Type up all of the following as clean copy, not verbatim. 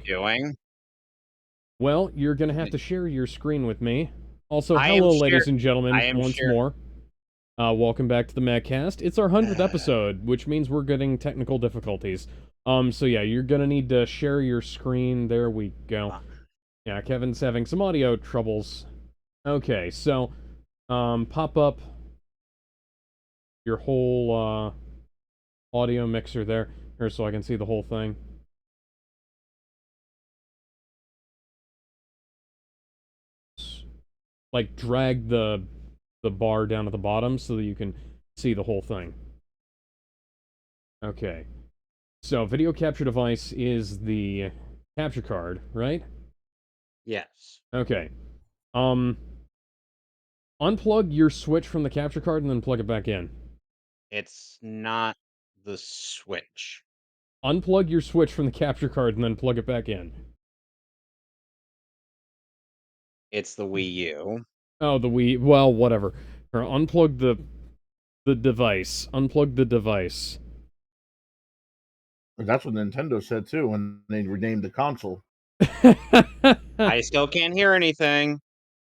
doing? Well, you're going to have to share your screen with me. Also, I am hello, ladies and I gentlemen, am once more. Welcome back to the Mehcast. It's our 100th episode, which means we're getting technical difficulties. So yeah, you're going to need to share your screen. There we go. Yeah, Kevin's having some audio troubles. Okay, so, pop up your whole, audio mixer there, here so I can see the whole thing. Like, drag the bar down at the bottom so that you can see the whole thing. Okay. So, video capture device is the capture card, right? Yes. Okay. Unplug your switch from the capture card and then plug it back in. It's not the Switch. Unplug your switch from the capture card and then plug it back in. It's the Wii U. Oh, the Wii. Well, whatever. Or unplug the device. Unplug the device. That's what Nintendo said too when they renamed the console. I still can't hear anything.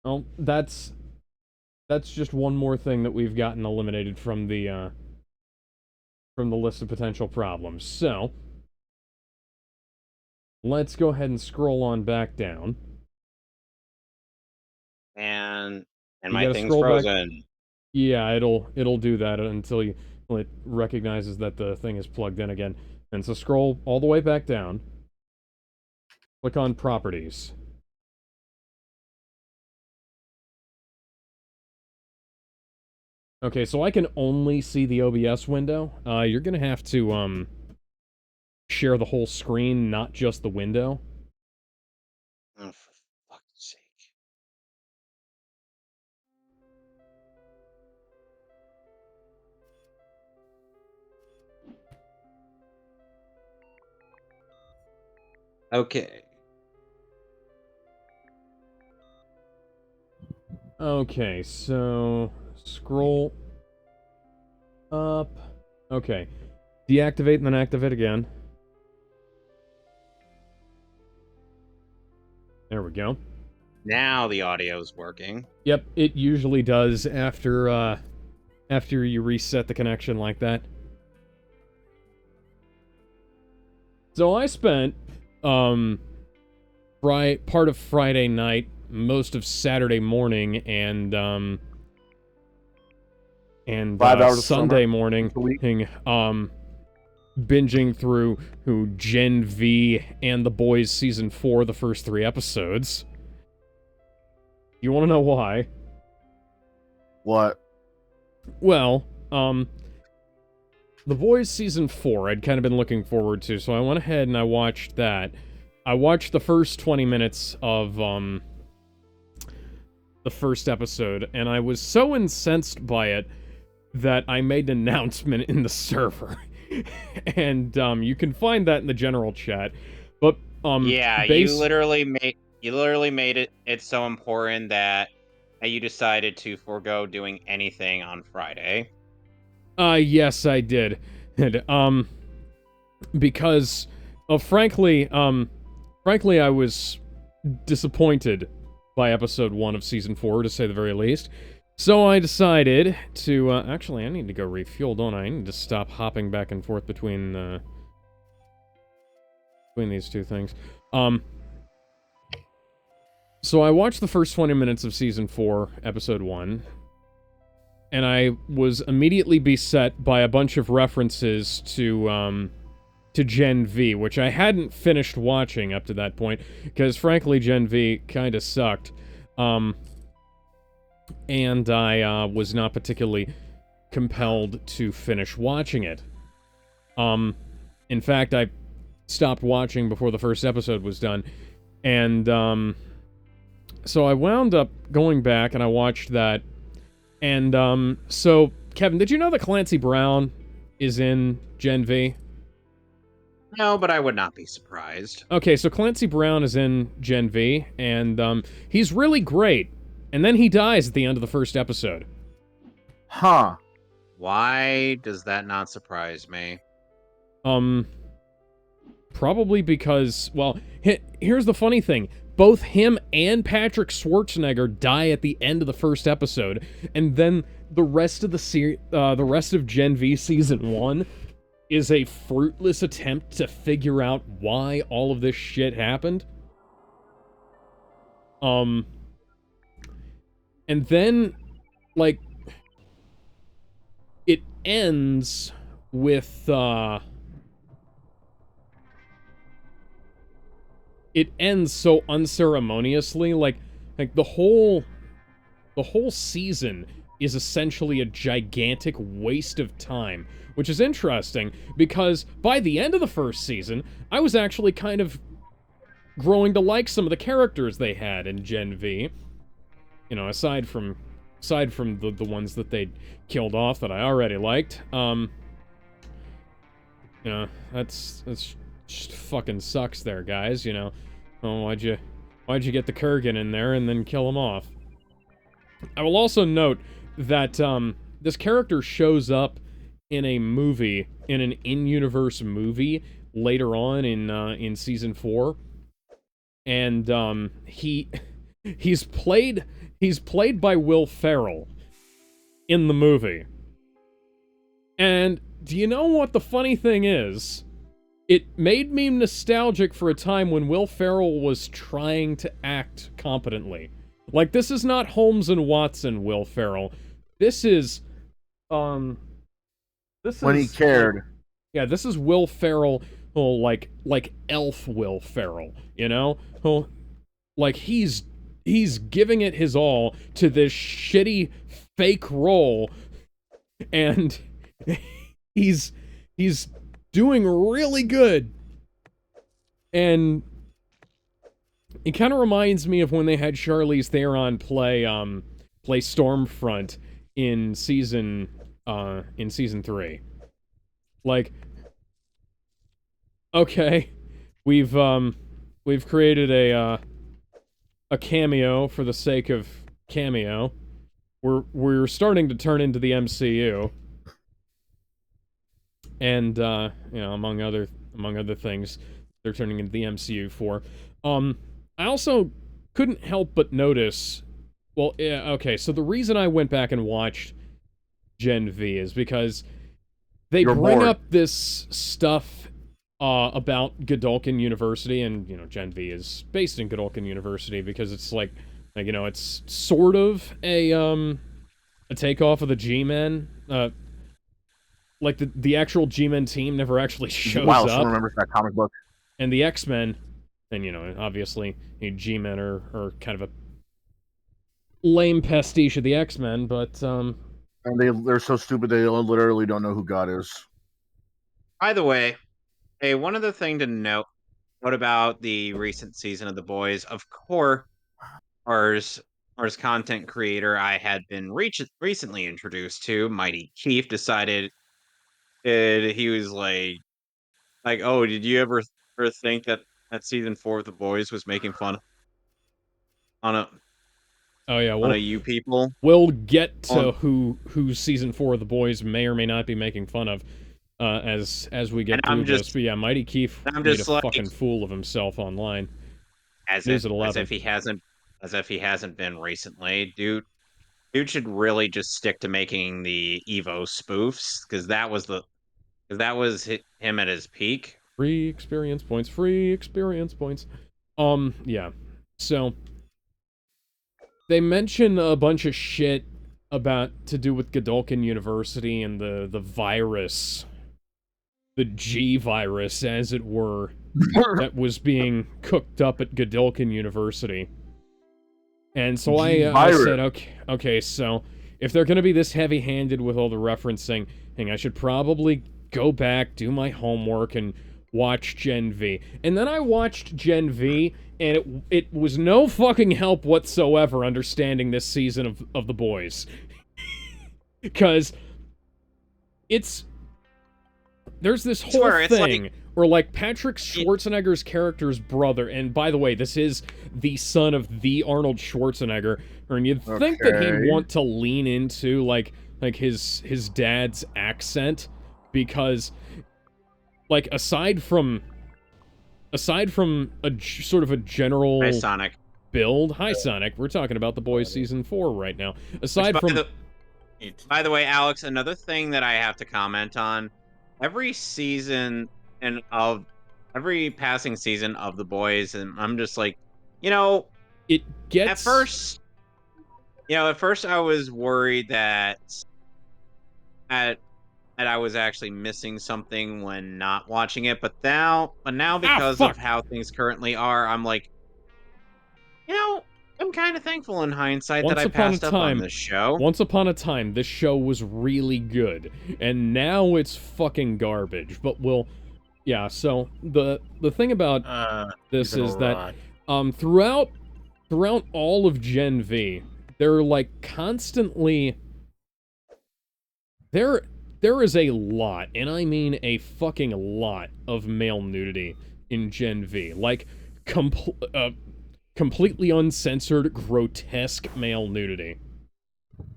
Well, that's just one more thing that we've gotten eliminated from the list of potential problems. So, let's go ahead and scroll on back down. And You my gotta thing's scroll back- frozen. Yeah, it'll do that until it recognizes that the thing is plugged in again. And so scroll all the way back down. Click on Properties. Okay, so I can only see the OBS window. You're gonna have to, share the whole screen, not just the window. Oh, for fuck's sake. Okay. Okay, so scroll up. Okay. Deactivate and then activate again. There we go. Now the audio's working. Yep, it usually does after you reset the connection like that. So I spent part of Friday night, most of Saturday morning, and 5 hours of Sunday summer morning, a week. binging through Gen V and The Boys Season 4, the first 3 episodes. You want to know why? What? Well, The Boys Season 4 I'd kind of been looking forward to, so I went ahead and I watched that. I watched the first 20 minutes of, the first episode, and I was so incensed by it that I made an announcement in the server. And, you can find that in the general chat. But, Yeah, you literally made it so important that you decided to forego doing anything on Friday. Yes, I did. And, because, frankly, I was disappointed by episode 1 of season 4, to say the very least. So I decided to, actually, I need to go refuel, don't I? I need to stop hopping back and forth between these two things. So I watched the first 20 minutes of season 4, episode 1, and I was immediately beset by a bunch of references to Gen V, which I hadn't finished watching up to that point, because frankly, Gen V kinda sucked. And I was not particularly compelled to finish watching it. In fact, I stopped watching before the first episode was done, and so I wound up going back and I watched that. And so Kevin, did you know that Clancy Brown is in Gen V? No, but I would not be surprised. Okay, so Clancy Brown is in Gen V, and he's really great. And then he dies at the end of the first episode. Huh. Why does that not surprise me? Probably because, well, here's the funny thing. Both him and Patrick Schwarzenegger die at the end of the first episode, and then the rest of the rest of Gen V Season 1 is a fruitless attempt to figure out why all of this shit happened. And then, like, it ends with, it ends so unceremoniously, like the whole season is essentially a gigantic waste of time, which is interesting, because by the end of the first season, I was actually kind of growing to like some of the characters they had in Gen V. You know, aside from the ones that they killed off that I already liked. You know, that's just fucking sucks there, guys, you know. Oh, why'd you get the Kurgan in there and then kill him off? I will also note that this character shows up in a movie, in an in-universe movie later on in season 4, and he's played by Will Ferrell in the movie. And do you know what the funny thing is? It made me nostalgic for a time when Will Ferrell was trying to act competently. Like, this is not Holmes and Watson Will Ferrell. This is when he cared. Yeah, this is Will Ferrell, like elf Will Ferrell, you know? Like, he's giving it his all to this shitty fake role, and he's doing really good. And it kind of reminds me of when they had Charlize Theron play Stormfront in season 3. Like, okay, we've created a cameo for the sake of cameo. We're starting to turn into the MCU. And you know, among other things, they're turning into the MCU for. I also couldn't help but notice. Well, yeah, okay. So the reason I went back and watched Gen V is because they bring up this stuff about Godolphin University, and you know, Gen V is based in Godolphin University because it's like you know, it's sort of a takeoff of the G-Men. Like, the actual G-Men team never actually shows wow, up. Someone remembers that comic book. And the X-Men, and, you know, obviously, G-Men are kind of a lame pastiche of the X-Men, but, And they're so stupid they literally don't know who God is. By the way, hey, one other thing to note, what about the recent season of The Boys? Of course, ours content creator I had been recently introduced to, Mighty Keith, decided he was like, oh, did you ever think that season 4 of The Boys was making fun on a you people? We'll get to who season 4 of The Boys may or may not be making fun of as we get through this. But yeah, Mighty Keith made a fucking fool of himself online. As if he hasn't been recently, dude should really just stick to making the Evo spoofs, because that was him at his peak. Free experience points. Yeah. So they mention a bunch of shit to do with Godolphin University and the virus, the G virus, as it were, that was being cooked up at Godolphin University. And so I said, okay, so if they're gonna be this heavy-handed with all the referencing, I should probably go back, do my homework, and watch Gen V. And then I watched Gen V, and it was no fucking help whatsoever understanding this season of The Boys. Because there's this whole thing where, like, Patrick Schwarzenegger's character's brother, and by the way, this is the son of the Arnold Schwarzenegger, and you'd think that he'd want to lean into, like his dad's accent, because, like, aside from aside from sort of a general Hi, Sonic. build. Hi, Sonic. We're talking about The Boys season 4 right now. Which, Aside from by the way, Alex, another thing that I have to comment on, every season and of every passing season of The Boys, and I'm just like, you know, it at gets first, at first I was worried at that I was actually missing something when not watching it, but now because of fuck. how things currently are, I'm like, you know, I'm kind of thankful in hindsight that Once I upon a passed up on time, this show. Once upon a time, this show was really good, and now it's fucking garbage. But yeah. So the thing about this Even is that right. throughout all of Gen V, they're like constantly there is a lot, and I mean a fucking lot of male nudity in Gen V. Like completely uncensored, grotesque male nudity.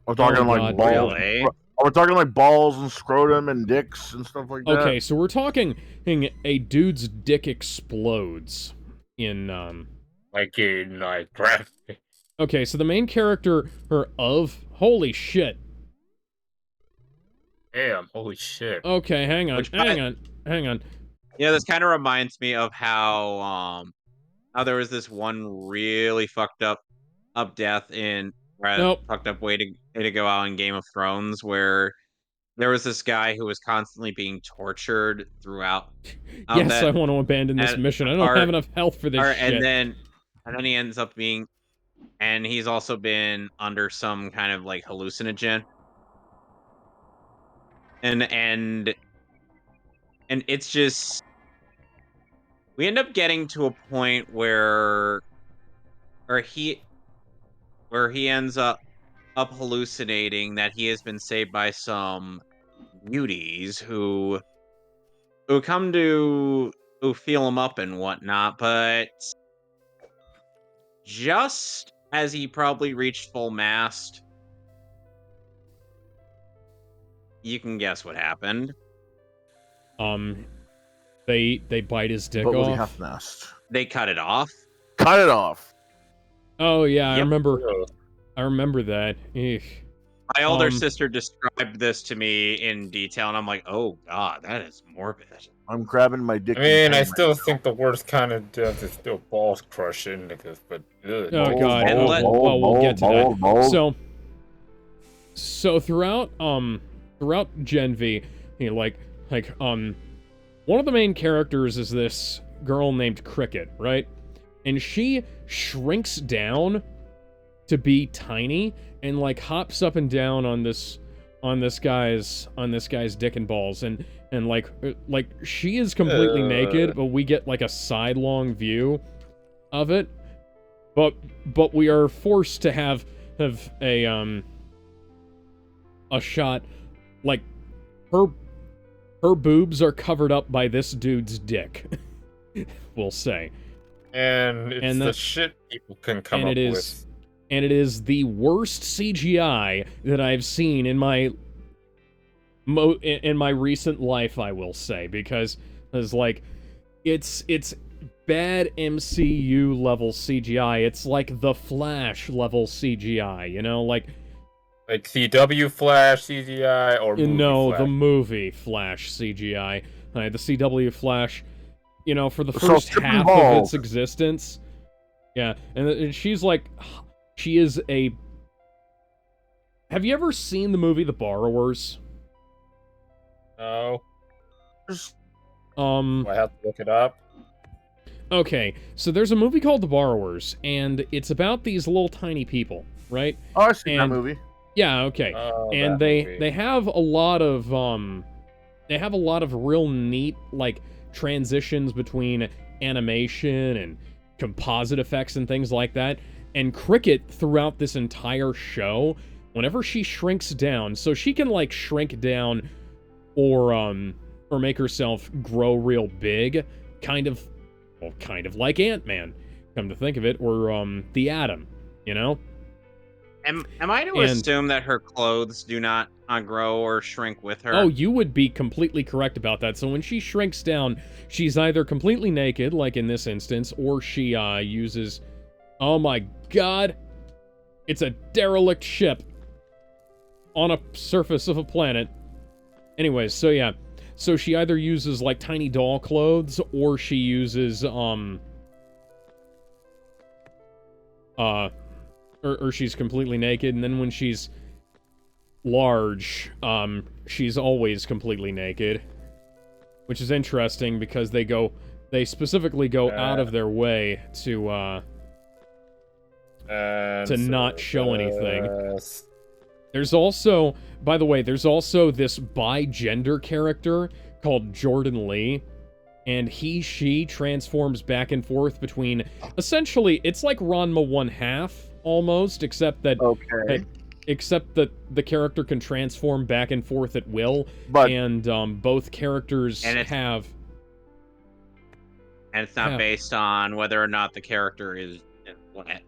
We're talking like God, balls. really? We're talking like balls and scrotum and dicks and stuff like that. Okay, so we're talking a dude's dick explodes in Like in like graphic. Okay, so the main character holy shit. Damn, holy shit. Okay, hang on. Which, Hang on. yeah, this kind of reminds me of how there was this one really fucked up death in Nope. fucked up way to go out in Game of Thrones, where there was this guy who was constantly being tortured throughout Yes, I that want to abandon this and mission. I don't have enough health for this shit. and then he ends up being, and he's also been under some kind of like hallucinogen, and it's just, we end up getting to a point where he ends up hallucinating that he has been saved by some beauties who come to who feel him up and whatnot, but just as he probably reached full mast, you can guess what happened. They bite his dick But was he off. half-mast? They cut it off. Cut it off. Oh yeah, Yep. I remember that. Eek. My older sister described this to me in detail, and I'm like, oh god, that is morbid. I'm grabbing my dick. I mean, I still think the worst kind of death is still balls crushing, niggas, but Oh ugh. god. We'll get to that. So throughout Gen V, one of the main characters is this girl named Cricket, right? And she shrinks down to be tiny and like hops up and down on this guy's dick and balls, and like she is completely naked, but we get like a sidelong view of it. But we are forced to have a shot, like her boobs are covered up by this dude's dick. We'll say. And it's the shit people can come up with. And it is the worst CGI that I've seen in my recent life, I will say, because it's like it's bad MCU level CGI. It's like the Flash level CGI, you know, like CW Flash CGI or movie Flash? The movie Flash CGI. The CW Flash, you know, for the first half of its existence. Yeah, and she's like, she is a... Have you ever seen the movie The Borrowers? No. I have to look it up. Okay, so there's a movie called The Borrowers, and it's about these little tiny people, right? Oh, I've seen that movie. Yeah, okay. And they have a lot of real neat like transitions between animation and composite effects and things like that. And Cricket, throughout this entire show, whenever she shrinks down, so she can like shrink down or make herself grow real big, kind of like Ant-Man, come to think of it, or the Atom, you know? Am I to And assume that her clothes do not grow or shrink with oh, her? you would be completely correct about that. So when she shrinks down, she's either completely naked, like in this instance, or she uses... Oh my god! It's a derelict ship on a surface of a planet. Anyways, so yeah. So she either uses, like, tiny doll clothes, or she uses, or she's completely naked, and then when she's large, she's always completely naked. Which is interesting, because they specifically go out of their way to not show anything. There's also, by the way, there's also this bi-gender character called Jordan Lee, and she transforms back and forth between, essentially, it's like Ranma 1/2, almost, except that the character can transform back and forth at will, But and both characters And it's not based on whether or not the character is wet.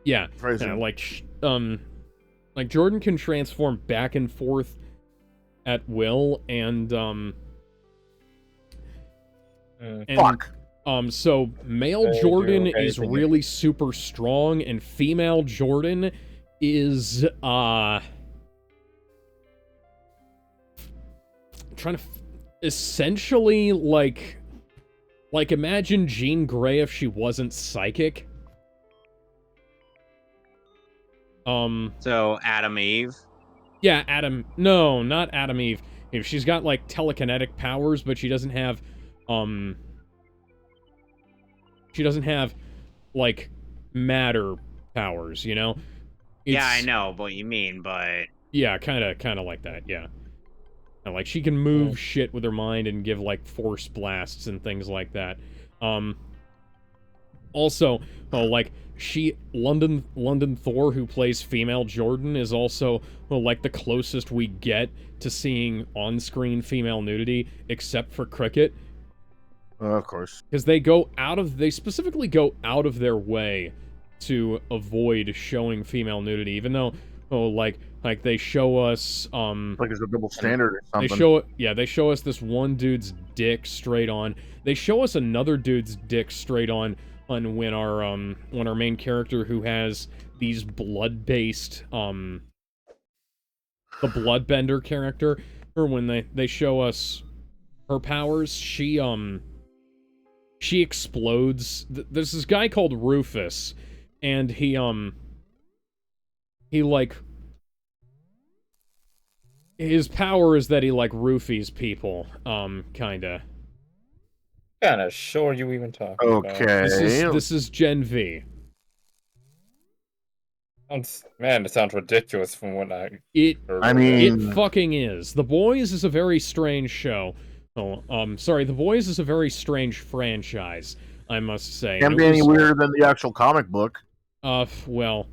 Yeah, Phrasing. like Jordan can transform back and forth at will, and fuck. so male Jordan is really super strong, and female Jordan is trying to essentially like imagine Jean Grey if she wasn't psychic. So Adam Eve. Yeah, Adam. No, not Adam Eve. If she's got like telekinetic powers, but she doesn't have like matter powers, you know? Yeah, I know what you mean, but yeah, kind of like that. Yeah. And, like, she can move shit with her mind and give like force blasts and things like that. Also, like, London Thor, who plays female Jordan, is also, like, the closest we get to seeing on-screen female nudity, except for Cricket. Of course. Because they specifically go out of their way to avoid showing female nudity, even though, like they show us, Like it's a double standard or something. they show us this one dude's dick straight on. They show us another dude's dick straight on when our main character, who has these blood-based, the bloodbender character, or when they show us her powers, she explodes. There's this guy called Rufus, and he like, his power is that he, like, roofies people, kinda. Kinda sure you even talking about. Okay. This is Gen V. Man, it sounds ridiculous from what I heard. It fucking is. The Boys is a very strange show. Sorry, The Boys is a very strange franchise, I must say. Can't be any weirder than the actual comic book. Well,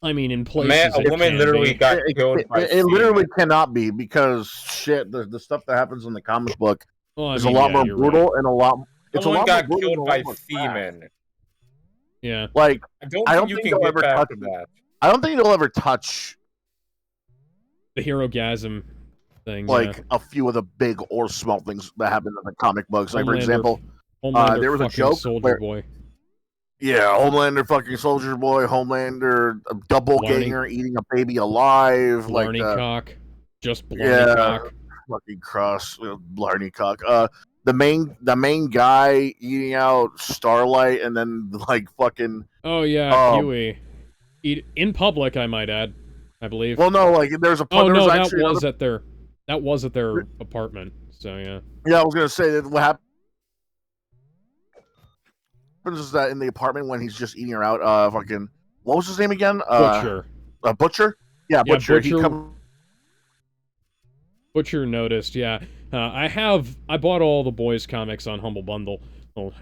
I mean, in places a woman literally got killed by it literally cannot be, because shit, the stuff that happens in the comic book is a lot more brutal and a lot. It's a lot got more killed by fast. Seamen. Yeah. Like, I don't think you can get back to that. I don't think it'll ever touch the Hero-gasm thing. Like a few of the big or small things that happen in the comic books. Like, for example, Homelander there was a joke Soldier Boy. Yeah, Homelander fucking Soldier Boy, Homelander doppelganger eating a baby alive, Blarney like cock, just Blarney cock, fucking cross, Blarney cock. The main guy eating out Starlight, and then like fucking. Oh yeah, Huey. In public, I might add. I believe. Well, no, like there's a. Oh no, that was at their apartment. So yeah. Yeah, I was gonna say that what happens is that in the apartment when he's just eating her out, fucking what was his name again? Butcher. Butcher. Yeah, Butcher. Butcher noticed. Yeah, I bought all the Boys comics on Humble Bundle.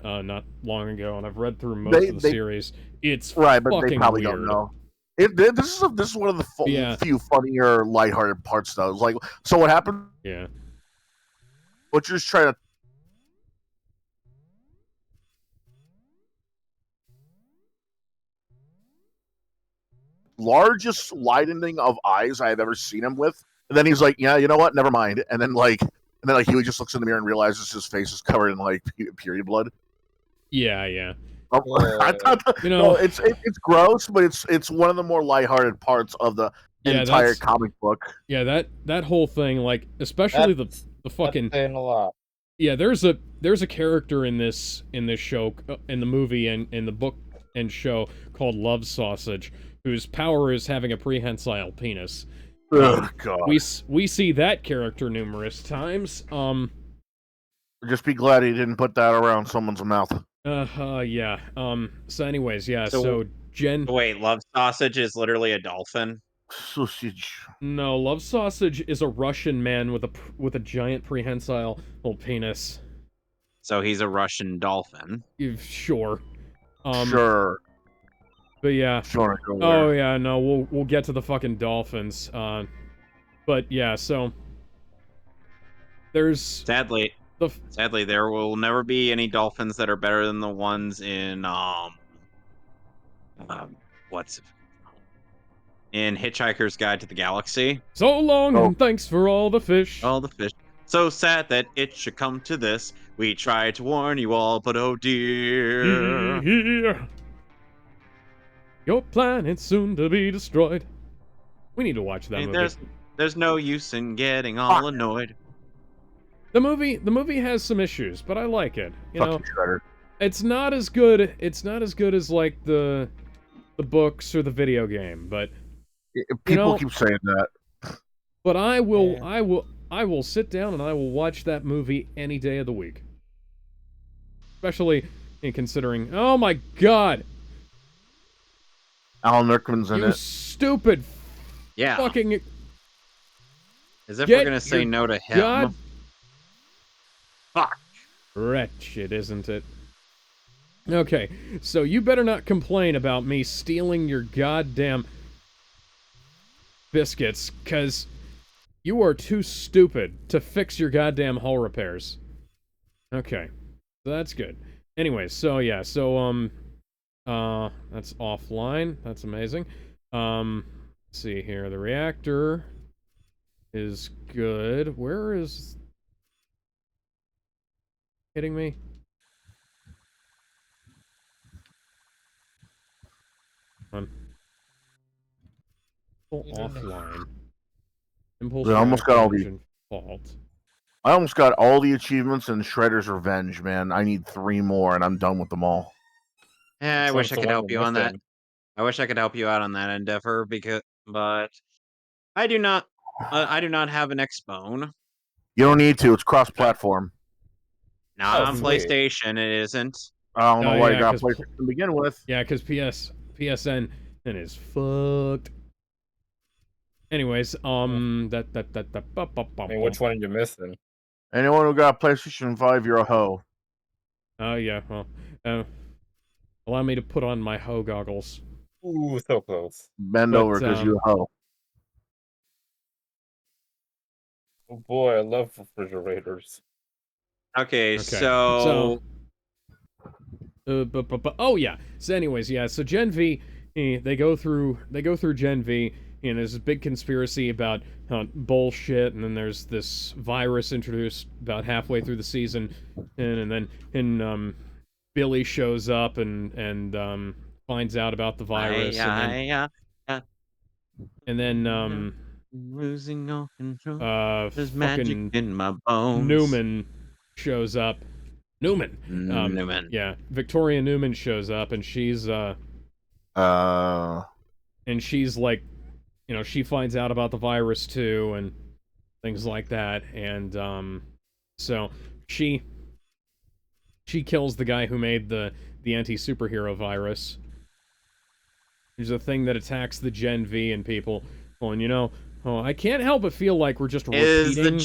Not long ago, and I've read through most of the series. It's right, but they probably weird. don't know. This is one of the few funnier, lighthearted parts, though. It's like, so what happened? Yeah. Butcher's trying to. largest widening of eyes I have ever seen him with. And then he's like, "Yeah, you know what? Never mind." And then he just looks in the mirror and realizes his face is covered in like period blood. Yeah. Oh, I thought no, it's gross, but it's one of the more lighthearted parts of the entire comic book. Yeah, that whole thing, like especially the fucking saying a lot. Yeah, there's a character in this show, in the movie and in the book and show called Love Sausage, whose power is having a prehensile penis. Oh God. We see that character numerous times. Just be glad he didn't put that around someone's mouth. Yeah. So anyways, yeah. So Jen. Wait, Love Sausage is literally a dolphin. Sausage. No, Love Sausage is a Russian man with a giant prehensile penis. So he's a Russian dolphin. Sure. Sure. But yeah. Sure. Oh yeah, no, we'll get to the fucking dolphins. But yeah, so there's sadly there will never be any dolphins that are better than the ones in in Hitchhiker's Guide to the Galaxy. So long and thanks for all the fish. All the fish. So sad that it should come to this. We tried to warn you all, but oh dear. Your planet's soon to be destroyed. We need to watch that movie. There's no use in getting all annoyed. The movie has some issues, but I like it. You know, Shredder. It's not as good as like the books or the video game, but people keep saying that. But I will sit down and I will watch that movie any day of the week. Especially in considering, oh my God, Alan Rickman's in you it. Stupid. Yeah. Fucking. As if we're gonna say no to him. God. Fuck. Wretched, isn't it? Okay, so you better not complain about me stealing your goddamn biscuits, cause you are too stupid to fix your goddamn hull repairs. Okay, so that's good. Anyways, so yeah, so that's offline. That's amazing. Let's see here. The reactor is good. Where is... Kidding me? Offline. Impulse I almost got all the fault. I almost got all the achievements in Shredder's Revenge, man. I need 3 more and I'm done with them all. Yeah, I wish I could help you on that. I wish I could help you out on that endeavor but I do not have an Xbone. You don't need to. It's cross-platform. Not on PlayStation, it isn't. I don't know why you got PlayStation to begin with. Yeah, because PSN is fucked. Anyways, I mean, which one are you missing? Anyone who got PlayStation 5, you're a hoe. Oh yeah, well, allow me to put on my hoe goggles. Ooh, so close. Bend over because you're a hoe. Oh boy, I love refrigerators. Okay. So oh yeah. So anyways, yeah. So Gen V, they go through Gen V, and there's this big conspiracy about bullshit, and then there's this virus introduced about halfway through the season, and then Billy shows up and finds out about the virus, and then losing all control. There's magic in my bones. Newman shows up. Newman. Yeah, Victoria Newman shows up, and she's like, you know, she finds out about the virus too, and things like that, and so she kills the guy who made the anti-superhero virus. There's a thing that attacks the Gen V and people. Well, and you know, I can't help but feel like we're just repeating.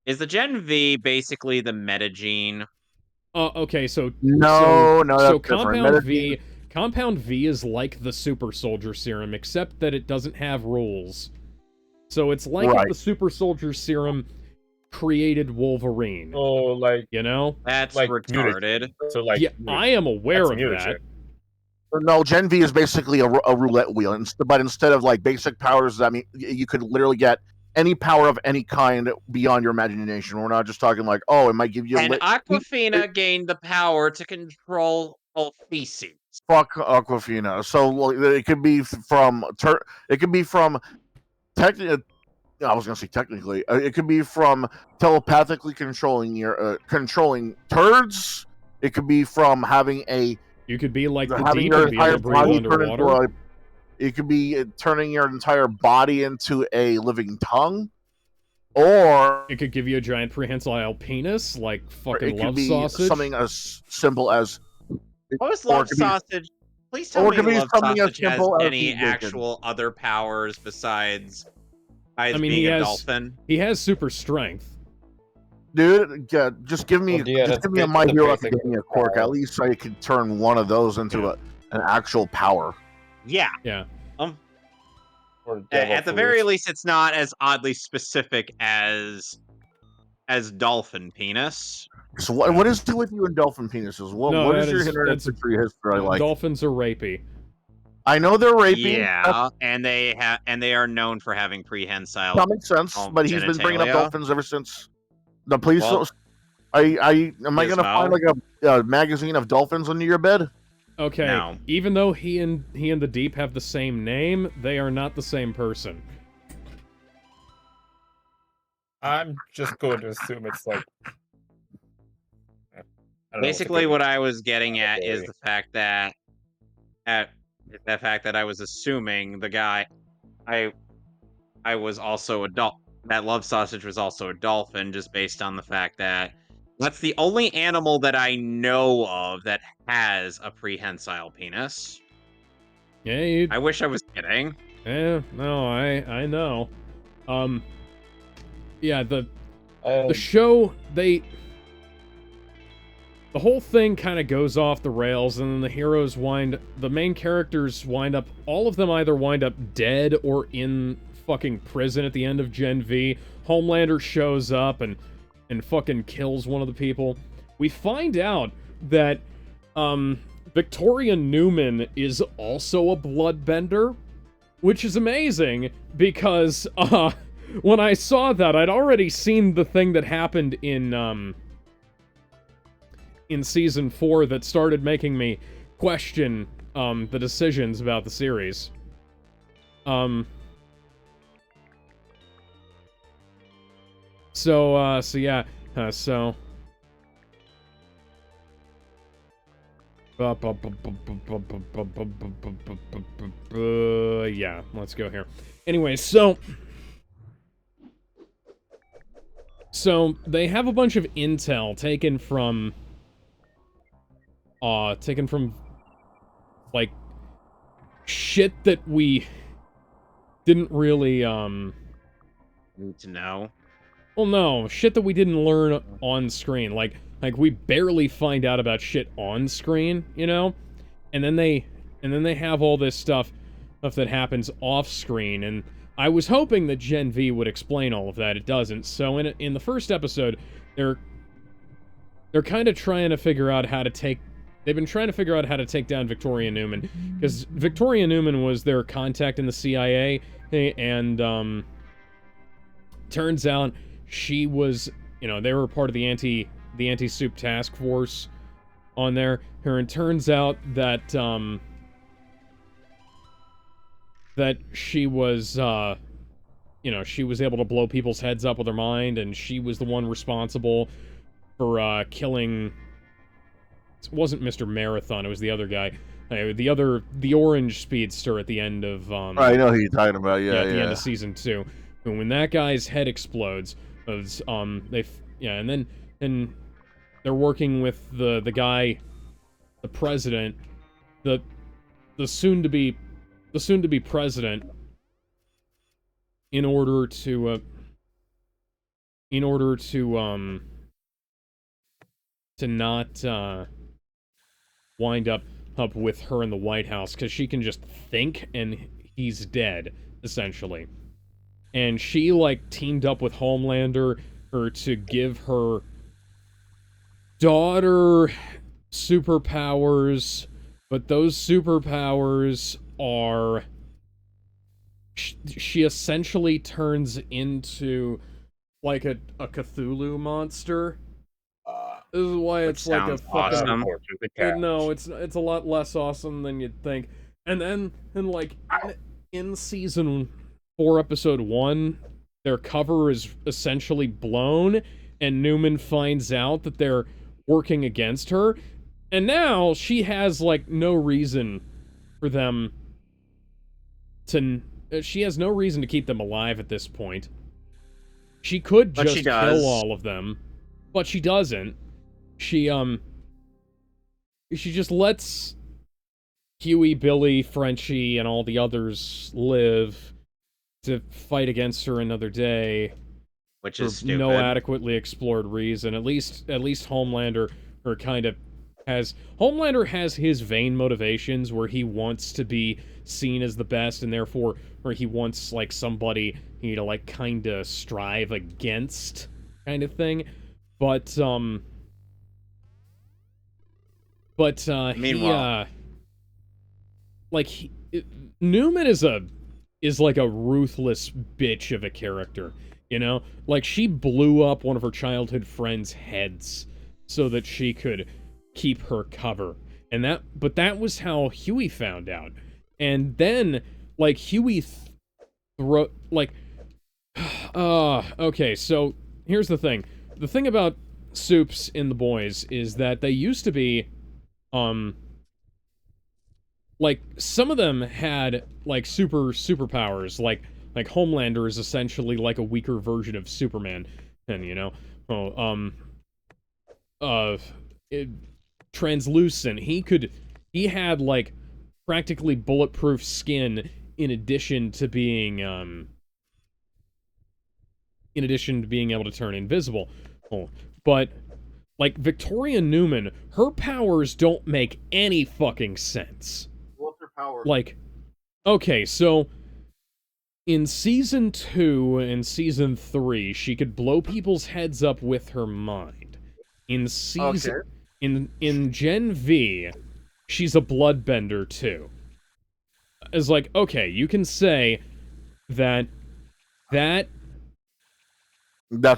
Is the Gen V basically the metagene? Okay, so no, so Compound V is like the super soldier serum, except that it doesn't have rules. So it's like if the super soldier serum created Wolverine. Oh, like, you know? That's like retarded. So like, yeah, I am aware of that. No, Gen V is basically a roulette wheel, but instead of like basic powers, I mean, you could literally get any power of any kind beyond your imagination. We're not just talking like, oh, it might give you And Aquafina gained the power to control all feces. fuck Aquafina. So well, it could be from it could be from technically. I was gonna say technically, it could be from telepathically controlling your controlling turds. It could be from having a You could be like the having deep your and be able entire to breathe body turn into underwater. it could be turning your entire body into a living tongue, or It could give you a giant prehensile penis, like fucking it could love be sausage. something as simple as. What was Or Love it could be, Sausage? Please tell or it me could be Love something as Sausage has simple as any meat bacon. actual other powers besides I mean, being a dolphin. He has super strength. Dude, just give me, Well, yeah, just that's give me a My basically Hero the basic Academia quirk. power. At least I could turn one of those into Yeah. an actual power. Yeah. Yeah. Or devil At the very fruit. least, it's not as oddly specific as dolphin penis. So what is it with you and dolphin penises? What is your internet history like? Dolphins are rapey. I know they're rapey. Yeah, and they are known for having prehensile. That makes sense, but he's been bringing up genitalia. dolphins ever since. The police. Well, am I gonna Gizmo. find like a magazine of dolphins under your bed? Okay, No. even though he and the Deep have the same name, they are not the same person. I'm just going to assume it's like. I don't know Basically, what what I was getting at is the fact that I was assuming the guy I was also a that Love Sausage was also a dolphin, just based on the fact that that's the only animal that I know of that has a prehensile penis. Yeah, I wish I was kidding. no, I know. Yeah, the the show, the whole thing kind of goes off the rails, and then the main characters wind up, all of them either wind up dead or in fucking prison at the end of Gen V. Homelander shows up and fucking kills one of the people. We find out that, Victoria Newman is also a bloodbender, which is amazing, because, when I saw that, I'd already seen the thing that happened in Season 4 that started making me question, the decisions about the series. So yeah, yeah, let's go here. Anyway, so they have a bunch of intel taken from like shit that we didn't really Need to know. well, no, shit that we didn't learn on screen. Like we barely find out about shit on screen, you know? And then they have all this stuff that happens off screen, and I was hoping that Gen V would explain all of that. It doesn't. So in the first episode, they're kind of trying to figure out how to take they've been trying to figure out how to take down Victoria Newman, because Victoria Newman was their contact in the CIA, and turns out she was, they were part of the anti-soup task force on there. And it turns out that that she was she was able to blow people's heads up with her mind, and she was the one responsible for killing. It wasn't Mr. Marathon, it was the other guy. The orange speedster at the end of I know who you're talking about. Yeah, at the end of season 2. And when that guy's head explodes, and they're working with the guy, the president, the soon to be president, in order to not wind up with her in the White House, because she can just think and he's dead, essentially. And she, teamed up with Homelander to give her daughter superpowers But those superpowers are... She essentially turns into, like, a Cthulhu monster. This is why Which it's like a sounds fucking... awesome. No, it's a lot less awesome than you'd think. And then, like, in season 4, episode 1, their cover is essentially blown, and Newman finds out that they're working against her, and now she has, like, no reason for them to... She has no reason to keep them alive at this point. She could But just she kill does. all of them, but she doesn't. She just lets Huey, Billy, Frenchie, and all the others live to fight against her another day. Which For is stupid. no adequately explored reason. At least Homelander Homelander has his vain motivations where he wants to be seen as the best, and therefore, or he wants, like, somebody, you know, like, kinda strive against, kind of thing. But, Meanwhile, Newman is like a ruthless bitch of a character, you know? Like, she blew up one of her childhood friends' heads so that she could keep her cover. But that was how Huey found out. And then, like, Huey okay, so here's the thing. The thing about Soups in The Boys is that they used to be, like, some of them had, like, superpowers, like Homelander is essentially like a weaker version of Superman, and, you know, translucent, he had, like, practically bulletproof skin in addition to being able to turn invisible. But, like, Victoria Newman, her powers don't make any fucking sense. What's her power? Like, okay, so in season 2 and season 3, she could blow people's heads up with her mind. In season in Gen V, she's a bloodbender too. It's like, okay, you can say that that's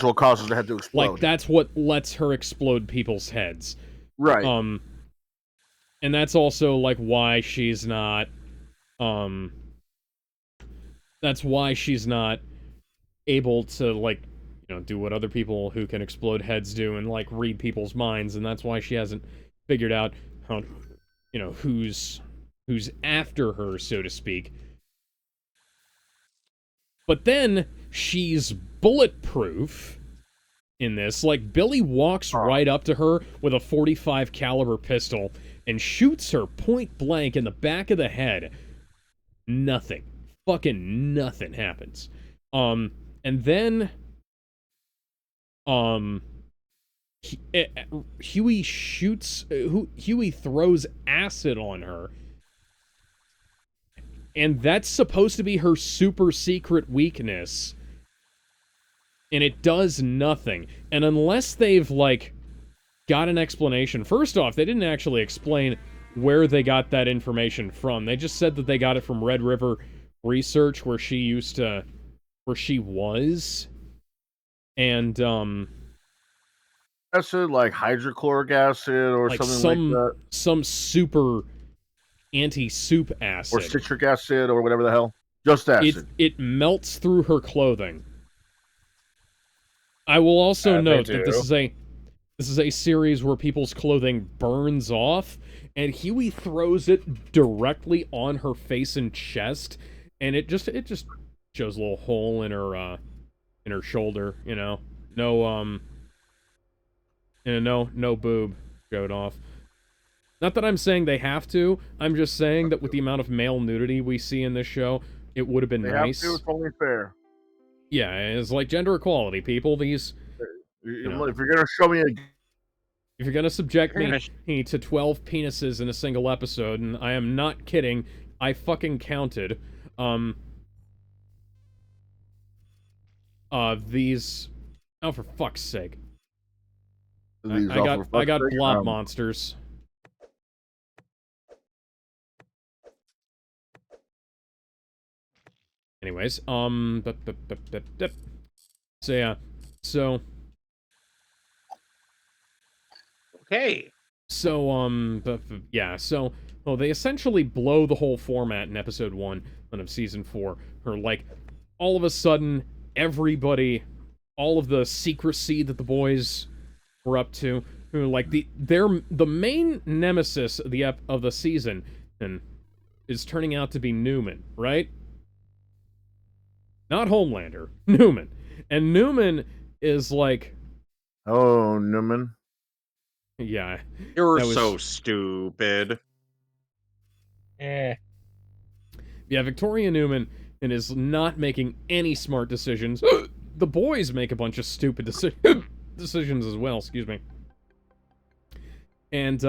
what causes the head to explode. like, that's what lets her explode people's heads. Right. And that's also, like, why she's not, that's why she's not able to, like, you know, do what other people who can explode heads do and, like, read people's minds, and that's why she hasn't figured out how, you know, who's after her, so to speak. But then, she's bulletproof in this. Like, Billy walks right up to her with a .45 caliber pistol and shoots her point blank in the back of the head. Nothing. Fucking nothing happens. And then, Huey throws acid on her, and that's supposed to be her super secret weakness, and it does nothing. And unless they've, like, got an explanation, first off, they didn't actually explain where they got that information from. They just said that they got it from Red River Research, where she was. And, acid, like hydrochloric acid or like something like that. Some super anti-soup acid. Or citric acid or whatever the hell. Just acid. It melts through her clothing. I will also note that this is a series where people's clothing burns off, and Huey throws it directly on her face and chest, and it just shows a little hole in her shoulder, you know. No boob showed off. Not that I'm saying they have to, I'm just saying that with the amount of male nudity we see in this show, it would have been nice. Have to, it's only fair. Yeah, it's like gender equality, people. These, you know, if you're gonna show me if you're gonna subject me to 12 penises in a single episode, and I am not kidding, I fucking counted. These, oh, for fuck's sake. I got blob monsters. Anyways, so yeah, so Okay. yeah, so well, they essentially blow the whole format in episode 1 of season 4, or like all of a sudden everybody, all of the secrecy that the boys were up to, who like the main nemesis of the season and is turning out to be Newman, right? Not Homelander, Newman. And Newman is like, Oh, Newman. yeah, You're that was so stupid. Eh. yeah, Victoria Newman and is not making any smart decisions. The boys make a bunch of stupid decisions as well, excuse me. And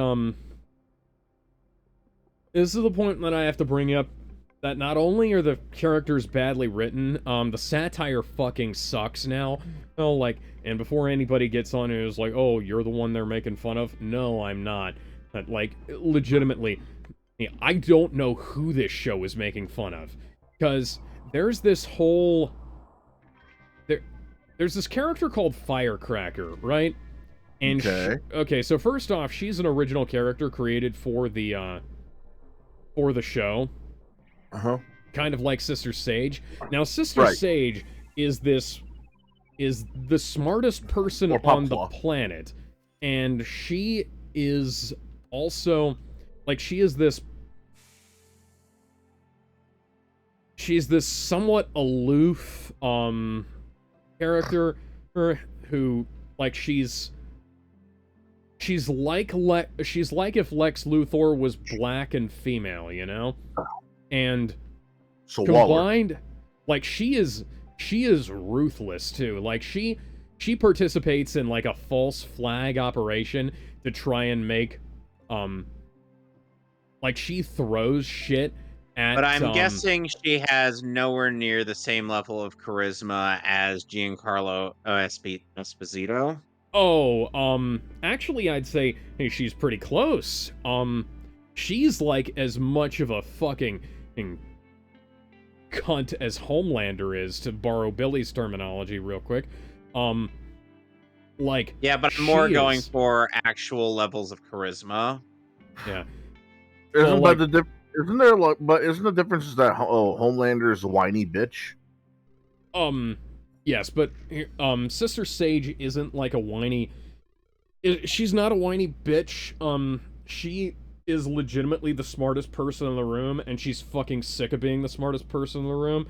this is the point that I have to bring up that not only are the characters badly written, the satire fucking sucks now. Oh, like, and before anybody gets on it is like, oh, you're the one they're making fun of. No, I'm not. But, like, legitimately, I don't know who this show is making fun of. Because there's this whole... There's this character called Firecracker, right? And Okay. okay, so first off, she's an original character created for the show. Uh-huh. Kind of like Sister Sage. Now, Sister Sage is the smartest person on the planet. And she is also, like, she's this somewhat aloof, character who, like, she's like if Lex Luthor was black and female, you know? And So combined, Waller. like, she is ruthless too. Like, she participates in like a false flag operation to try and make like, she throws shit at, But I'm guessing she has nowhere near the same level of charisma as Giancarlo Esposito. Oh, actually, I'd say, hey, she's pretty close. She's like as much of a fucking cunt as Homelander is, to borrow Billy's terminology real quick. Like, yeah, but I'm more going for actual levels of charisma. Yeah. Isn't well, like, isn't there like, but isn't the difference is that Homelander is a whiny bitch? Yes, but Sister Sage isn't like a whiny. She's not a whiny bitch. She is legitimately the smartest person in the room, and she's fucking sick of being the smartest person in the room.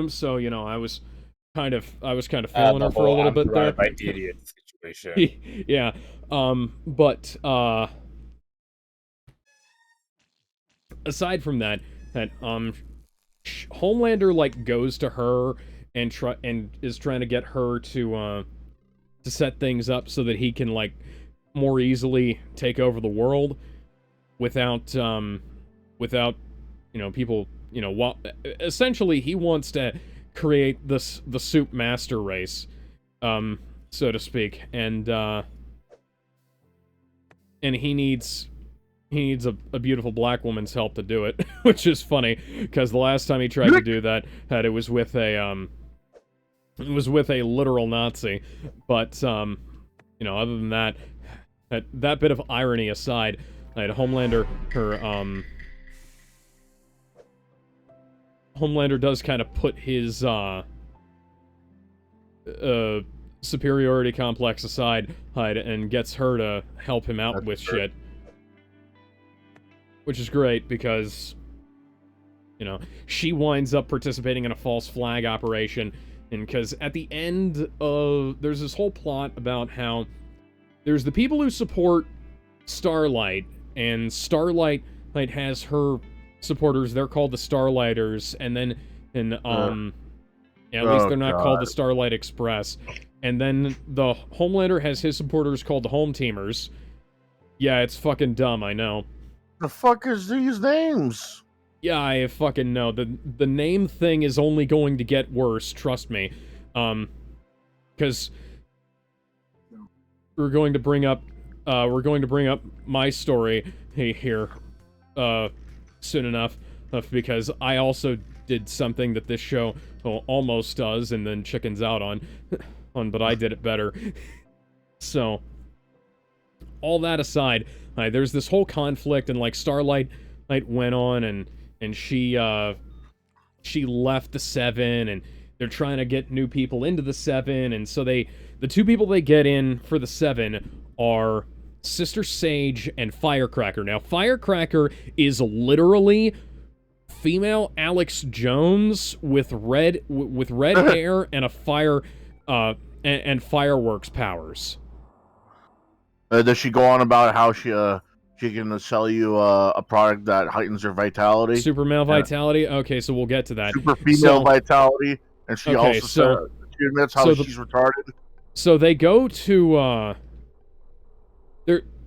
So, you know, I was kind of feeling her for a little bit there. Idiot situation. Yeah. But aside from that, Homelander like goes to her and is trying to get her to set things up so that he can like more easily take over the world without you know, people, you know, essentially he wants to create the soup master race, so to speak, and he needs a beautiful black woman's help to do it, which is funny because the last time he tried to do that, it was with a literal Nazi. But you know, other than that, that bit of irony aside, Homelander does kind of put his superiority complex aside, and gets her to help him out with shit. Which is great because, you know, she winds up participating in a false flag operation. And because at the end of... There's this whole plot about how there's the people who support Starlight. And Starlight has her supporters. They're called the Starlighters. And then... at least they're not called the Starlight Express. And then the Homelander has his supporters called the Home Teamers. Yeah, it's fucking dumb, I know. The fuck is these names? Yeah, I fucking know. The name thing is only going to get worse, trust me. Because we're going to bring up my story here soon enough, because I also did something that this show almost does and then chickens out on, but I did it better. So, all that aside, there's this whole conflict, and like Starlight went on, and she left the Seven, and they're trying to get new people into the Seven, and so the two people they get in for the Seven are Sister Sage and Firecracker. Now, Firecracker is literally female Alex Jones with red hair and a fire and fireworks powers. Does she go on about how she can sell you a product that heightens your vitality? Super male vitality? Okay, so we'll get to that. Super female vitality, and she also she admits how she's retarded. So they go to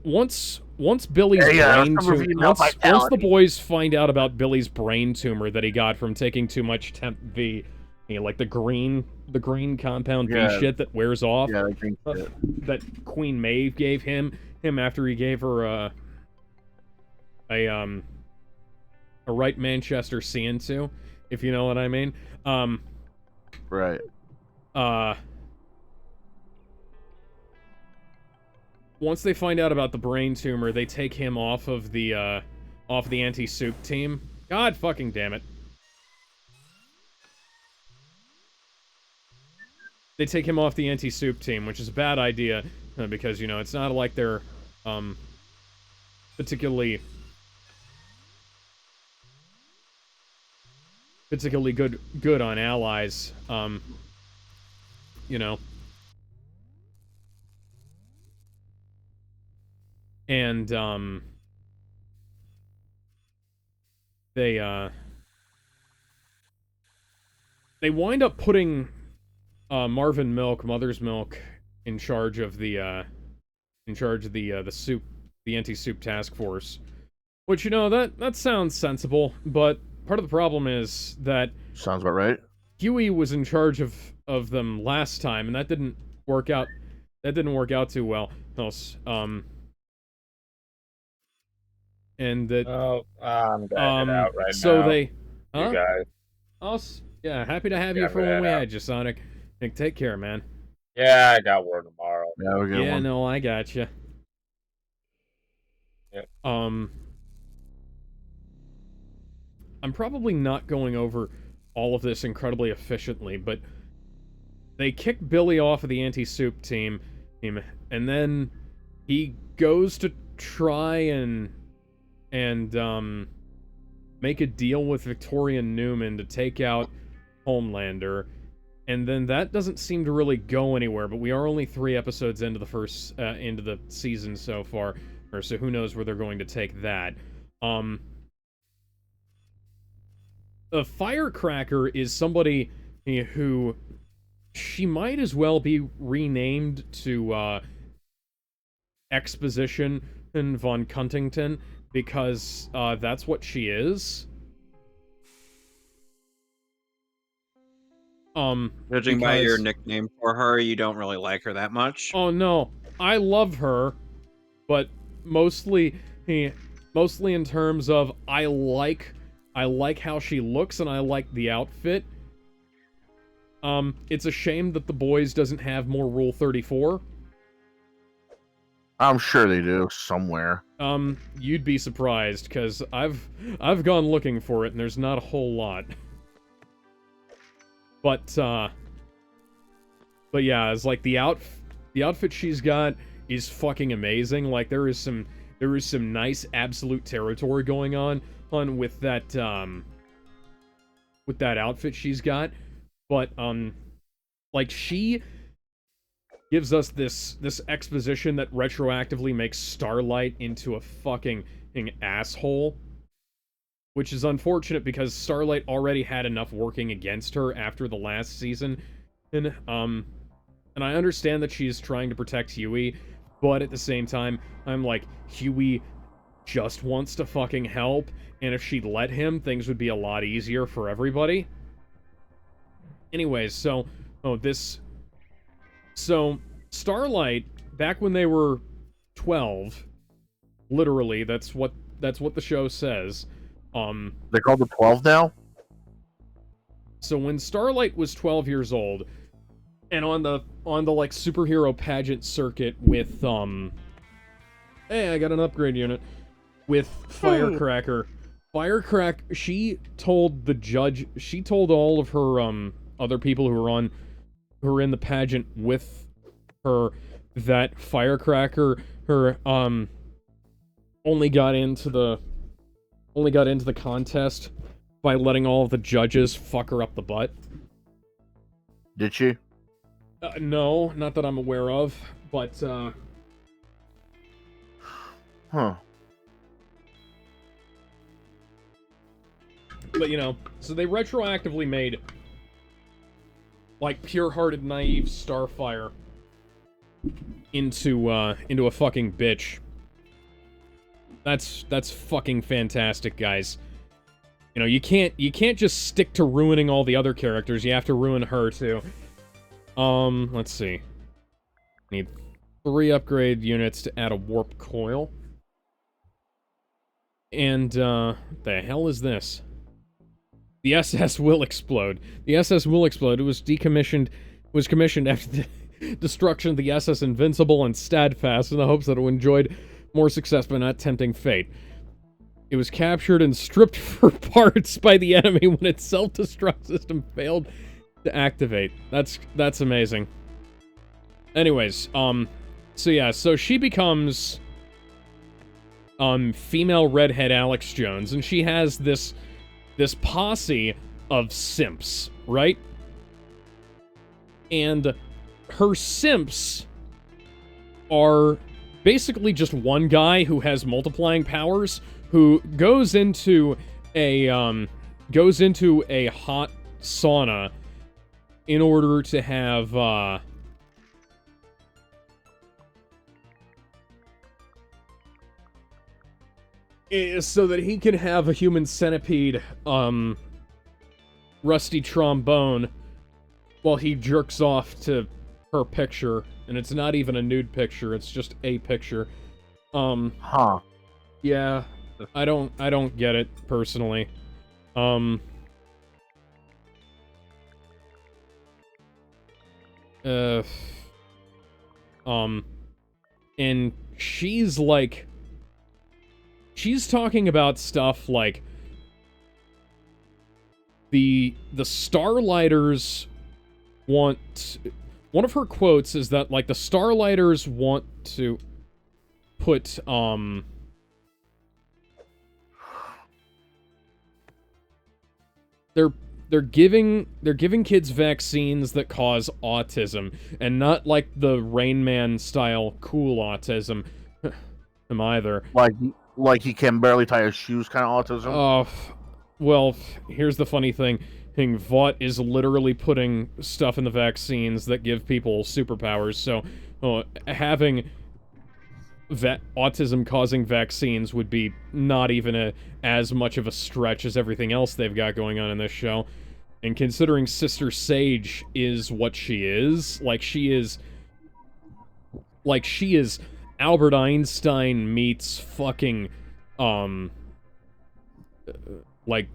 once Billy's brain tumor, once the boys find out about Billy's brain tumor that he got from taking too much Temp V, like the green compound V shit that wears off, that Queen Maeve gave him after he gave her a right Manchester CN2, if you know what I mean. Right. Once they find out about the brain tumor, they take him off of the anti-soup team. God fucking damn it. They take him off the anti-soup team, which is a bad idea, because, it's not like they're, particularly good on allies, And, they wind up putting, Marvin Milk, Mother's Milk, in charge of the soup, the anti-soup task force. Which, that sounds sensible, but part of the problem is that... Sounds about right. Huey was in charge of them last time, and that didn't work out too well. And that... Oh, I'm gonna head out right so now. They... Huh? You guys. Yeah, happy to have you for when we had you, Sonic. Nick, take care, man. Yeah, I got work tomorrow. Yeah, we're good. Yeah, no, I gotcha. Yep. I'm probably not going over all of this incredibly efficiently, but they kick Billy off of the anti-soup team, and then he goes to try and make a deal with Victoria Newman to take out Homelander, and then that doesn't seem to really go anywhere, but we are only 3 episodes into the season so far, so who knows where they're going to take that. A Firecracker is somebody who she might as well be renamed to Exposition and Von Cuntington, because that's what she is. Judging by your nickname for her, you don't really like her that much. Oh no, I love her, but mostly in terms of I like how she looks and I like the outfit. It's a shame that The Boys doesn't have more Rule 34. I'm sure they do somewhere. You'd be surprised, because I've gone looking for it and there's not a whole lot. But yeah, it's like the outfit she's got is fucking amazing. Like there is some nice absolute territory going on with that outfit she's got. But like she gives us this exposition that retroactively makes Starlight into a fucking asshole. Which is unfortunate because Starlight already had enough working against her after the last season. And I understand that she's trying to protect Huey, but at the same time, I'm like, Huey just wants to fucking help, and if she'd let him, things would be a lot easier for everybody. Anyways, so Starlight, back when they were 12, literally, that's what the show says. They're called the 12 now? So when Starlight was 12 years old, and on the like superhero pageant circuit with hey, I got an upgrade unit with Firecracker. She told the judge, she told all of her other people who were in the pageant with her that Firecracker only got into the contest by letting all of the judges fuck her up the butt. Did she? No, not that I'm aware of, but Huh. but you know, so they retroactively made like pure-hearted, naive Starfire into a fucking bitch. That's fucking fantastic, guys. You know, you can't just stick to ruining all the other characters. You have to ruin her too. Let's see. Need 3 upgrade units to add a warp coil. And the hell is this? The SS will explode. The SS will explode. It was commissioned after the destruction of the SS Invincible and Steadfast in the hopes that it enjoyed more success but not tempting fate. It was captured and stripped for parts by the enemy when its self-destruct system failed to activate. That's amazing. Anyways, so yeah, so she becomes female redhead Alex Jones, and she has this posse of simps, right? And her simps are basically just one guy who has multiplying powers, who goes into a hot sauna in order to have so that he can have a human centipede rusty trombone while he jerks off to her picture, and it's not even a nude picture, it's just a picture. Huh. Yeah, I don't get it personally. And she's like, she's talking about stuff like the Starlighters want, one of her quotes is that, like, the Starlighters want to put, they're giving kids vaccines that cause autism, and not like the Rain Man style cool autism. Him either. Like he can barely tie his shoes kind of autism. Well, here's the funny thing. Vought is literally putting stuff in the vaccines that give people superpowers, so having autism-causing vaccines would be not even as much of a stretch as everything else they've got going on in this show. And considering Sister Sage is what she is, like she is Albert Einstein meets fucking, like,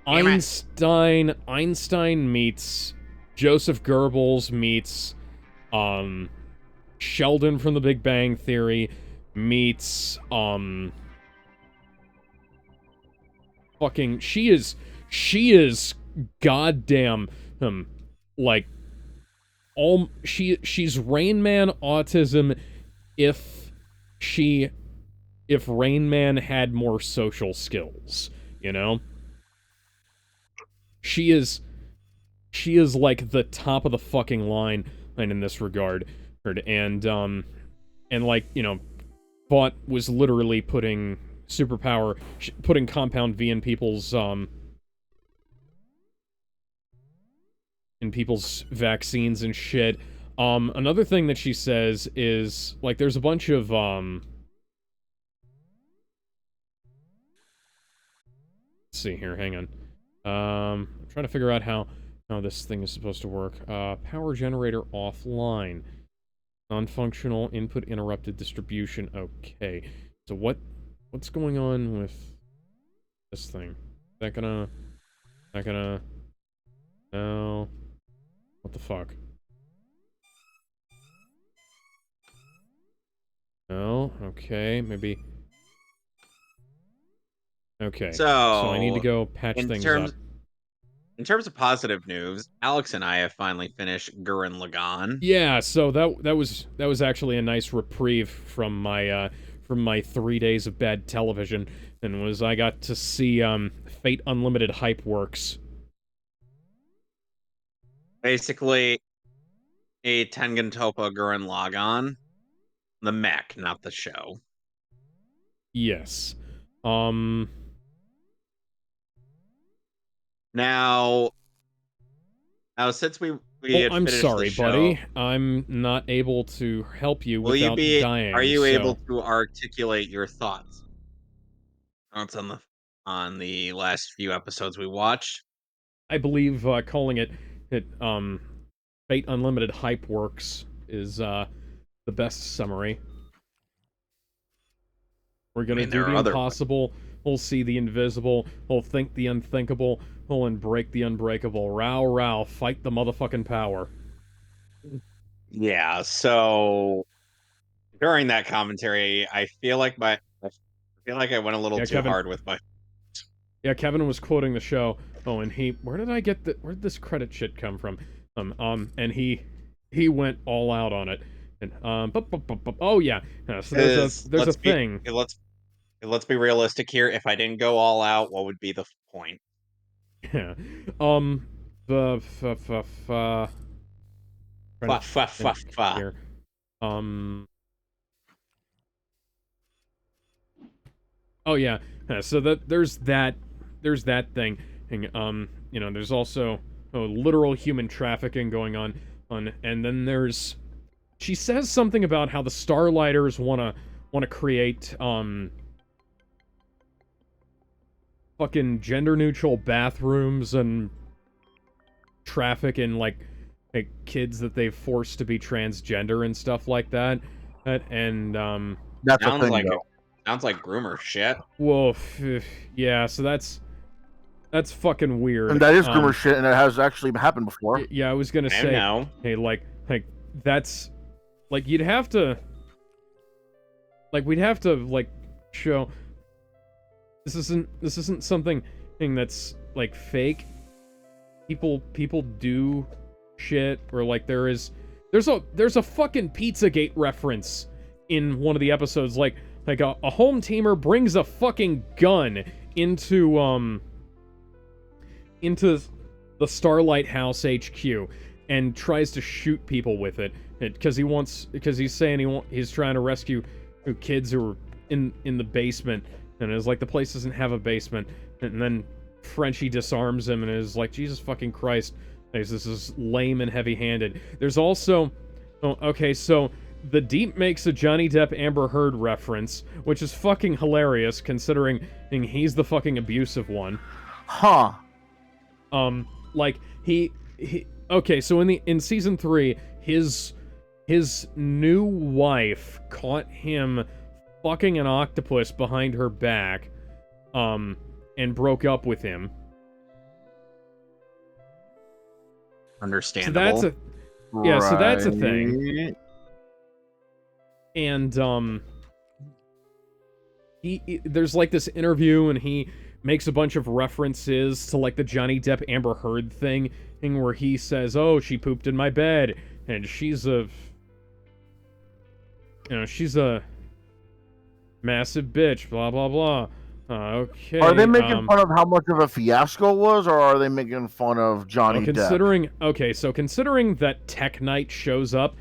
Einstein meets Joseph Goebbels meets, Sheldon from The Big Bang Theory meets, fucking, she is goddamn, like, she's Rain Man autism if Rain Man had more social skills, you know? She is like the top of the fucking line in this regard. And like, you know, Vought was literally putting Compound V in people's vaccines and shit. Another thing that she says is, like, there's a bunch of, let's see here, hang on. I'm trying to figure out how this thing is supposed to work. Power generator offline. Non-functional input interrupted distribution. Okay. So what's going on with this thing? Is that Not gonna... No. What the fuck? No? Okay, maybe... Okay, so I need to So, go patch in things up. terms of positive news, Alex and I have finally finished Gurren Lagann. Yeah, so that was actually a nice reprieve from my 3 days of bad television, and was I got to see Fate Unlimited Hype Works. Basically, a Tengen Toppa Gurren Lagann, the mech, not the show. Yes. Um Now, since we Oh, had I'm finished the sorry, show, buddy. I'm not able to help you will you without be? Are dying, you able so to articulate your thoughts on the last few episodes we watched? I believe calling it Fate Unlimited Hype Works is the best summary. We're I gonna mean, do there are the other. impossible, we'll see the invisible, we'll think the unthinkable, we'll break the unbreakable. Row, row, fight the motherfucking power. Yeah. So during that commentary, I feel like I went a little Yeah, too Kevin. hard with my. Yeah, Kevin was quoting the show. Oh, and where did this credit shit come from? And he went all out on it. And, oh yeah. So Is there's a thing. let's be realistic here. If I didn't go all out, what would be the point? Yeah. Um, the, trying Fa to fa fa think fa. here. Um, oh yeah. So there's that thing. And, there's also literal human trafficking going on, and then she says something about how the Starlighters wanna create fucking gender neutral bathrooms and traffic in like kids that they've forced to be transgender and stuff like that. And That's a Sounds thing, like though. sounds like groomer shit. well, yeah, so that's fucking weird. And that is groomer shit, and it has actually happened before. Yeah, I was gonna I say, know. hey, like that's like you'd have to we'd have to like show this isn't something that's like fake. People do shit, or like there's a fucking Pizzagate reference in one of the episodes, like a home teamer brings a fucking gun into the Starlight House HQ and tries to shoot people with it because he's saying he's trying to rescue kids who are in the basement, and it's like the place doesn't have a basement, and then Frenchie disarms him and is like, Jesus fucking Christ, this is lame and heavy-handed. There's also okay, so the Deep makes a Johnny Depp Amber Heard reference, which is fucking hilarious considering he's the fucking abusive one. Huh. Like he okay, so in season 3, his new wife caught him fucking an octopus behind her back, and broke up with him. Understandable. So that's a thing. And there's like this interview, and he makes a bunch of references to like the Johnny Depp Amber Heard thing where he says, "Oh, she pooped in my bed, and she's a massive bitch, blah blah blah." Okay. Are they making fun of how much of a fiasco it was, or are they making fun of Johnny Depp? Considering that Tech Knight shows up,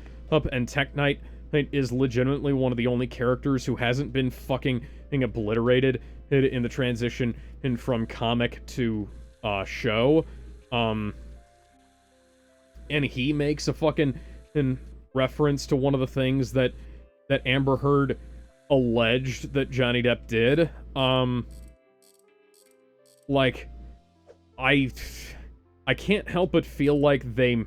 and Tech Knight is legitimately one of the only characters who hasn't been fucking obliterated in the transition from comic to show, and he makes a fucking reference to one of the things that Amber Heard alleged that Johnny Depp did. Like, I can't help but feel like they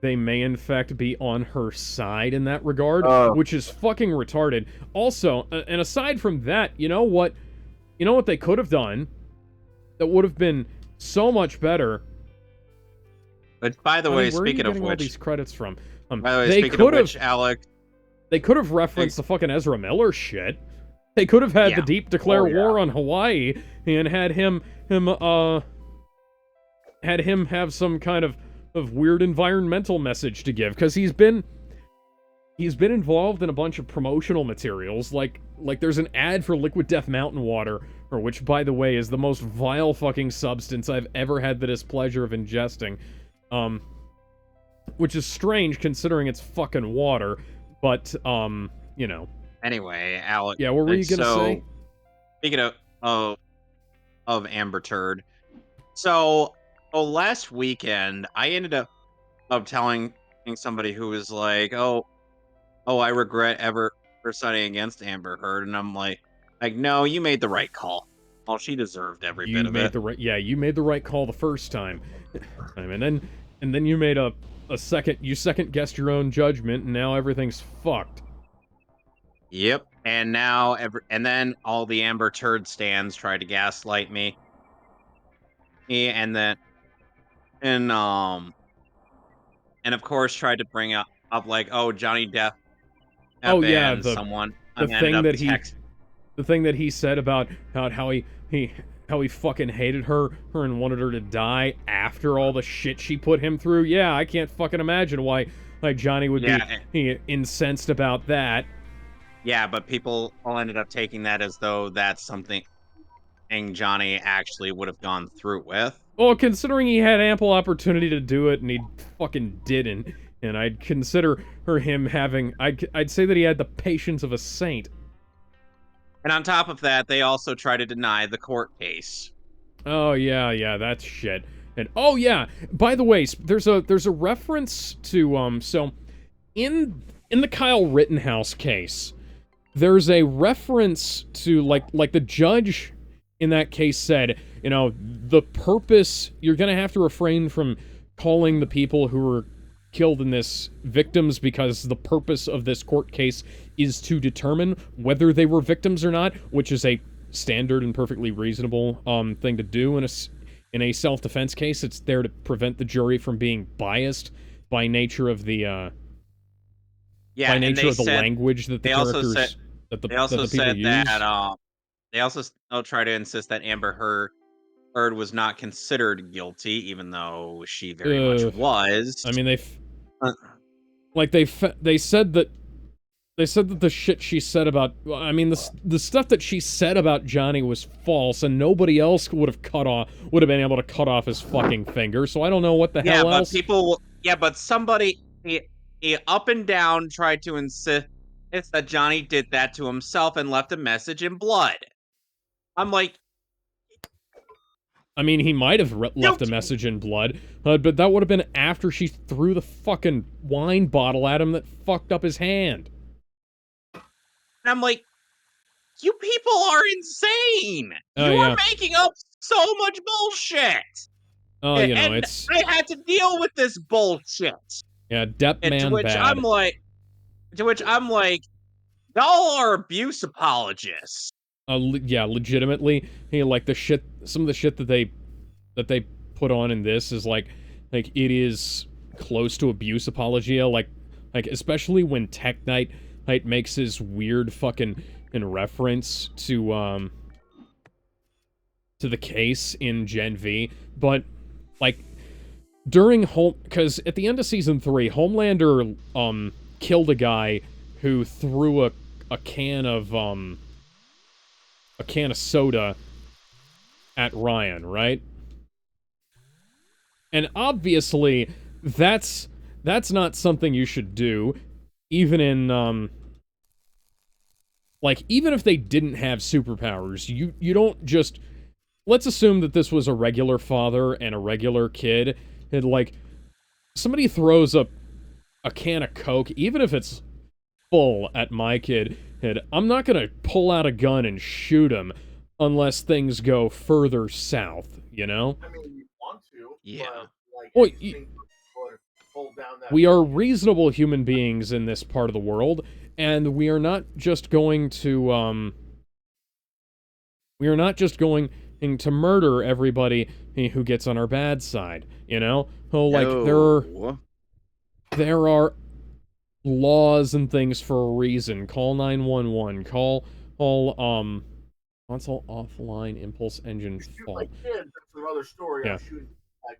may in fact be on her side in that regard, which is fucking retarded. Also, and aside from that, you know what they could have done that would have been So much better. But by the Honey, way, where are you speaking of getting all which, these credits from? by the way, They speaking could of have which, Alex, they could have referenced the fucking Ezra Miller shit. They could have had the Yeah. Deep declare Oh, yeah. war on Hawaii and had him have some kind of weird environmental message to give, because he's been involved in a bunch of promotional materials, like there's an ad for Liquid Death Mountain Water, or which, by the way, is the most vile fucking substance I've ever had the displeasure of ingesting. Which is strange considering it's fucking water, but you know. anyway, Alex. Yeah, what were you gonna say? Speaking of Amber Turd, so last weekend I ended up telling somebody who was like, "Oh, I regret ever siding against Amber Heard," and I'm like, no, you made the right call. Well, she deserved every bit You of made it. the right, yeah, you made the right call the first time. and then you made a second guessed your own judgment, and now everything's fucked. Yep. And now and then all the Amber Turd stands tried to gaslight me. And then and of course tried to bring up like, oh, Johnny Depp Oh yeah, and someone the ended thing up that he said about how he fucking hated her and wanted her to die after all the shit she put him through. Yeah, I can't fucking imagine why Johnny would be incensed about that. Yeah, but people all ended up taking that as though that's something Johnny actually would have gone through with. Well, considering he had ample opportunity to do it and he fucking didn't, and I'd consider him having, I'd say that he had the patience of a saint. And on top of that, they also try to deny the court case. Oh yeah, that's shit. And oh yeah, by the way, there's a reference to so in the Kyle Rittenhouse case, there's a reference to like the judge in that case said, you know, the purpose, you're gonna have to refrain from calling the people who were killed in this victims, because the purpose of this court case is to determine whether they were victims or not, which is a standard and perfectly reasonable thing to do in a self-defense case. It's there to prevent the jury from being biased by nature of the language that the characters that the people use. They also try to insist that Amber Heard was not considered guilty, even though she very much was. I mean, they said that the shit she said about, I mean, the stuff that she said about Johnny was false, and nobody else would have been able to cut off his fucking finger. So I don't know what the hell else. But somebody he up and down tried to insist that Johnny did that to himself and left a message in blood. I'm like, I mean, he might have left a message in blood, but that would have been after she threw the fucking wine bottle at him that fucked up his hand. And I'm like, you people are insane. Oh, you are making up so much bullshit. Oh, you know, it's... I had to deal with this bullshit. Yeah, Depp man to which bad. I'm like, y'all are abuse apologists. Yeah, legitimately, like some of the shit that they put on in this is like it is close to abuse apologia, like especially when Tech Knight makes his weird fucking in reference to the case in Gen V, but like during because at the end of season 3, Homelander killed a guy who threw a can of soda at Ryan, right? And obviously, that's not something you should do, even in even if they didn't have superpowers. You don't just, let's assume that this was a regular father and a regular kid, and somebody throws a can of Coke, even if it's full, at my kid, and I'm not gonna pull out a gun and shoot him unless things go further south, you know? I mean, you want to, yeah. But, we are reasonable human beings in this part of the world, and we are not just going to to murder everybody who gets on our bad side, you know? Oh, like, there are laws and things for a reason. Call 911. Call console offline, impulse engine fault. Like kids, that's another story. Yeah. I'm shooting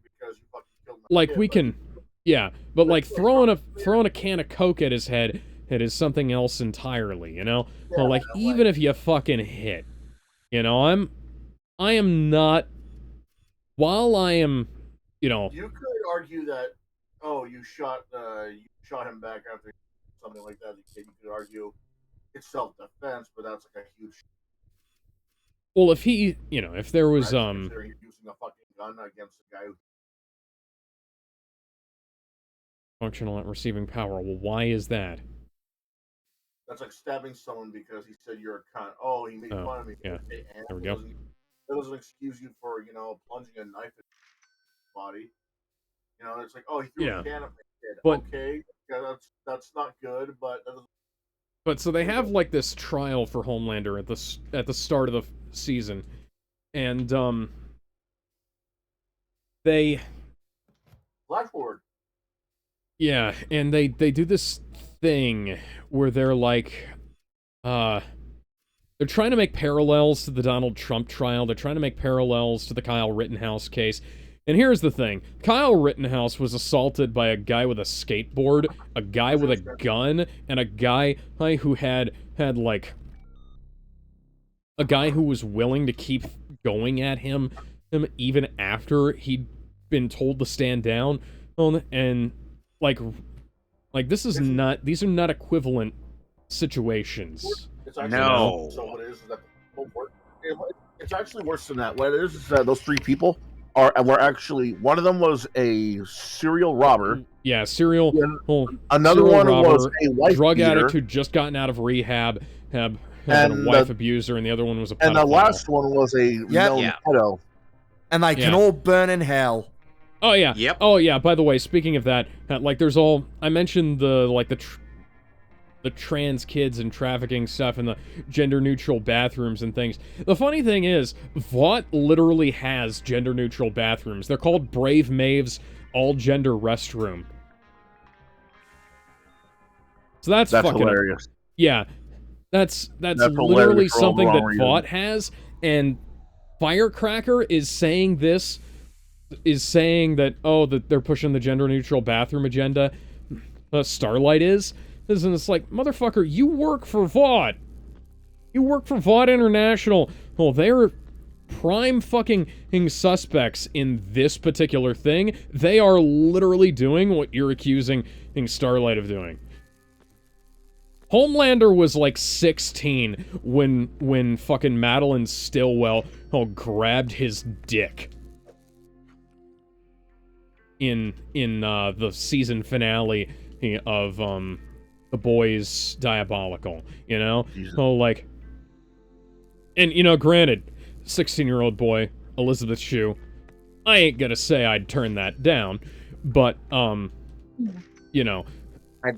because you fucking killed my Like, kid, we can... Yeah, but like, throwing a can of Coke at his head, it is something else entirely, you know? Well, like, even if you fucking hit, you know, I am not... While I am, you know... You could argue that, oh, you shot him back after something like that. You could argue it's self-defense, but that's like a huge... Well, if he, you know, if there was, using a fucking gun against a guy who... Functional at receiving power. Well, why is that? That's like stabbing someone because he said you're a cunt. Oh, he made fun of me. Yeah. Okay, and There we go. That doesn't excuse you for, plunging a knife in his body. You know, it's like, oh, he threw a can at my kid. But, okay, yeah, that's not good, but that doesn't... But so they have like this trial for Homelander at the start of the season, and they... Flash forward. Yeah, and they do this thing where they're like, they're trying to make parallels to the Donald Trump trial. They're trying to make parallels to the Kyle Rittenhouse case. And here's the thing. Kyle Rittenhouse was assaulted by a guy with a skateboard, a guy with a gun, and a guy who had like... A guy who was willing to keep going at him even after he'd been told to stand down. And... Like this is not... These are not equivalent situations. It's actually, no. So what it is that it's actually worse than that. What it is that those three people were actually... One of them was a serial robber. Yeah, serial... Well, another serial one robber, was a wife drug beater, addict who just gotten out of rehab, had a wife abuser, and the other one was a pedophile. And the last one was a known pedo. And they can all burn in hell. Oh yeah. Yep. Oh yeah. By the way, speaking of that, like there's all... I mentioned the trans kids and trafficking stuff and the gender-neutral bathrooms and things. The funny thing is, Vought literally has gender-neutral bathrooms. They're called Brave Maeve's all-gender restroom. So that's fucking hilarious. Yeah. That's literally something that Vought has, and Firecracker is saying this... is saying that, oh, that they're pushing the gender-neutral bathroom agenda. Starlight is. And it's like, motherfucker, you work for Vought. You work for Vought International. Well, they're prime fucking suspects in this particular thing. They are literally doing what you're accusing Starlight of doing. Homelander was like 16 when fucking Madeline Stillwell grabbed his dick. In the season finale of The Boys Diabolical, you know? Jesus. Oh, like... And, granted, 16-year-old boy, Elizabeth Shue, I ain't gonna say I'd turn that down, but, I'd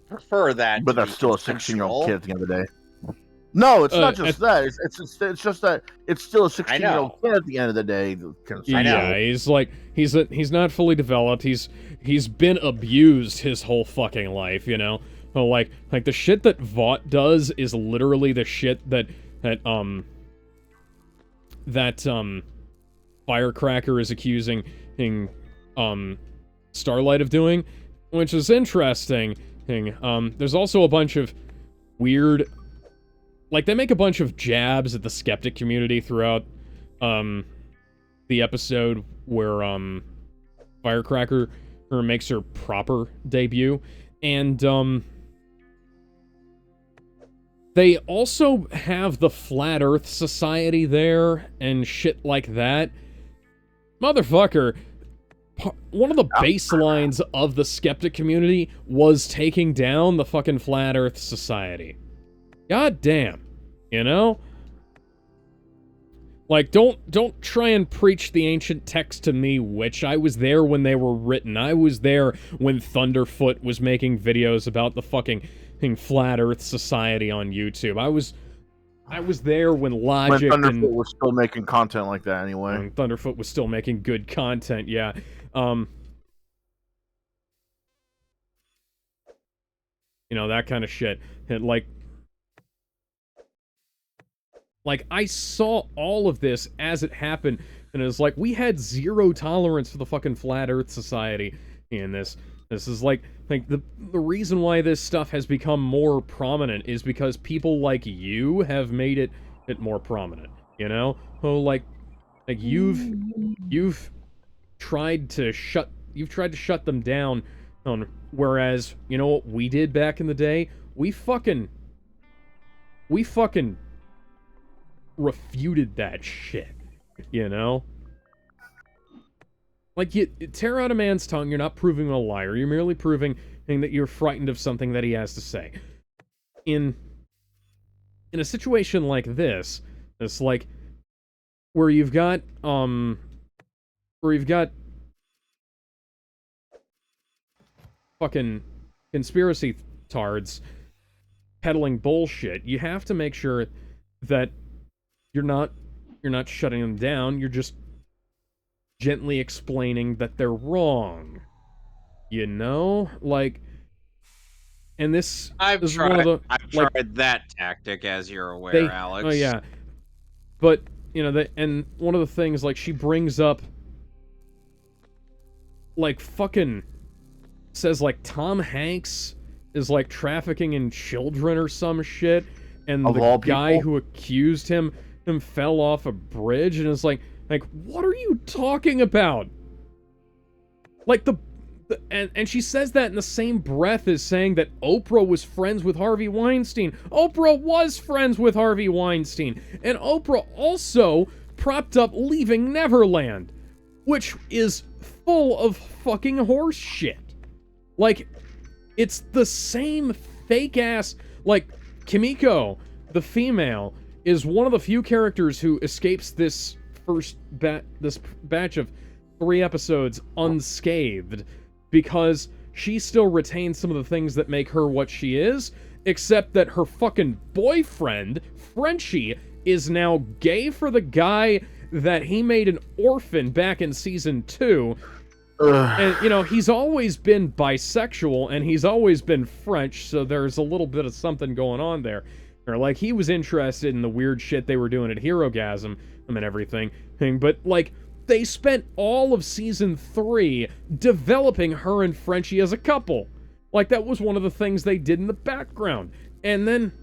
prefer that. But that's still a 16-year-old kid at the end of the day. No, it's not just that. It's just that it's still a 16-year-old kid at the end of the day. Yeah, he's like he's not fully developed. He's been abused his whole fucking life, you know. Like the shit that Vought does is literally the shit that Firecracker is accusing Starlight of doing, which is interesting. There's also a bunch of weird... Like, they make a bunch of jabs at the skeptic community throughout, the episode where, Firecracker makes her proper debut. And, they also have the Flat Earth Society there and shit like that. Motherfucker, one of the baselines of the skeptic community was taking down the fucking Flat Earth Society. God damn, you know? Like, don't try and preach the ancient text to me, witch. I was there when they were written. I was there when Thunderfoot was making videos about the fucking Flat Earth Society on YouTube. I was there when When Logic Thunderfoot was still making content like that anyway. and Thunderfoot was still making good content, yeah. You know, that kind of shit. And like I saw all of this as it happened, and it was like, we had zero tolerance for the fucking Flat Earth Society in this. This is like the reason why this stuff has become more prominent is because people like you have made it more prominent, you know? Oh, like you've tried to shut them down, whereas, you know what we did back in the day? We fucking refuted that shit, you know? Like, you tear out a man's tongue, you're not proving him a liar, you're merely proving that you're frightened of something that he has to say. In a situation like this, it's like, where you've got fucking conspiracy tards peddling bullshit, you have to make sure that you're not shutting them down, you're just gently explaining that they're wrong. You know? Like, and this is one of the... I've tried that tactic, as you're aware, Alex. Oh, yeah. But, you know, and one of the things, like, she brings up, like, fucking says, like, Tom Hanks is, like, trafficking in children or some shit, and the guy who accused him fell off a bridge, and it's like, what are you talking about? Like, and she says that in the same breath as saying that Oprah was friends with Harvey Weinstein. Oprah was friends with Harvey Weinstein, and Oprah also propped up Leaving Neverland, which is full of fucking horse shit. Like, it's the same fake-ass... Like, Kimiko, the female, is one of the few characters who escapes this this batch of 3 episodes unscathed, because she still retains some of the things that make her what she is, except that her fucking boyfriend, Frenchie, is now gay for the guy that he made an orphan back in season 2. And, you know, he's always been bisexual, and he's always been French, so there's a little bit of something going on there. Or, like, he was interested in the weird shit they were doing at Herogasm and everything. But, like, they spent all of season 3 developing her and Frenchie as a couple. Like, that was one of the things they did in the background. And then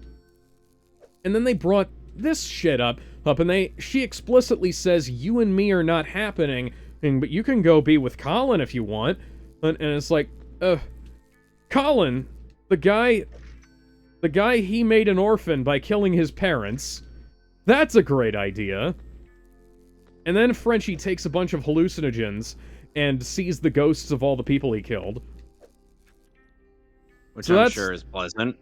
they brought this shit up, and she explicitly says, you and me are not happening, but you can go be with Colin if you want. And it's like, Colin, the guy he made an orphan by killing his parents, that's a great idea. And then Frenchie takes a bunch of hallucinogens and sees the ghosts of all the people he killed. Which I'm sure is pleasant.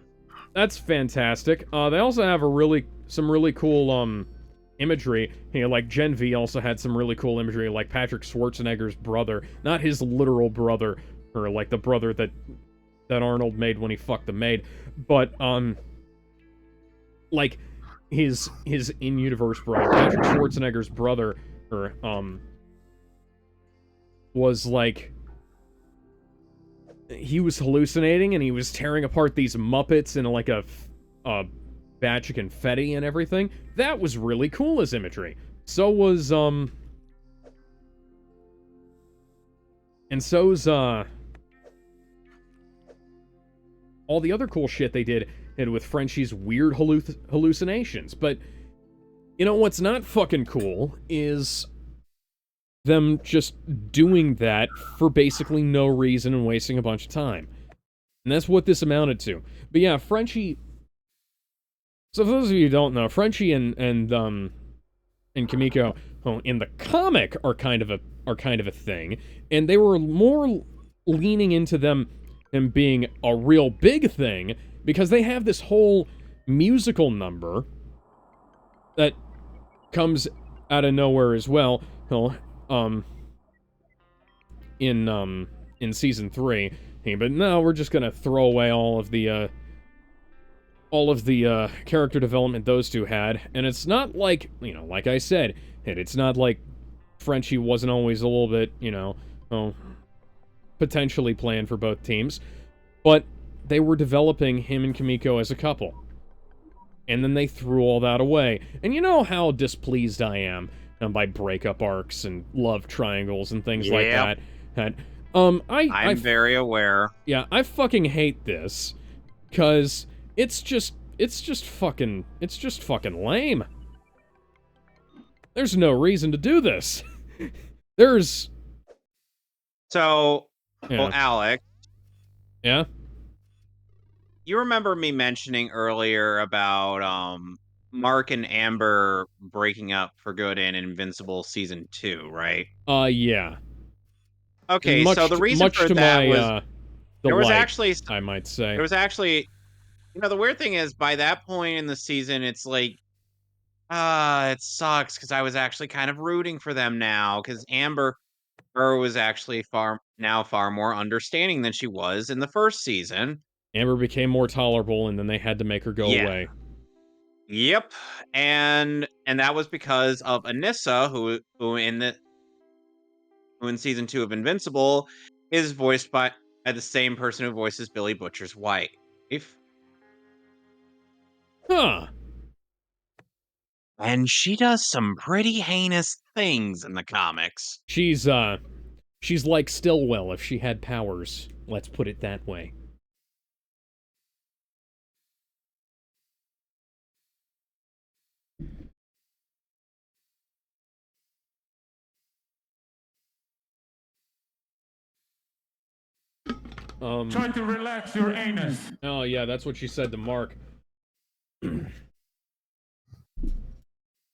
That's fantastic. They also have some really cool imagery. You know, like Gen V also had some really cool imagery, like Patrick Schwarzenegger's brother, not his literal brother, or like the brother that Arnold made when he fucked the maid, but like his in-universe brother, Patrick Schwarzenegger's brother, or was like, he was hallucinating and he was tearing apart these Muppets in like a batch of confetti and everything. That was really cool as imagery. So was and so's all the other cool shit they did with Frenchie's weird hallucinations. But you know what's not fucking cool is them just doing that for basically no reason and wasting a bunch of time. And that's what this amounted to. But yeah, Frenchie... So for those of you who don't know, Frenchie and Kimiko, in the comic are kind of a thing, and they were more leaning into them being a real big thing because they have this whole musical number that comes out of nowhere as well. In season 3, but no, we're just gonna throw away all of the all of the character development those two had, and it's not like, like I said, it's not like Frenchie wasn't always a little bit, potentially planned for both teams, but they were developing him and Kimiko as a couple. And then they threw all that away. And you know how displeased I am by breakup arcs and love triangles and things like that. I'm very aware. Yeah, I fucking hate this, cause it's just fucking lame. There's no reason to do this. There's... So, Yeah. well, Alex, Yeah? you remember me mentioning earlier about Mark and Amber breaking up for good in Invincible Season 2, right? Yeah. Okay, so the reason for that was there was actually, I might say. there was actually, the weird thing is by that point in the season, it's like, it sucks because I was actually kind of rooting for them now because Amber was actually far more understanding than she was in the first season. Amber became more tolerable, and then they had to make her go away. Yep, and that was because of Anissa, who in season 2 of Invincible is voiced by the same person who voices Billy Butcher's wife. Huh. And she does some pretty heinous things in the comics. She's like Stillwell if she had powers. Let's put it that way. Try to relax your anus. Oh, yeah, that's what she said to Mark. But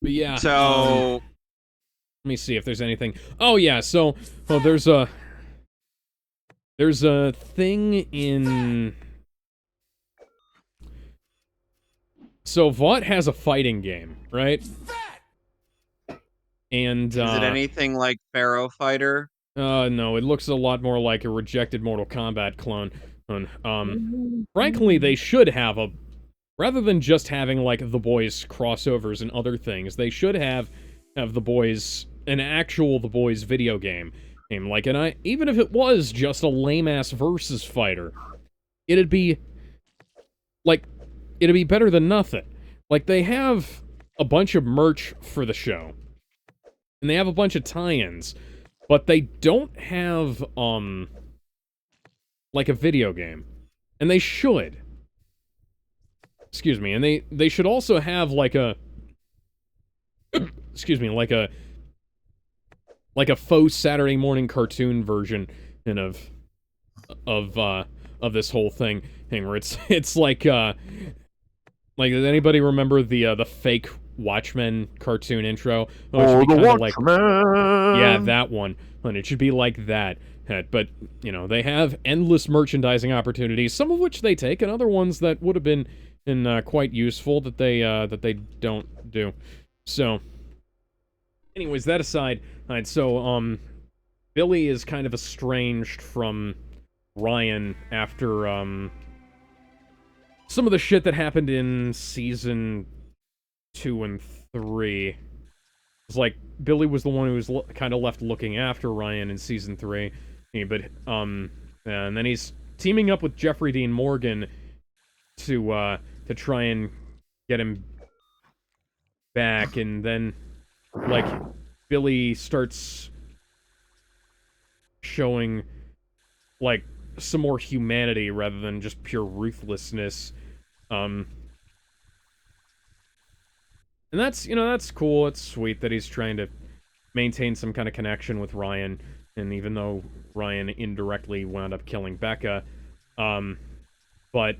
yeah. So... let me see if there's anything. Oh, yeah, so... well, there's a thing in... so, Vought has a fighting game, right? And, is it anything like Pharaoh Fighter? No, it looks a lot more like a rejected Mortal Kombat clone. Frankly, they should have a... rather than just having, like, The Boys crossovers and other things, they should have The Boys... an actual The Boys video game. Like, even if it was just a lame-ass versus fighter, it'd be... like, it'd be better than nothing. Like, they have a bunch of merch for the show. And they have a bunch of tie-ins. But they don't have, like a video game. And they should. Excuse me. And they should also have, like a... excuse me, like a faux Saturday morning cartoon version of this whole thing where it's like, does anybody remember the fake Watchmen cartoon intro? Oh, it should be kind of like, yeah, that one. And it should be like that. But, they have endless merchandising opportunities, some of which they take, and other ones that would have been quite useful that they don't do. So, anyways, that aside, alright, so, Billy is kind of estranged from Ryan after, some of the shit that happened in Season 2 and 3. It's like, Billy was the one who was kind of left looking after Ryan in Season 3, but, and then he's teaming up with Jeffrey Dean Morgan to try and get him back, and then, like, Billy starts showing, like, some more humanity rather than just pure ruthlessness. And that's, that's cool. It's sweet that he's trying to maintain some kind of connection with Ryan, and even though Ryan indirectly wound up killing Becca, but,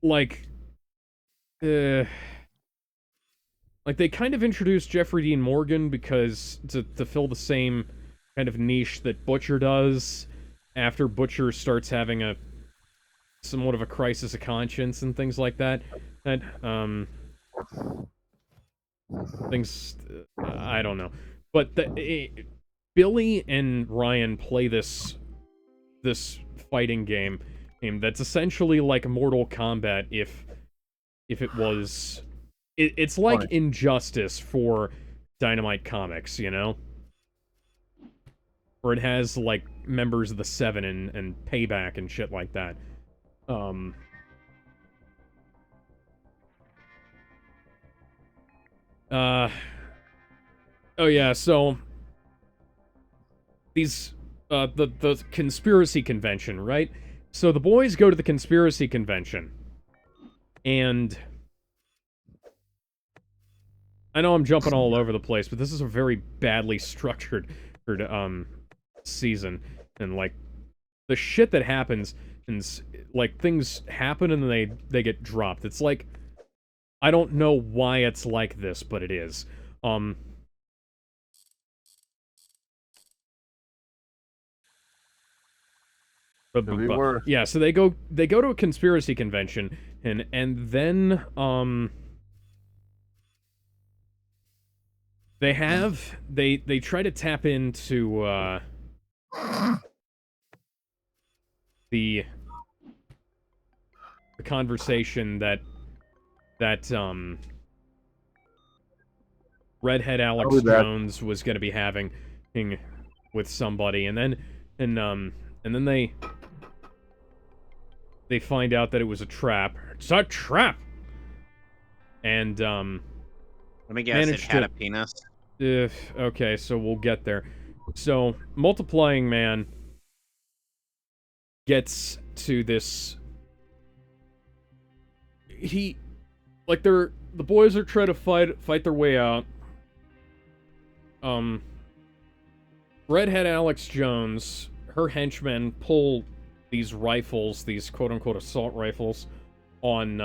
like, like, they kind of introduced Jeffrey Dean Morgan because to fill the same kind of niche that Butcher does after Butcher starts having somewhat of a crisis of conscience and things like that. And, things, I don't know. But Billy and Ryan play this fighting game game that's essentially like Mortal Kombat if it was... It's like Funny. Injustice for Dynamite Comics, you know? Where it has, like, members of the Seven and Payback and shit like that. Oh yeah, so... These... the conspiracy convention, right? So the boys go to the conspiracy convention. And... I know I'm jumping all over the place, but this is a very badly structured season. And, like, the shit that happens, and, like, things happen and then they get dropped. It's like, I don't know why it's like this, but it is. Yeah, so they go to a conspiracy convention, and then, they try to tap into, the conversation that Redhead Alex Jones was going to be having with somebody, and then they find out that it was a trap. It's a trap! And, let me guess, it had a penis? Okay, so we'll get there. So, Multiplying Man gets to this... the boys are trying to fight their way out. Redhead Alex Jones, her henchmen pull these rifles, these quote-unquote assault rifles, on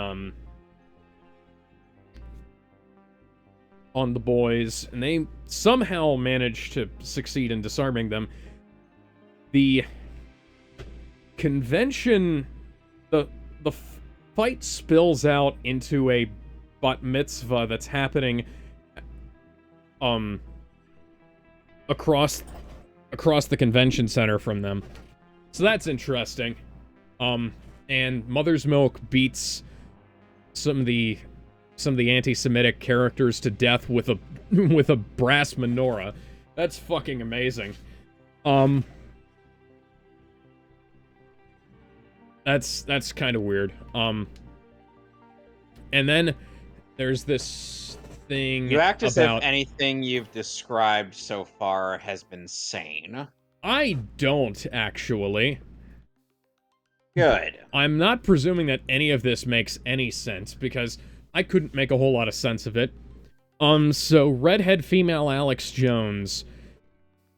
the boys, and they somehow manage to succeed in disarming them. The convention, the fight spills out into a bat mitzvah that's happening across the convention center from them. So that's interesting. And Mother's Milk beats some of the anti-Semitic characters to death with a brass menorah. That's fucking amazing. That's kind of weird. And then there's this thing. You act as if anything you've described so far has been sane. I don't, actually. Good. I'm not presuming that any of this makes any sense, because I couldn't make a whole lot of sense of it. So redhead female Alex Jones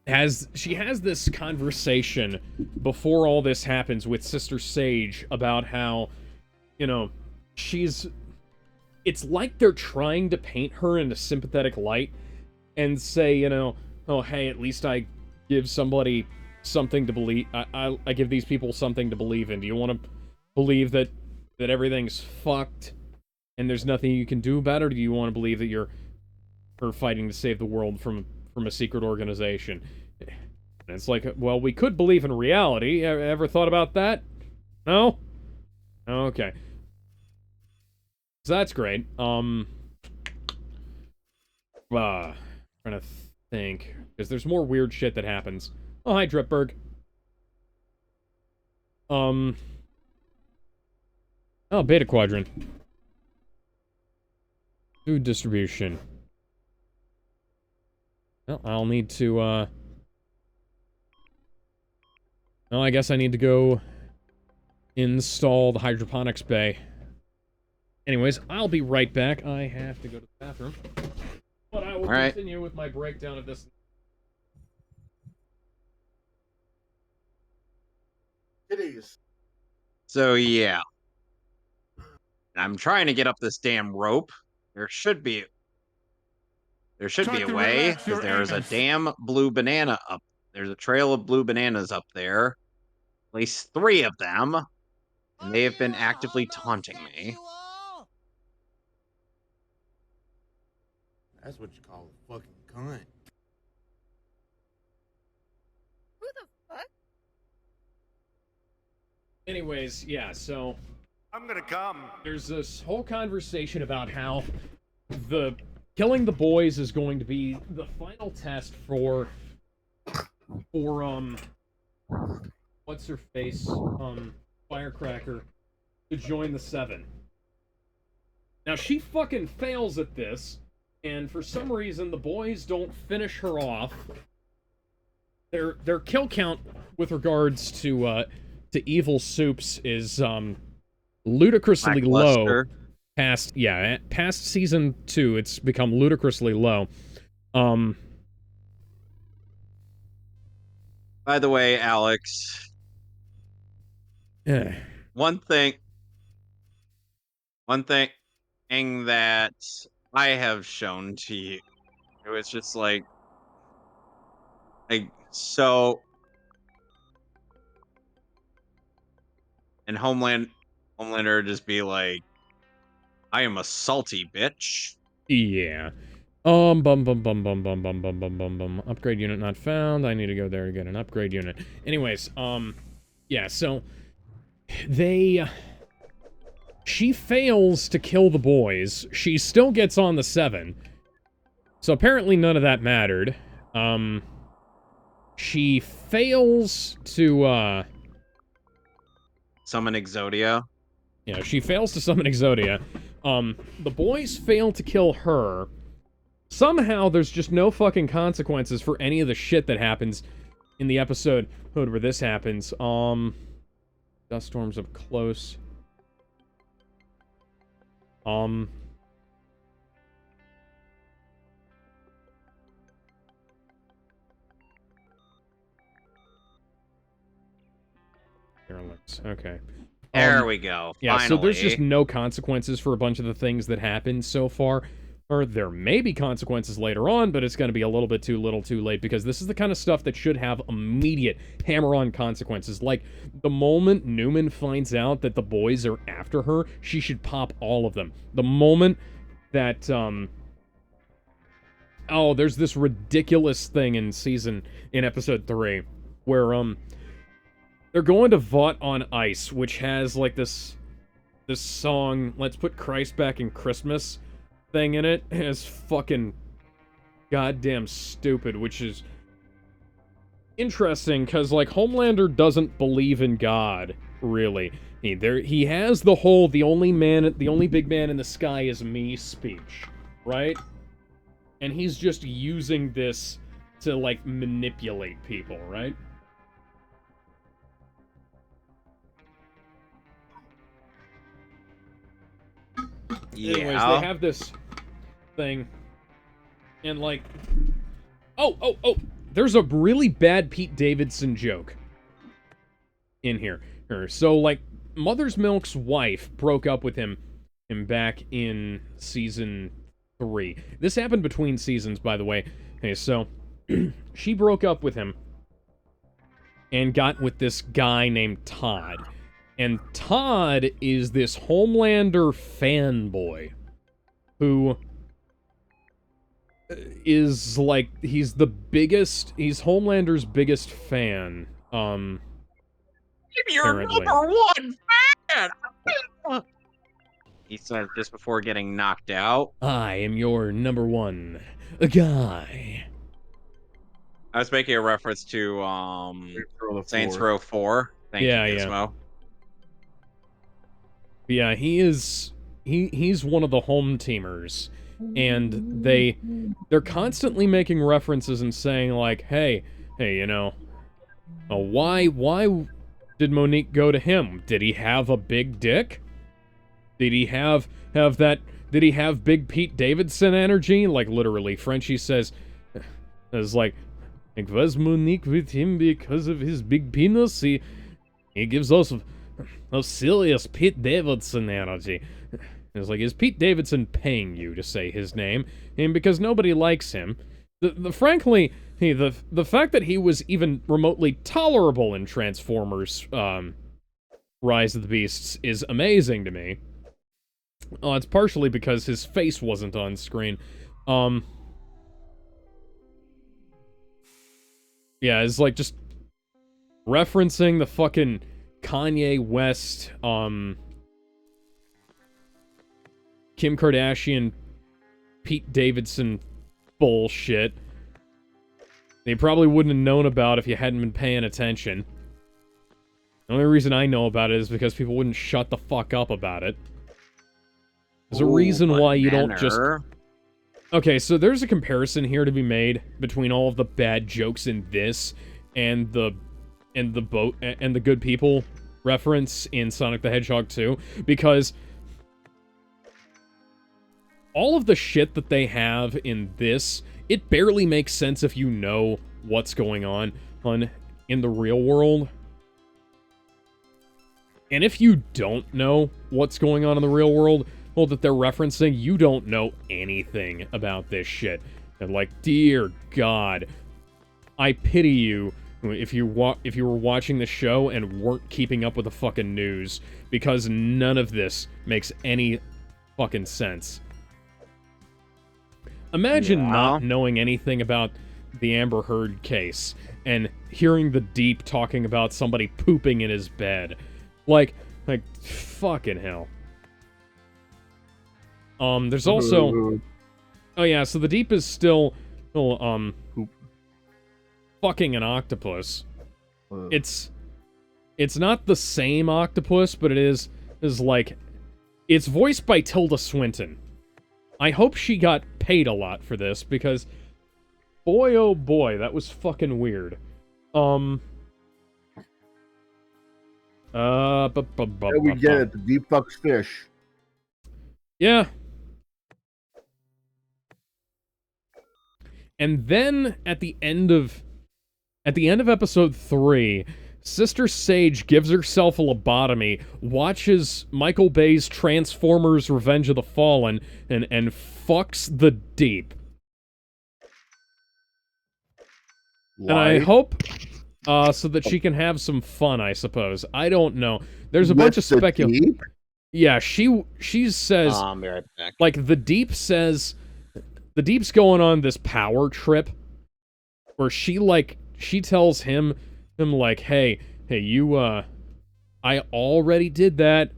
has this conversation before all this happens with Sister Sage about how, you know, it's like they're trying to paint her in a sympathetic light and say, you know, oh, hey, at least I give somebody something to believe. I give these people something to believe in. Do you want to believe that everything's fucked and there's nothing you can do about it, or do you want to believe that you're fighting to save the world from a secret organization? And it's like, well, we could believe in reality. Ever thought about that? No? Okay. So that's great. Trying to think, because there's more weird shit that happens. Oh, hi, Dripberg. Oh, Beta Quadrant. Food distribution. Well, I'll need to, well, I guess I need to go install the hydroponics bay. Anyways, I'll be right back. I have to go to the bathroom. But I will continue with my breakdown of this. Kitties. So, yeah. I'm trying to get up this damn rope. There should be a way, because there's a damn blue banana up. There's a trail of blue bananas up there. At least 3 of them. And they have been actively taunting me. That's what you call a fucking cunt. Who the fuck? Anyways, yeah, so I'm gonna come. there's this whole conversation about how the killing the boys is going to be the final test for what's her face, Firecracker, to join the Seven. Now she fucking fails at this, and for some reason the boys don't finish her off. Their kill count with regards to Evil Soups is ludicrously low. Past season 2, it's become ludicrously low. By the way, Alex, one thing that I have shown to you, it was just like so. And Homelander just be like, I am a salty bitch. Yeah. Bum bum bum bum bum bum bum bum bum bum. Upgrade unit not found. I need to go there to get an upgrade unit. Anyways, yeah, so she fails to kill the boys. She still gets on the 7. So apparently none of that mattered. She fails to summon Exodia. Yeah, she fails to summon Exodia. The boys fail to kill her. Somehow, there's just no fucking consequences for any of the shit that happens in the episode where this happens. Dust storms up close. Okay. There we go. Yeah, finally. So there's just no consequences for a bunch of the things that happened so far. Or there may be consequences later on, but it's going to be a little bit too little too late, because this is the kind of stuff that should have immediate hammer-on consequences. Like, the moment Newman finds out that the boys are after her, she should pop all of them. The moment that, oh, there's this ridiculous thing in episode 3, where, they're going to Vought on Ice, which has, like, this song, Let's Put Christ Back in Christmas thing in it. Is fucking goddamn stupid, which is interesting, because, like, Homelander doesn't believe in God, really. He has the whole, the only big man in the sky is me speech, right? And he's just using this to, like, manipulate people, right? Yeah. Anyways, they have this thing, and like, oh, there's a really bad Pete Davidson joke in here. So, like, Mother's Milk's wife broke up with him back in season 3. This happened between seasons, by the way. Okay, so she broke up with him and got with this guy named Todd. And Todd is this Homelander fanboy who is, like, he's Homelander's biggest fan, You're apparently. number one fan! He said just before getting knocked out. I am your number one guy. I was making a reference to Saints Row 4. Thank you, Gizmo. Yeah, he's one of the home teamers, and they're constantly making references and saying, like, hey, you know, why did Monique go to him? Did he have a big dick? Did he have big Pete Davidson energy? Like, literally, Frenchie says, like, was Monique with him because of his big penis? He gives us a serious Pete Davidson energy. It's like, is Pete Davidson paying you to say his name? And because nobody likes him. Frankly, the fact that he was even remotely tolerable in Transformers Rise of the Beasts is amazing to me. It's partially because his face wasn't on screen. Yeah, it's like just referencing the fucking Kanye West, Kim Kardashian, Pete Davidson bullshit. They probably wouldn't have known about if you hadn't been paying attention. The only reason I know about it is because people wouldn't shut the fuck up about it. There's a reason why you don't just... Okay, so there's a comparison here to be made between all of the bad jokes in this and the good people reference in Sonic the Hedgehog 2, because all of the shit that they have in this, it barely makes sense if you know what's going on in the real world. And if you don't know what's going on in the real world, well, that they're referencing, you don't know anything about this shit. And like, dear God, I pity you if you were watching the show and weren't keeping up with the fucking news, because none of this makes any fucking sense. Imagine not knowing anything about the Amber Heard case and hearing the Deep talking about somebody pooping in his bed. Like, fucking hell. There's also... Oh yeah, so the Deep is still fucking an octopus. It's not the same octopus, but it is like... It's voiced by Tilda Swinton. I hope she got paid a lot for this, because... Boy, oh boy, that was fucking weird. There we get it, the Deep fucks fish. Yeah. And then at the end of episode 3, Sister Sage gives herself a lobotomy, watches Michael Bay's Transformers Revenge of the Fallen, and fucks the Deep. Why? And I hope so that she can have some fun, I suppose. I don't know. There's a bunch of speculation. Yeah, she says, I'll be right back. like, the Deep's going on this power trip where she tells him like, hey, you, I already did that.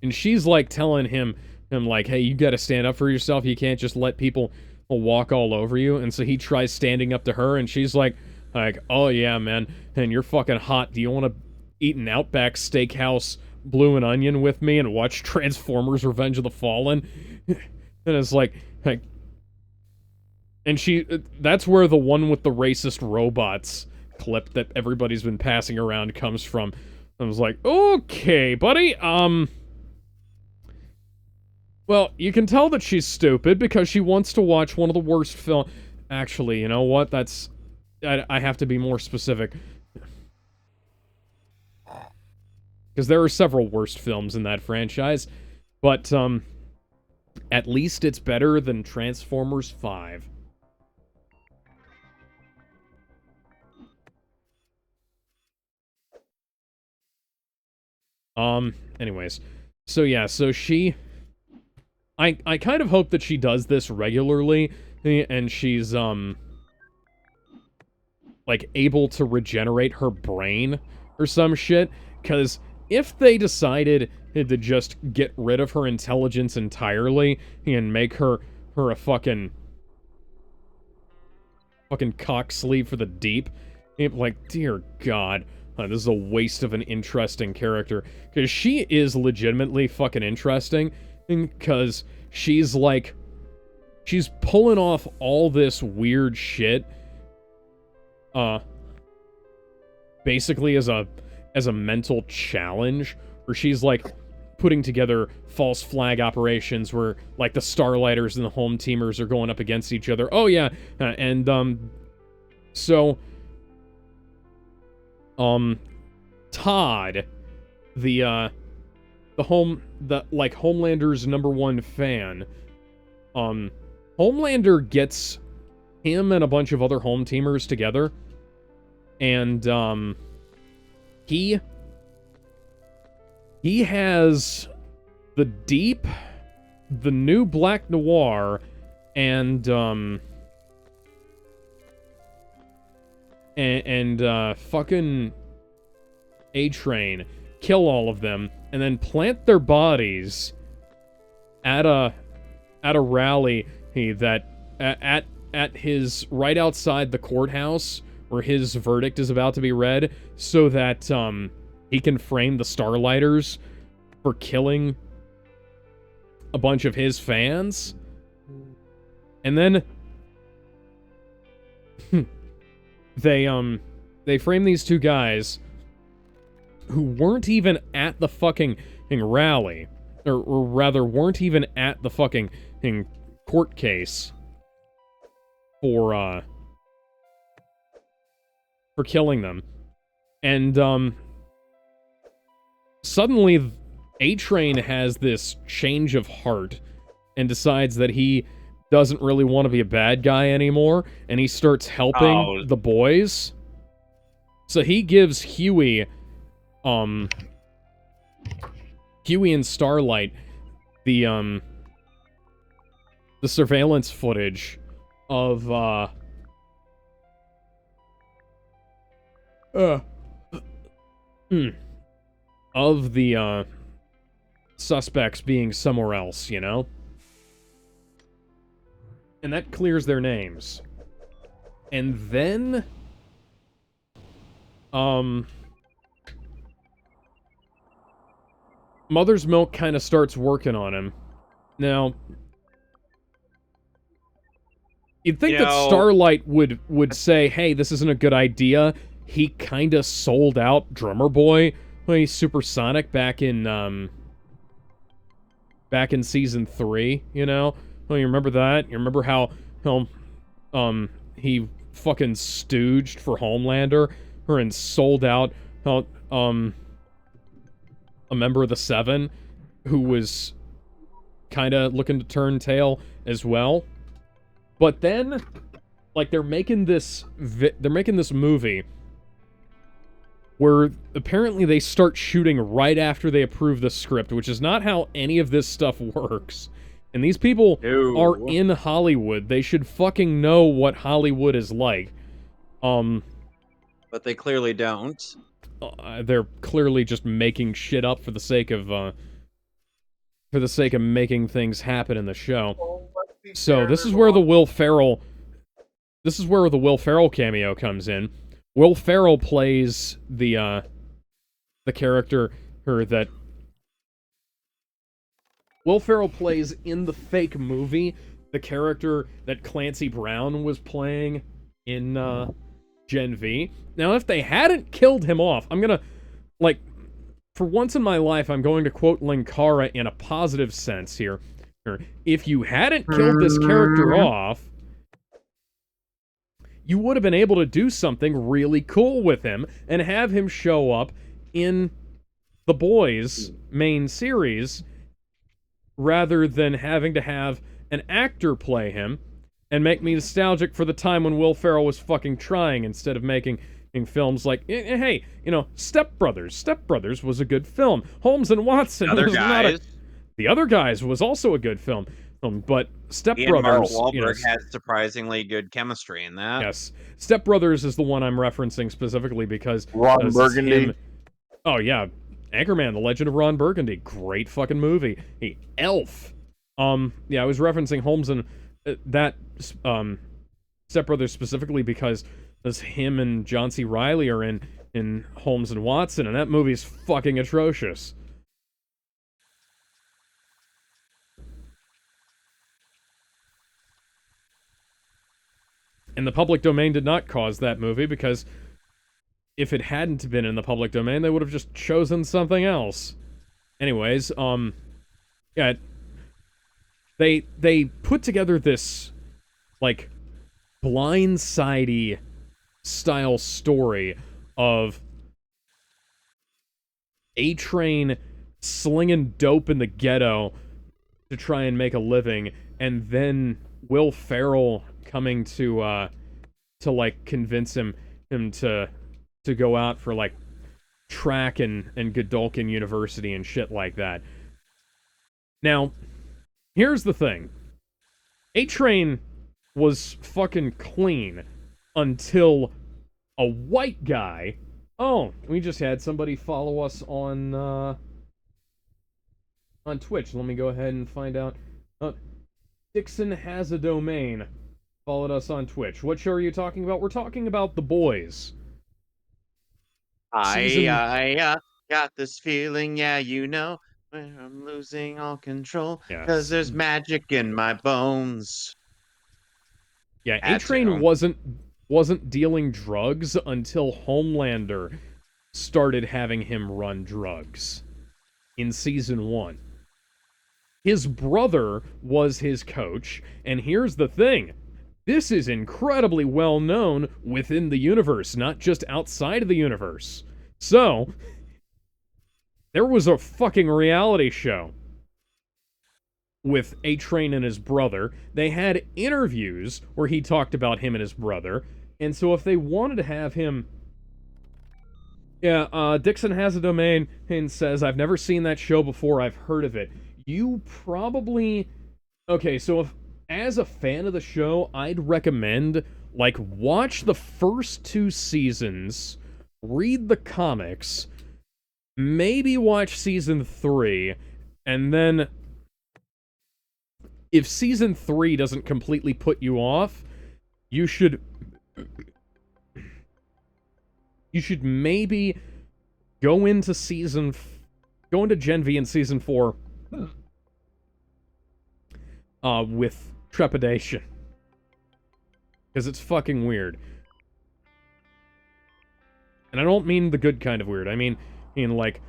And she's like telling him like, hey, you gotta stand up for yourself. You can't just let people walk all over you. And so he tries standing up to her, and she's like, oh yeah, man, and you're fucking hot. Do you want to eat an Outback Steakhouse blue and onion with me and watch Transformers Revenge of the Fallen? And it's like, and that's where the one with the racist robots clip that everybody's been passing around comes from. I was like, okay, buddy, well, you can tell that she's stupid because she wants to watch one of the worst film. Actually, you know what? I have to be more specific. Because there are several worst films in that franchise. But, at least it's better than Transformers 5. Anyways. So yeah, so she... I kind of hope that she does this regularly, and she's, like, able to regenerate her brain or some shit, because if they decided to just get rid of her intelligence entirely and make her a fucking cock sleeve for the Deep, like, dear God, this is a waste of an interesting character, because she is legitimately fucking interesting, because she's pulling off all this weird shit, basically as a mental challenge, where she's like putting together false flag operations where like the Starlighters and the Home Teamers are going up against each other. Oh yeah, so Todd, Homelander's #1 fan, Homelander gets him and a bunch of other Home Teamers together, and he has the Deep, the new Black Noir, and and fucking A-Train kill all of them, and then plant their bodies at a rally at his right outside the courthouse where his verdict is about to be read, so that he can frame the Starlighters for killing a bunch of his fans. And then they frame these two guys who weren't even at the fucking rally, or rather weren't even at the fucking court case for killing them. And suddenly A-Train has this change of heart and decides that he doesn't really want to be a bad guy anymore, and he starts helping the boys. So he gives Huey and Starlight the surveillance footage of the suspects being somewhere else, you know? And that clears their names. And then Mother's Milk kind of starts working on him. Now, you'd think that Starlight would say, hey, this isn't a good idea. He kind of sold out Drummer Boy when he's Supersonic back in season 3, you know? Oh, you remember that? You remember how he fucking stooged for Homelander and sold out a member of the Seven who was kind of looking to turn tail as well. But then, like, they're making this movie where apparently they start shooting right after they approve the script, which is not how any of this stuff works. And these people are in Hollywood. They should fucking know what Hollywood is like. But they clearly don't. They're clearly just making shit up for the sake of making things happen in the show. So this is where the Will Ferrell cameo comes in. Will Ferrell plays the character that Will Ferrell plays in the fake movie the character that Clancy Brown was playing in Gen V. Now, if they hadn't killed him off, I'm gonna, like, for once in my life, I'm going to quote Linkara in a positive sense here. If you hadn't killed this character off, you would have been able to do something really cool with him and have him show up in The Boys main series rather than having to have an actor play him and make me nostalgic for the time when Will Ferrell was fucking trying instead of making films like, hey, you know, Step Brothers. Step Brothers was a good film. Holmes and Watson was not a... The Other Guys was also a good film. But Step Brothers... Mark Wahlberg had surprisingly good chemistry in that. Yes. Step Brothers is the one I'm referencing specifically because... Ron Burgundy. Oh, yeah. Anchorman, The Legend of Ron Burgundy. Great fucking movie. Hey, Elf. Yeah, I was referencing Holmes and that Step Brothers specifically because him and John C. Reilly are in Holmes and Watson, and that movie's fucking atrocious. And the public domain did not cause that movie because if it hadn't been in the public domain, they would have just chosen something else. Anyways, yeah, they put together this, like, blindsidey style story of A-Train slinging dope in the ghetto to try and make a living, and then Will Ferrell coming to like convince him to go out for like track and Godolkin University and shit like that. Now, here's the thing. A-Train was fucking clean until a white guy. Oh, we just had somebody follow us on Twitch. Let me go ahead and find out. Dixon has a domain. Followed us on Twitch. What show are you talking about? We're talking about The Boys. I got this feeling, yeah, you know, where I'm losing all control, Yeah. because there's magic in my bones. Yeah, Had A-Train to. wasn't dealing drugs until Homelander started having him run drugs in season 1. His brother was his coach, and here's the thing. This is incredibly well known within the universe, not just outside of the universe. So, there was a fucking reality show with A-Train and his brother. They had interviews where he talked about him and his brother, and so if they wanted to have him... Yeah, Dixon has a domain and says, I've never seen that show before, I've heard of it. You probably... Okay, so if, as a fan of the show, I'd recommend, like, watch the first 2 seasons, read the comics, maybe watch season 3, and then if season 3 doesn't completely put you off, you should maybe go into Gen V in season 4 with trepidation, because it's fucking weird. And I don't mean the good kind of weird. I mean like,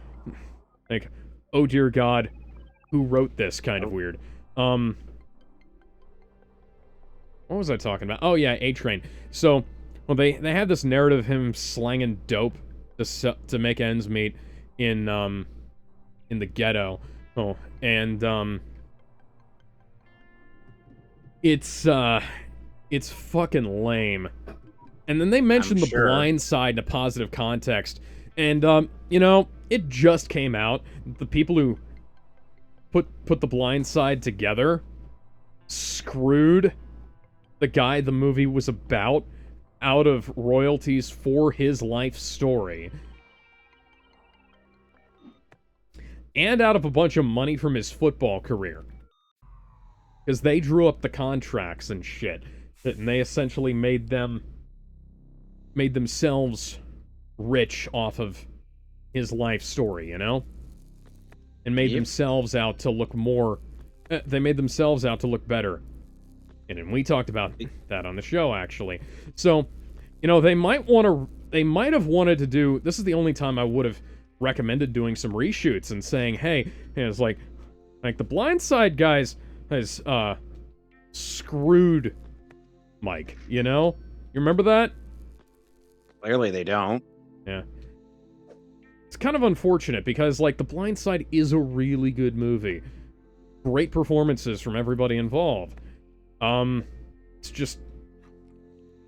oh dear God, who wrote this kind of weird. What was I talking about? Oh yeah, A-Train. So, well, they had this narrative of him slanging dope to make ends meet in the ghetto. Oh, and it's fucking lame. And then they mentioned The Blind Side in a positive context. And you know, it just came out. The people who put The Blind Side together screwed the guy the movie was about out of royalties for his life story. And out of a bunch of money from his football career. Because they drew up the contracts and shit. And they essentially made themselves rich off of his life story, you know? And made themselves out to look more... they made themselves out to look better. And we talked about that on the show, actually. So, you know, they might have wanted to do... This is the only time I would have recommended doing some reshoots and saying, hey, it's like The Blind Side guys has, screwed Mike, you know? You remember that? Clearly they don't. Yeah. It's kind of unfortunate because, like, The Blind Side is a really good movie. Great performances from everybody involved. It's just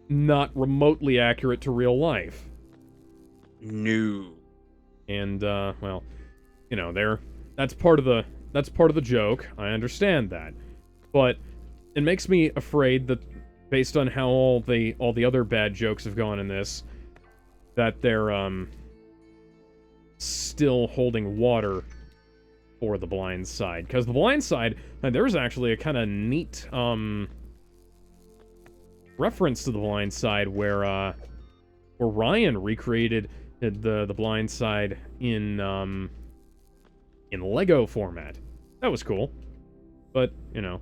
not remotely accurate to real life. No. And, well, you know, that's part of the joke. I understand that. But it makes me afraid that, based on how all the other bad jokes have gone in this, that they're, still holding water for The Blind Side. Because The Blind Side, there's actually a kind of neat, reference to The Blind Side where Ryan recreated the Blind Side in Lego format. That was cool. But, you know,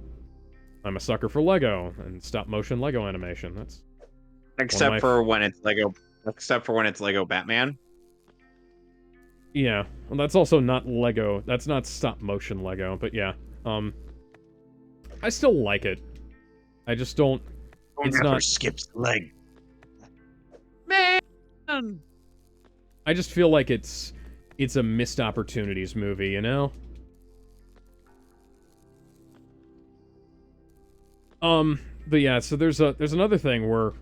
I'm a sucker for Lego and stop-motion Lego animation. That's except for when it's Lego Batman. Yeah, well, that's also not Lego. That's not stop-motion Lego, but yeah. I still like it. I just don't... It's not... skips leg. Man! I just feel like it's a missed opportunities movie, you know? But yeah, so there's another thing where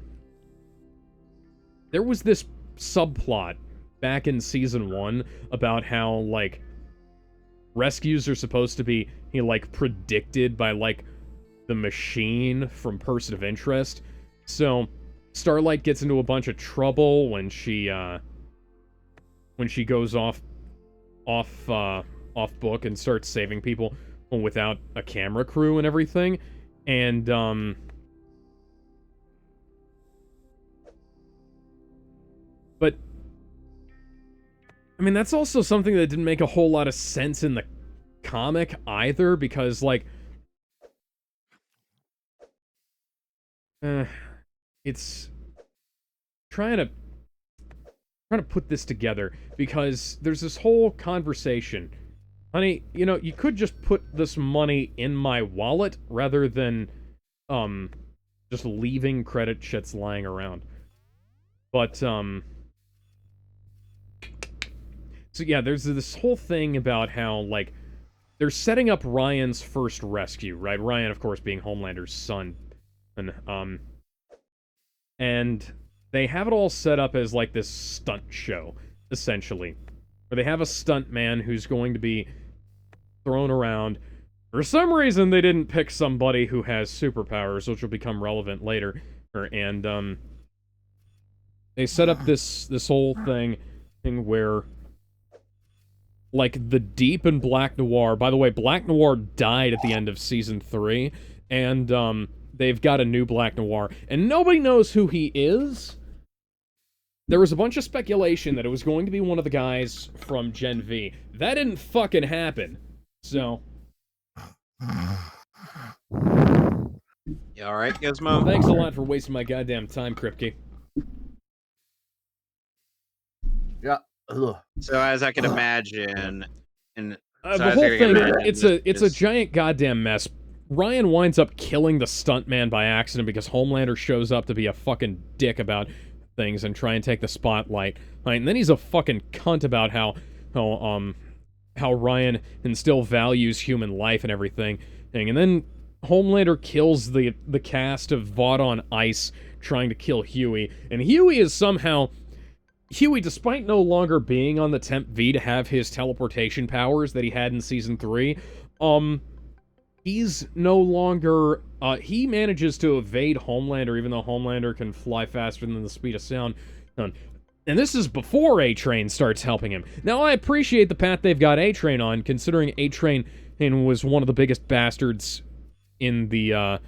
there was this subplot back in season 1 about how, like, rescues are supposed to be, you know, like, predicted by, like, the machine from Person of Interest. So, Starlight gets into a bunch of trouble when she goes off book and starts saving people without a camera crew and everything. And but I mean, that's also something that didn't make a whole lot of sense in the comic either, because like it's trying to put this together, because there's this whole conversation. Honey, you know, you could just put this money in my wallet rather than just leaving credit shits lying around. But so yeah, there's this whole thing about how, like, they're setting up Ryan's first rescue, right? Ryan, of course, being Homelander's son. And they have it all set up as, like, this stunt show, essentially. Where they have a stunt man who's going to be thrown around. For some reason, they didn't pick somebody who has superpowers, which will become relevant later. And, they set up this whole thing where, like, the Deep and Black Noir... By the way, Black Noir died at the end of Season 3, and, they've got a new Black Noir, and nobody knows who he is. There was a bunch of speculation that it was going to be one of the guys from Gen V. That didn't fucking happen. So... You alright, Gizmo? Thanks a lot for wasting my goddamn time, Kripke. Yeah. Ugh. So as I can imagine, and The whole thing, it's a giant goddamn mess. Ryan winds up killing the stuntman by accident because Homelander shows up to be a fucking dick about things and try and take the spotlight. Right? And then he's a fucking cunt about how Ryan still values human life and everything. And then Homelander kills the cast of Vought on Ice trying to kill Huey. And Huey, despite no longer being on the Temp V to have his teleportation powers that he had in Season 3, he's no longer... he manages to evade Homelander, even though Homelander can fly faster than the speed of sound. And this is before A-Train starts helping him. Now, I appreciate the path they've got A-Train on, considering A-Train was one of the biggest bastards in the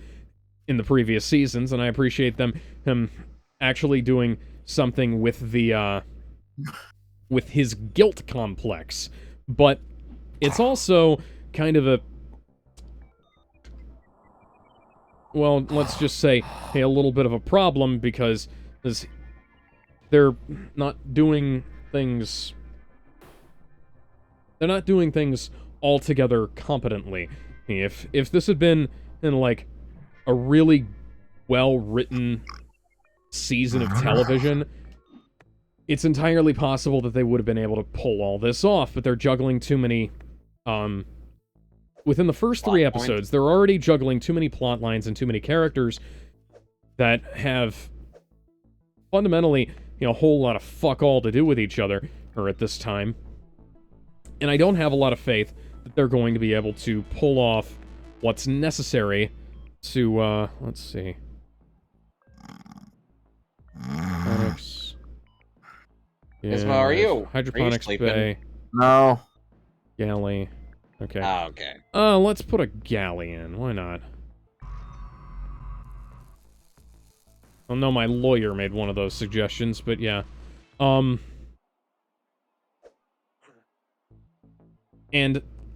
previous seasons, and I appreciate him actually doing something with with his guilt complex. But it's also kind of a... Well, let's just say a little bit of a problem, because they're not doing things... They're not doing things altogether competently. If this had been in, like, a really well-written season of television, it's entirely possible that they would have been able to pull all this off, but they're juggling too many, within the first 3 episodes, they're already juggling too many plot lines and too many characters that have fundamentally, a whole lot of fuck all to do with each other, or at this time. And I don't have a lot of faith that they're going to be able to pull off what's necessary to, let's see. Hydroponics. Yeah, Gizmo, are you Hydroponics sleeping? Bay. No. Galley. Okay. Oh, okay. Let's put a galley in. Why not? I know my lawyer made one of those suggestions, but yeah. And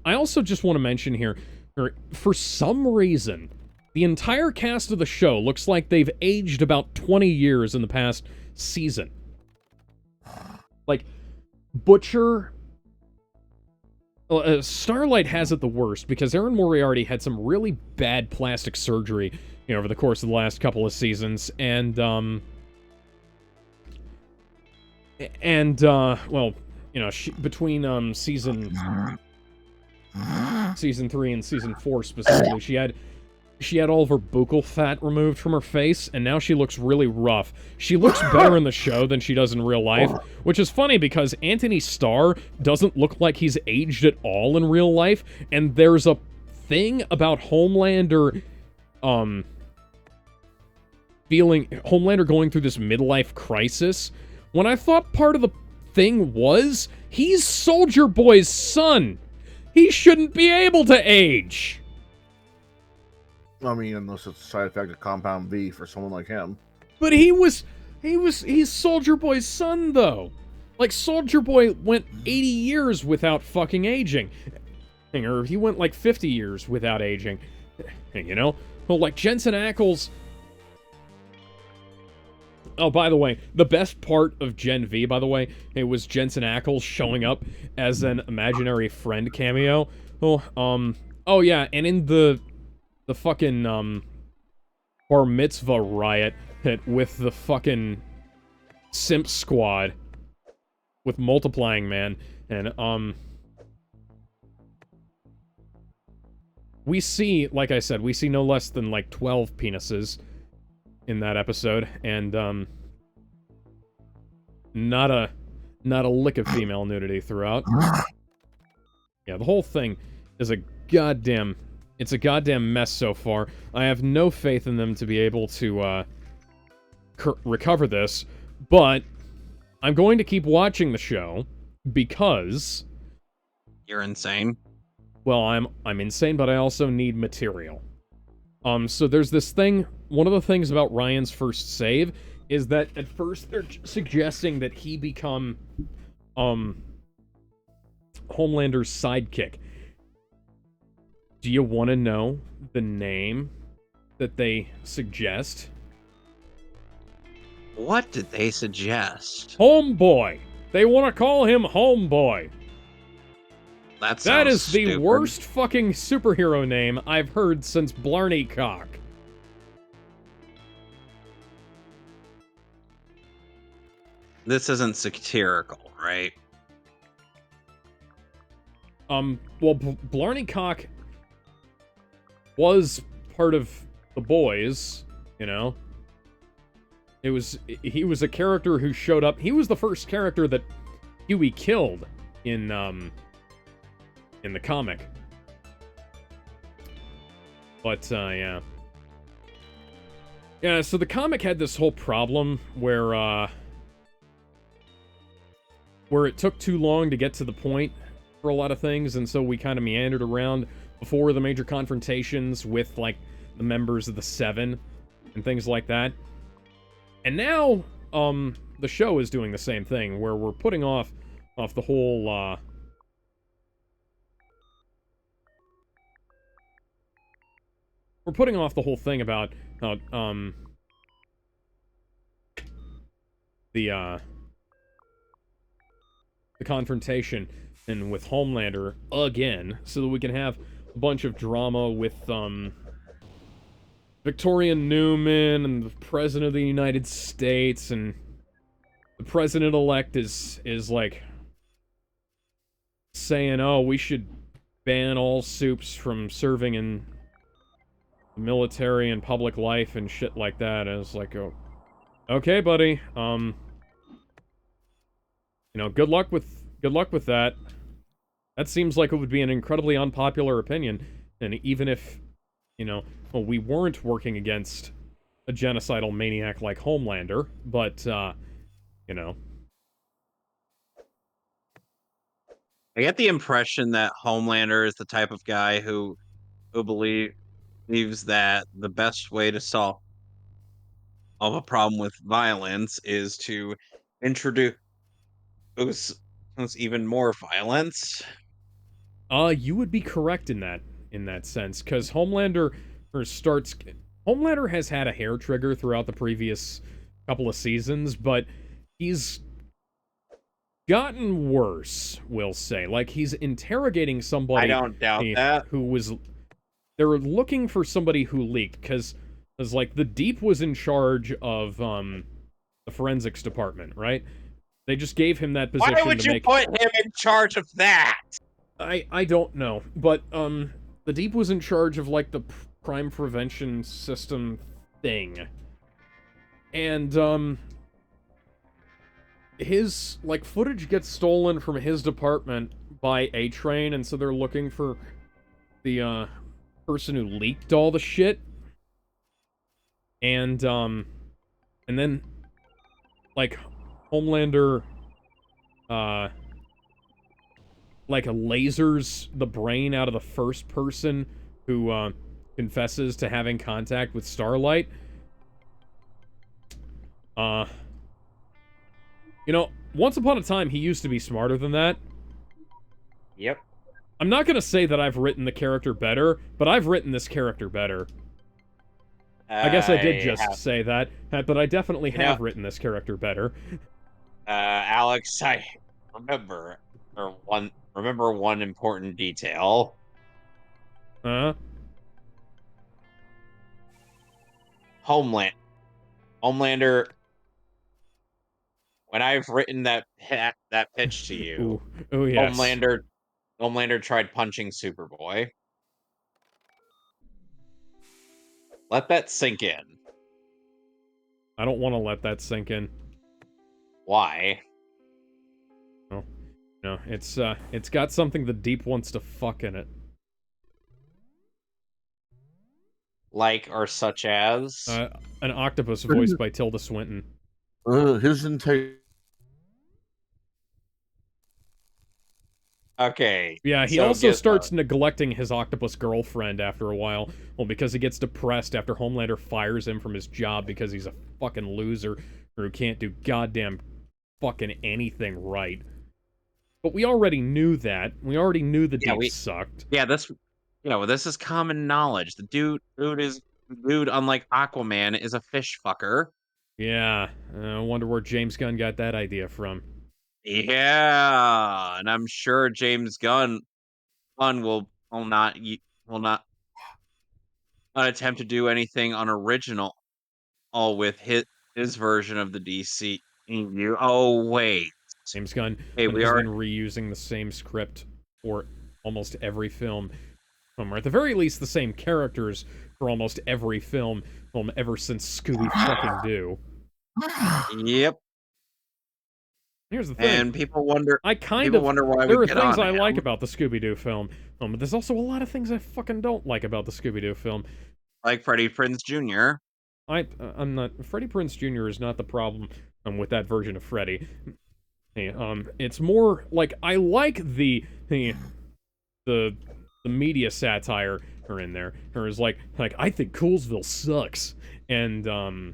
I also just want to mention here, for some reason, the entire cast of the show looks like they've aged about 20 years in the past season. Like, Butcher... Starlight has it the worst, because Erin Moriarty had some really bad plastic surgery, over the course of the last couple of seasons, and, well, between, season 3 and season 4 specifically, she had all of her buccal fat removed from her face, and now she looks really rough. She looks better in the show than she does in real life, which is funny because Anthony Starr doesn't look like he's aged at all in real life, and there's a thing about Homelander, Homelander going through this midlife crisis, when I thought part of the thing was, he's Soldier Boy's son. He shouldn't be able to age. I mean, unless it's a side effect of Compound V for someone like him. But he's Soldier Boy's son, though. Like, Soldier Boy went 80 years without fucking aging. Or he went, like, 50 years without aging. You know? Well, like, Jensen Ackles... Oh, by the way, the best part of Gen V, by the way, it was Jensen Ackles showing up as an imaginary friend cameo. Oh yeah, and in the fucking, bar mitzvah riot with the fucking simp squad with Multiplying Man, and, we see, like I said, we see no less than, like, 12 penises in that episode, and, not a lick of female nudity throughout. Yeah, the whole thing is a goddamn mess so far. I have no faith in them to be able to, recover this, but I'm going to keep watching the show, because... You're insane. Well, I'm insane, but I also need material. So there's this thing, one of the things about Ryan's first save is that at first they're suggesting that he become, Homelander's sidekick. Do you want to know the name that they suggest? What did they suggest? Homeboy! They want to call him Homeboy! That is the stupid. worst fucking superhero name I've heard since Blarney Cock. This isn't satirical, right? Well, Blarney Cock was part of the boys, you know? He was a character who showed up. He was the first character that Huey killed in the comic. But, yeah. Yeah, so the comic had this whole problem where it took too long to get to the point for a lot of things, and so we kind of meandered around before the major confrontations with, like, the members of the Seven and things like that. And now, the show is doing the same thing, where we're putting off the whole, we're putting off the whole thing about, the confrontation and with Homelander again, so that we can have a bunch of drama with, Victoria Newman and the President of the United States, and the President-elect is like saying, oh, we should ban all soups from serving in the military and public life and shit like that. And it's like, oh, okay, buddy, you know, good luck with that. That seems like it would be an incredibly unpopular opinion, and even if, you know, well, we weren't working against a genocidal maniac like Homelander, but, you know. I get the impression that Homelander is the type of guy who believes that the best way to solve a problem with violence is to introduce even more violence. You would be correct in that sense, because Homelander has had a hair trigger throughout the previous couple of seasons, but he's gotten worse, we'll say. Like, he's interrogating somebody. I don't doubt that. They're looking for somebody who leaked, because like, the Deep was in charge of, the forensics department, right? They just gave him that position. Why would you put him in charge of that? I don't know, but, the Deep was in charge of, like, the crime prevention system thing. And, his, like, footage gets stolen from his department by A-Train, and so they're looking for the, person who leaked all the shit. And, And then, like, Homelander, like, lasers the brain out of the first person who, confesses to having contact with Starlight. You know, once upon a time, he used to be smarter than that. Yep. I'm not gonna say that I've written the character better, but I've written this character better. I guess I did just say that, but I definitely have written this character better. Alex, I remember one important detail. Homelander. When I've written that pitch to you, ooh, yes. Homelander tried punching Superboy. Let that sink in. I don't want to let that sink in. Why? Oh, no, it's got something the Deep wants to fuck in it. Like or such as? An octopus voiced by Tilda Swinton. His integrity. Okay. Yeah, he also starts neglecting his octopus girlfriend after a while. Well, because he gets depressed after Homelander fires him from his job because he's a fucking loser who can't do goddamn fucking anything right. But we already knew that. We already knew the Deep sucked. Yeah, this is common knowledge. The dude, unlike Aquaman, is a fish fucker. Yeah, I wonder where James Gunn got that idea from. Yeah, and I'm sure James Gunn will not attempt to do anything unoriginal, all with his version of the DCEU. Oh wait, James Gunn hey, has been reusing the same script for almost every film, or at the very least, the same characters for almost every film ever since Scooby fucking Doo. Yep. Here's the thing. And people wonder. I wonder why there we are get things on I him. like about the Scooby-Doo film, but there's also a lot of things I fucking don't like about the Scooby-Doo film. Like Freddie Prinze Jr. I'm not. Freddie Prinze Jr. is not the problem with that version of Freddy. Hey, it's more like I like the media satire are in there. Or is like I think Coolsville sucks, and I'm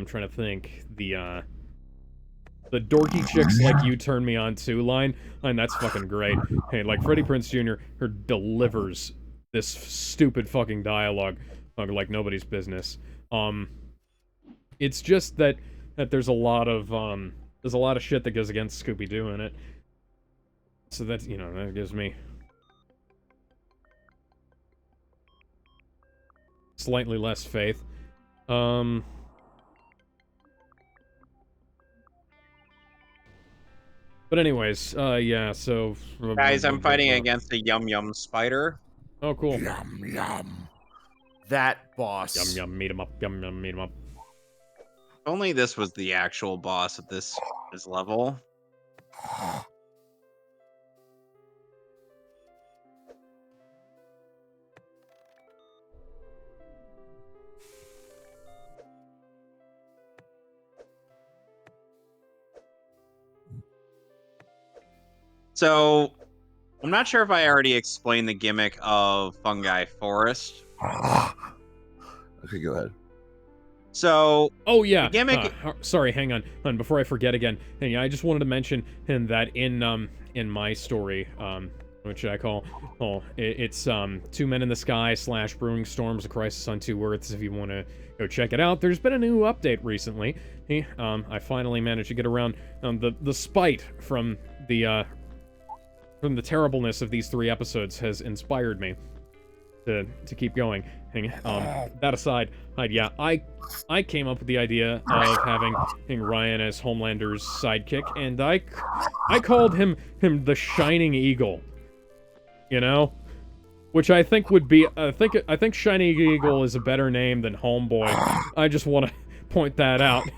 trying to think the dorky chicks like you turn me on to line, and that's fucking great. Hey, like Freddie Prinze Jr. delivers this stupid fucking dialogue like nobody's business. It's just that there's a lot of shit that goes against Scooby-Doo in it. So that's, that gives me slightly less faith. But anyways, yeah, so... Guys, I'm fighting against a yum spider. Oh, cool. Yum, yum. That boss. Yum, yum, meet him up. Yum, yum, meet him up. If only this was the actual boss at this level. So, I'm not sure if I already explained the gimmick of Fungi Forest. Okay, go ahead. So, oh yeah, the gimmick. Sorry, hang on. Before I forget again, I just wanted to mention that in my story, which I call, it's Two Men in the Sky / Brewing Storms: A Crisis on Two Earths. If you want to go check it out, there's been a new update recently. I finally managed to get around the spite from the terribleness of these 3 episodes has inspired me to keep going. That aside, yeah, I came up with the idea of having Ryan as Homelander's sidekick, and I called him the Shining Eagle. Which I think would be I think Shining Eagle is a better name than Homeboy. I just want to point that out.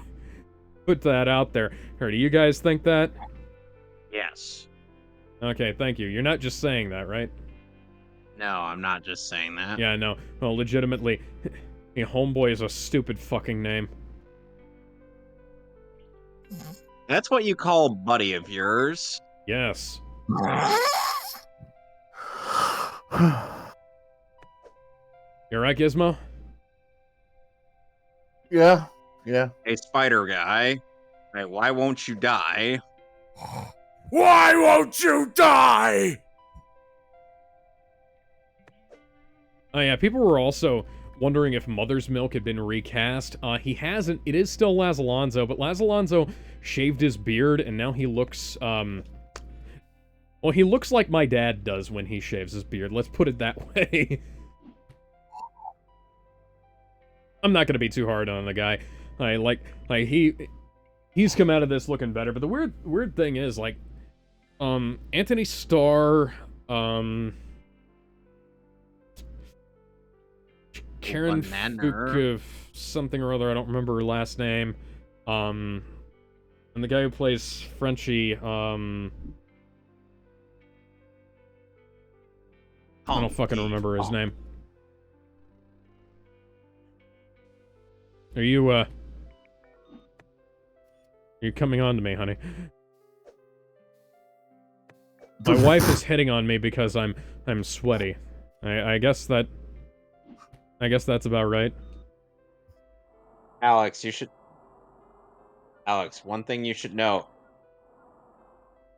Put that out there. Do you guys think that? Yes. Okay, thank you. You're not just saying that, right? No, I'm not just saying that. Yeah, no. Well, legitimately, Hey, Homeboy is a stupid fucking name. That's what you call a buddy of yours. Yes. You alright, Gizmo? Yeah, yeah. Hey, spider guy. Hey, why won't you die? Why won't you die? Oh yeah, people were also wondering if Mother's Milk had been recast. He hasn't. It is still Laz Alonso, but Laz Alonso shaved his beard, and now he looks, well, he looks like my dad does when he shaves his beard. Let's put it that way. I'm not gonna be too hard on the guy. He's come out of this looking better, but the weird thing is, like, Anthony Starr, Karen Fuka, something or other, I don't remember her last name. And the guy who plays Frenchie, I don't fucking remember his name. Are you coming on to me, honey? My wife is hitting on me because I'm sweaty. I guess that's about right. Alex, one thing you should know.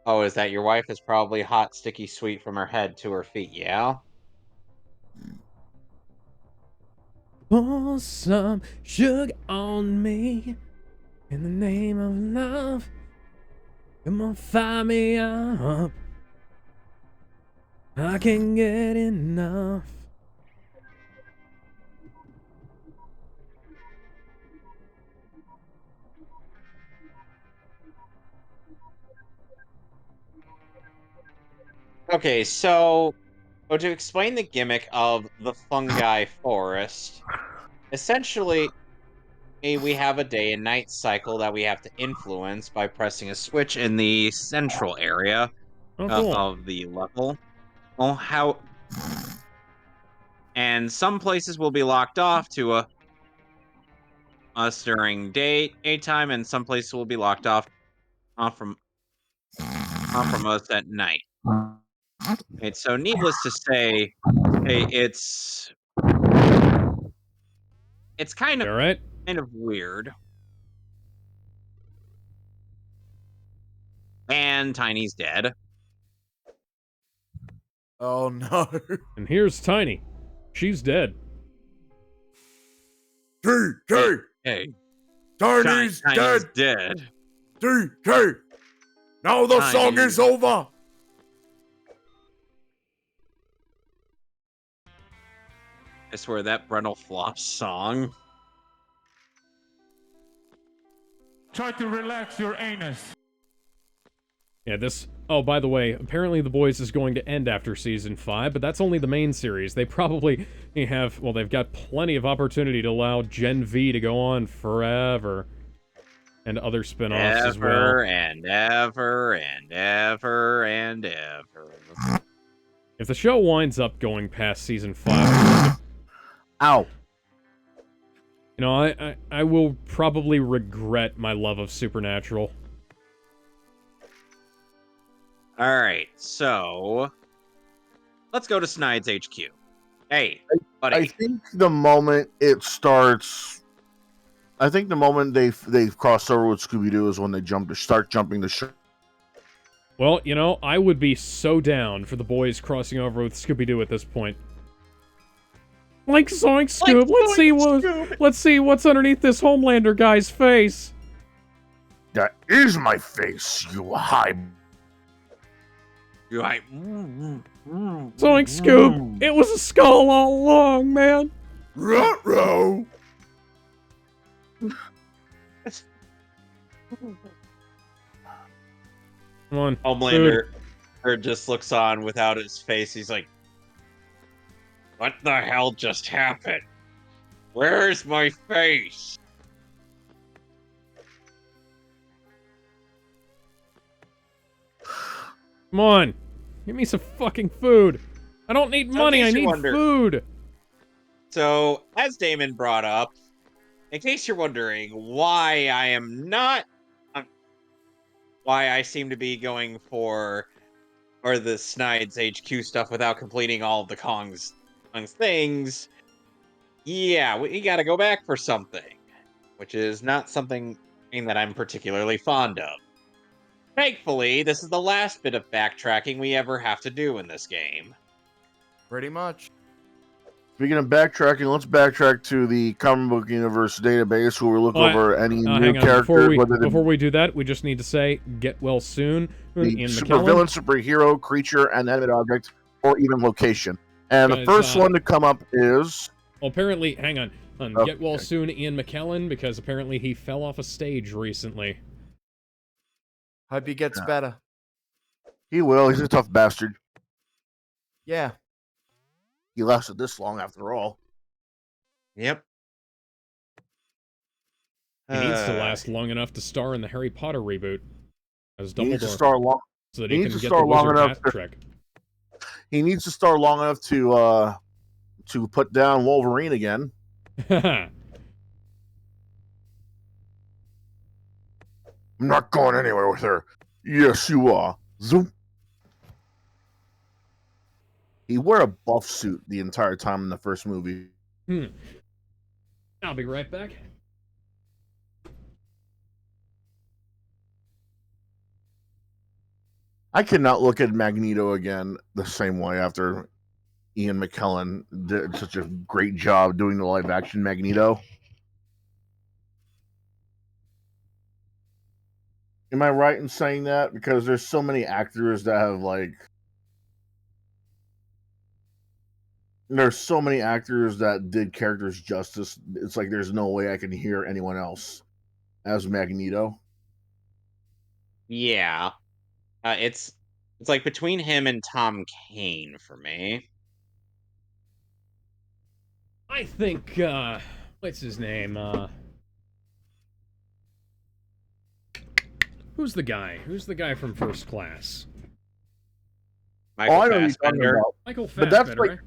Oh, is that your wife is probably hot, sticky sweet from her head to her feet, yeah? Pour some sugar on me in the name of love. Come on, fire me up. I can't get enough. Okay, so to explain the gimmick of the fungi forest, essentially, we have a day and night cycle that we have to influence by pressing a switch in the central area Oh, cool. of the level. Well, and some places will be locked off to us during daytime, and some places will be locked off from us at night. And so, needless to say, it's kind You alright? of weird. And Tiny's dead. Oh no. And here's Tiny. She's dead. DK! Hey, Tiny's Tiny's dead! dead. DK! Now the song Tiny. is over! I swear that Brendel Flops song. Try to relax your anus. Yeah, this... Oh, by the way, apparently The Boys is going to end after Season 5, but that's only the main series. They probably have... Well, they've got plenty of opportunity to allow Gen V to go on forever. And other spin-offs as well. Ever and ever and ever and ever. If the show winds up going past Season 5... Ow. You know, I will probably regret my love of Supernatural. Alright, so... Let's go to Snide's HQ. Hey, buddy. I think the moment it starts, I think the moment they've crossed over with Scooby-Doo is when they start jumping the shark. Well, you know, I would be so down for the boys crossing over with Scooby-Doo at this point. Like Zoink Scoop, let's see what's underneath this Homelander guy's face. That is my face, you high. You're like... Zoink Scoop, it was a skull all along, man. Ruh-roh! Come on. Homelander just looks on without his face. He's like, what the hell just happened? Where's my face? Come on. Give me some fucking food. I don't need money, I makes you need wonder- food. So, as Damon brought up, in case you're wondering why I am not, why I seem to be going for or the Snides HQ stuff without completing all of the Kong's things, yeah, we got to go back for something, which is not something that I'm particularly fond of. Thankfully, this is the last bit of backtracking we ever have to do in this game. Pretty much. Speaking of backtracking, let's backtrack to the comic book universe database where we look over any new hang on. characters. Before we do that, we just need to say, get well soon. The Ian supervillain, McKellen. superhero, creature, and animate object, or even location. And the first one to come up is... Well, apparently, hang on. Okay. Get well soon, Ian McKellen, because apparently he fell off a stage recently. Hope he gets better. He will. He's a tough bastard. Yeah. He lasted this long after all. Yep. He needs to last long enough to star in the Harry Potter reboot as He needs to Dumbledore, star long. so that he he needs can to get star the long wizard enough hat trick. He needs to star long enough to put down Wolverine again. I'm not going anywhere with her. Yes, you are. Zoom. He wore a buff suit the entire time in the first movie. I'll be right back. I cannot look at Magneto again the same way after Ian McKellen did such a great job doing the live action Magneto. Am I right in saying that? Because there's so many actors that have there's so many actors that did characters justice. It's like there's no way I can hear anyone else as Magneto. Yeah. It's like between him and Tom Kane for me. I think, what's his name? Who's the guy? Who's the guy from First Class? Michael I know who you're talking Fassbender. about. Michael But that's Fassbender, right?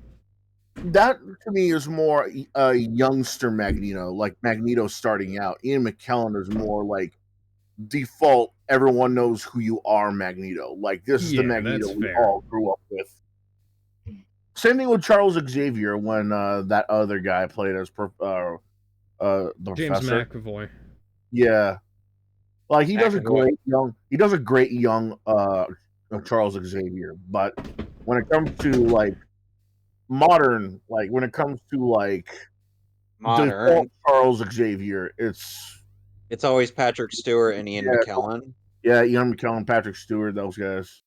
That to me is more a youngster Magneto, like Magneto starting out. Ian McKellen is more like default. Everyone knows who you are, Magneto. Like this is the Yeah, Magneto that's we fair. all grew up with. Same thing with Charles Xavier when that other guy played as the James professor. McAvoy. Yeah, like he does a McAvoy. great young Charles Xavier. But when it comes to like modern, like when it comes to like Modern. default Charles Xavier, it's It's always Patrick Stewart and Ian McKellen. yeah, Ian McKellen, Patrick Stewart, those guys.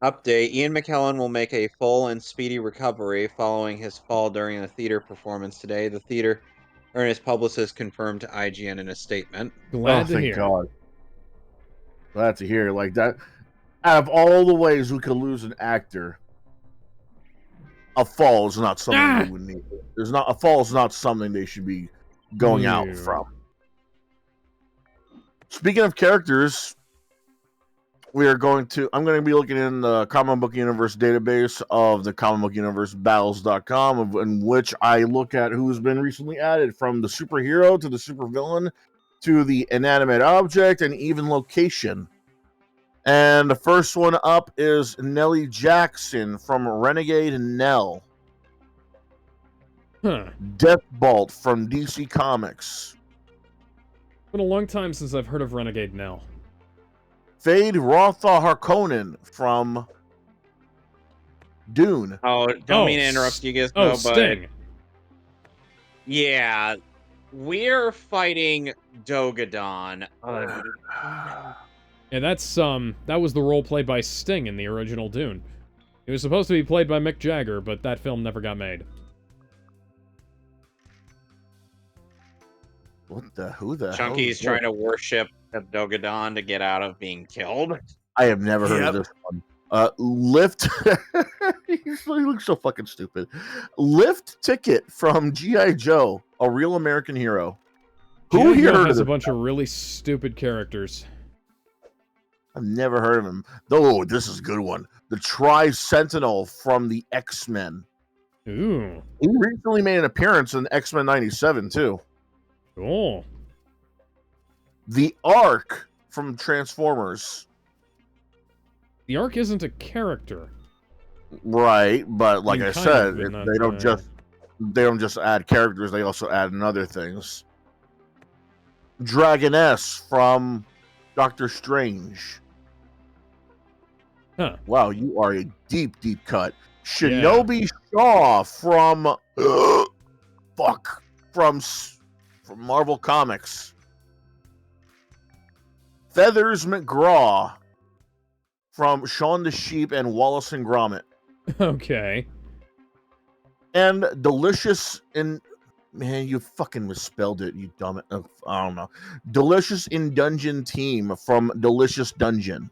Update: Ian McKellen will make a full and speedy recovery following his fall during a theater performance today. The theater or his publicist confirmed to IGN in a statement. Glad to Thank hear. God. Glad to hear like that. Out of all the ways we could lose an actor, a fall is not something they would need. A fall is not something they should be going out from. Speaking of characters, I'm going to be looking in the comic book universe database of the comic book universe battles.com, in which I look at who's been recently added, from the superhero to the supervillain to the inanimate object and even location. And the first one up is Nellie Jackson from Renegade Nell. Deathbolt from DC Comics. Been a long time since I've heard of Renegade Nell. Fade Rotha Harkonnen from Dune. Oh, don't mean to interrupt you guys, Oh, but Sting. Yeah, we're fighting Dogadon. Yeah, that's that was the role played by Sting in the original Dune. It was supposed to be played by Mick Jagger, but that film never got made. Who the Chunky's hell? trying to worship Dogadon to get out of being killed. I have never heard of this one. Lift. He looks so fucking stupid. Lift Ticket from G.I. Joe, a real American hero. Who G.I. here Joe heard has of a bunch of really stupid characters. I've never heard of him. Oh, this is a good one. The Tri-Sentinel from the X-Men. Ooh, He recently made an appearance in X-Men 97, too. cool. The Ark from Transformers. The Ark isn't a character. Right, but like mean, I kind said, of, but not, they don't just add characters, they also add in other things. Dragoness from Doctor Strange. Huh. Wow, you are a deep, deep cut. Shinobi Shaw from from Marvel Comics. Feathers McGraw from Shaun the Sheep and Wallace and Gromit. Okay. And Delicious in... Man, you fucking misspelled it, you dumb... I don't know. Delicious in Dungeon Team from Delicious Dungeon.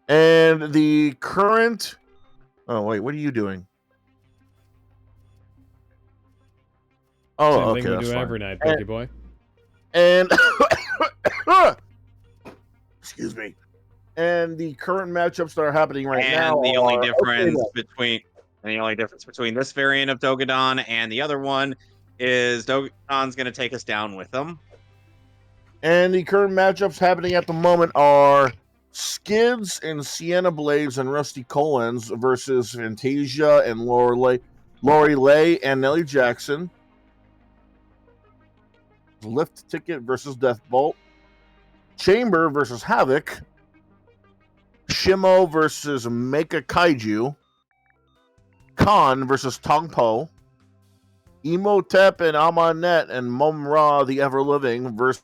And the current... Oh, wait, what are you doing? Oh, Same okay, thing we that's do fine. every night, Pokey Boy. And... Excuse me. And the current matchups that are happening right now And the only are... difference between this variant of Dogadon and the other one is Dogadon's going to take us down with them. And the current matchups happening at the moment are Skids and Sienna Blades and Rusty Collins versus Fantasia and Lori Lay and Nellie Jackson. Lift Ticket versus Deathbolt. Chamber versus Havoc. Shimo versus Mecha Kaiju. Khan versus Tongpo. Emotep and Amanet and Mumra the Ever Living versus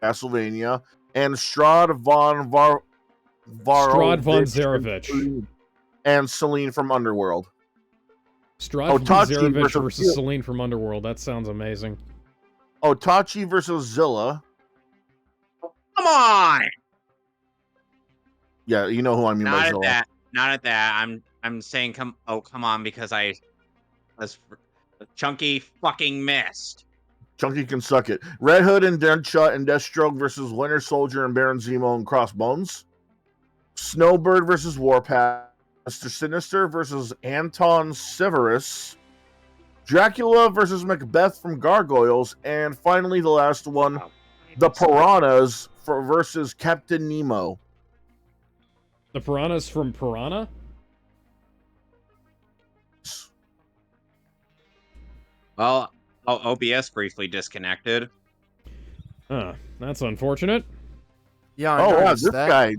Castlevania. And Strahd von Zarevich. And Celine from Underworld. Strahd von Zarevich versus Celine from Underworld. That sounds amazing. Otachi versus Zilla. Come on! Yeah, you know who I mean by Zilla. Not at that. I'm saying come on, because I was Chunky fucking missed. Chunky can suck it. Red Hood and Deadshot and Deathstroke versus Winter Soldier and Baron Zemo and Crossbones. Snowbird versus Warpath. Mr. Sinister versus Anton Severus. Dracula versus Macbeth from Gargoyles. And finally, the last one, the Piranhas versus Captain Nemo. The Piranhas from Piranha? Well, OBS briefly disconnected. Huh, that's unfortunate. Yeah, I noticed that.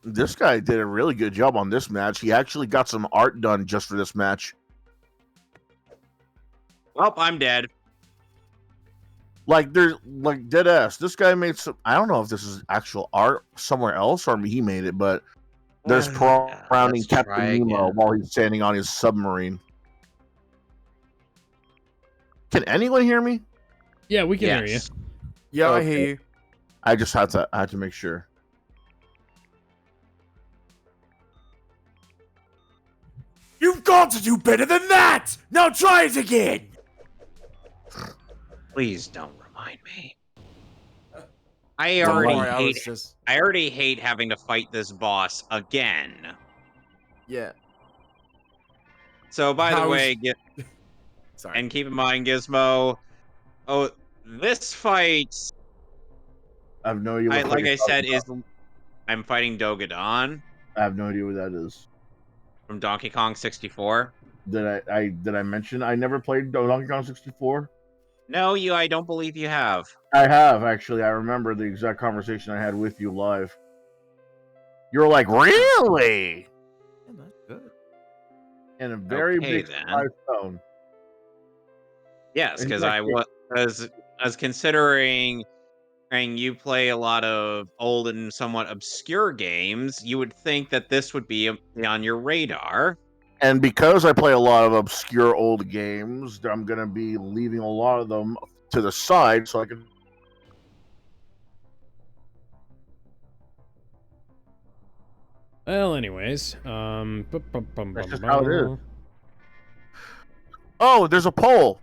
This guy did a really good job on this match. He actually got some art done just for this match. Well, I'm dead. Like dead ass. This guy made some. I don't know if this is actual art somewhere else or he made it, but there's crowning Captain Nemo while he's standing on his submarine. Can anyone hear me? Yeah, we can hear you. Yeah, Okay. I hear you. I just had to make sure. You've got to do better than that! Now try it again! Please don't remind me. I already hate having to fight this boss again. Yeah. So by the way, Sorry. and keep in mind, Gizmo. Oh, this fight, I have no idea. like I said, I'm fighting Dogadon. I have no idea what that is. From Donkey Kong 64. Did I mention I never played Donkey Kong 64? No, I don't believe you have. I have, actually. I remember the exact conversation I had with you live. You were like, really? Yeah, that's good. In a very big then. surprise tone. Yes, because I was considering you play a lot of old and somewhat obscure games, you would think that this would be on your radar. And because I play a lot of obscure old games, I'm going to be leaving a lot of them to the side so I can... Well, anyways, That's just how it is. Oh, there's a poll.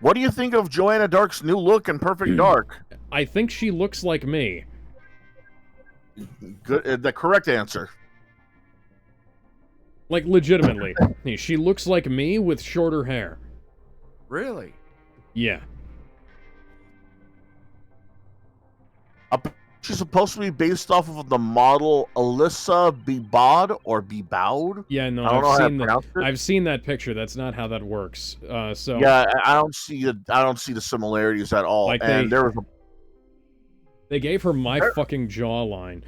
What do you think of Joanna Dark's new look in Perfect Dark? I think she looks like me. Good, the correct answer. Like, legitimately. She looks like me with shorter hair. Really? Yeah. She's supposed to be based off of the model Alyssa Bebod or Bebowd. Yeah, no, I don't know how to that. pronounce it. I've seen that picture. That's not how that works. So Yeah, I don't see the similarities at all. Like and there was a they gave her my fucking jawline.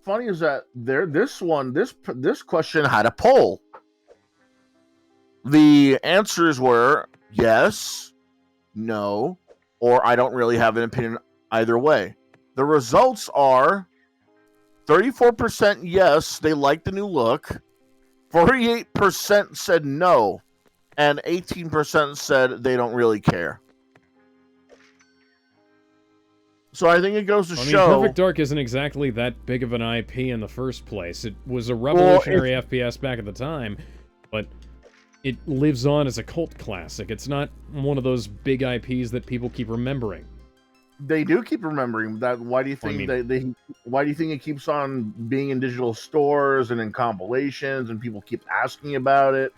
funny is that this question had a poll. The answers were yes, no, or I don't really have an opinion either way. The results are 34% yes, they like the new look, 48% said no, and 18% said they don't really care. So I think it goes to show. Perfect Dark isn't exactly that big of an IP in the first place. It was a revolutionary FPS back at the time, but it lives on as a cult classic. It's not one of those big IPs that people keep remembering. They do keep remembering that. Why do you think why do you think it keeps on being in digital stores and in compilations, and people keep asking about it?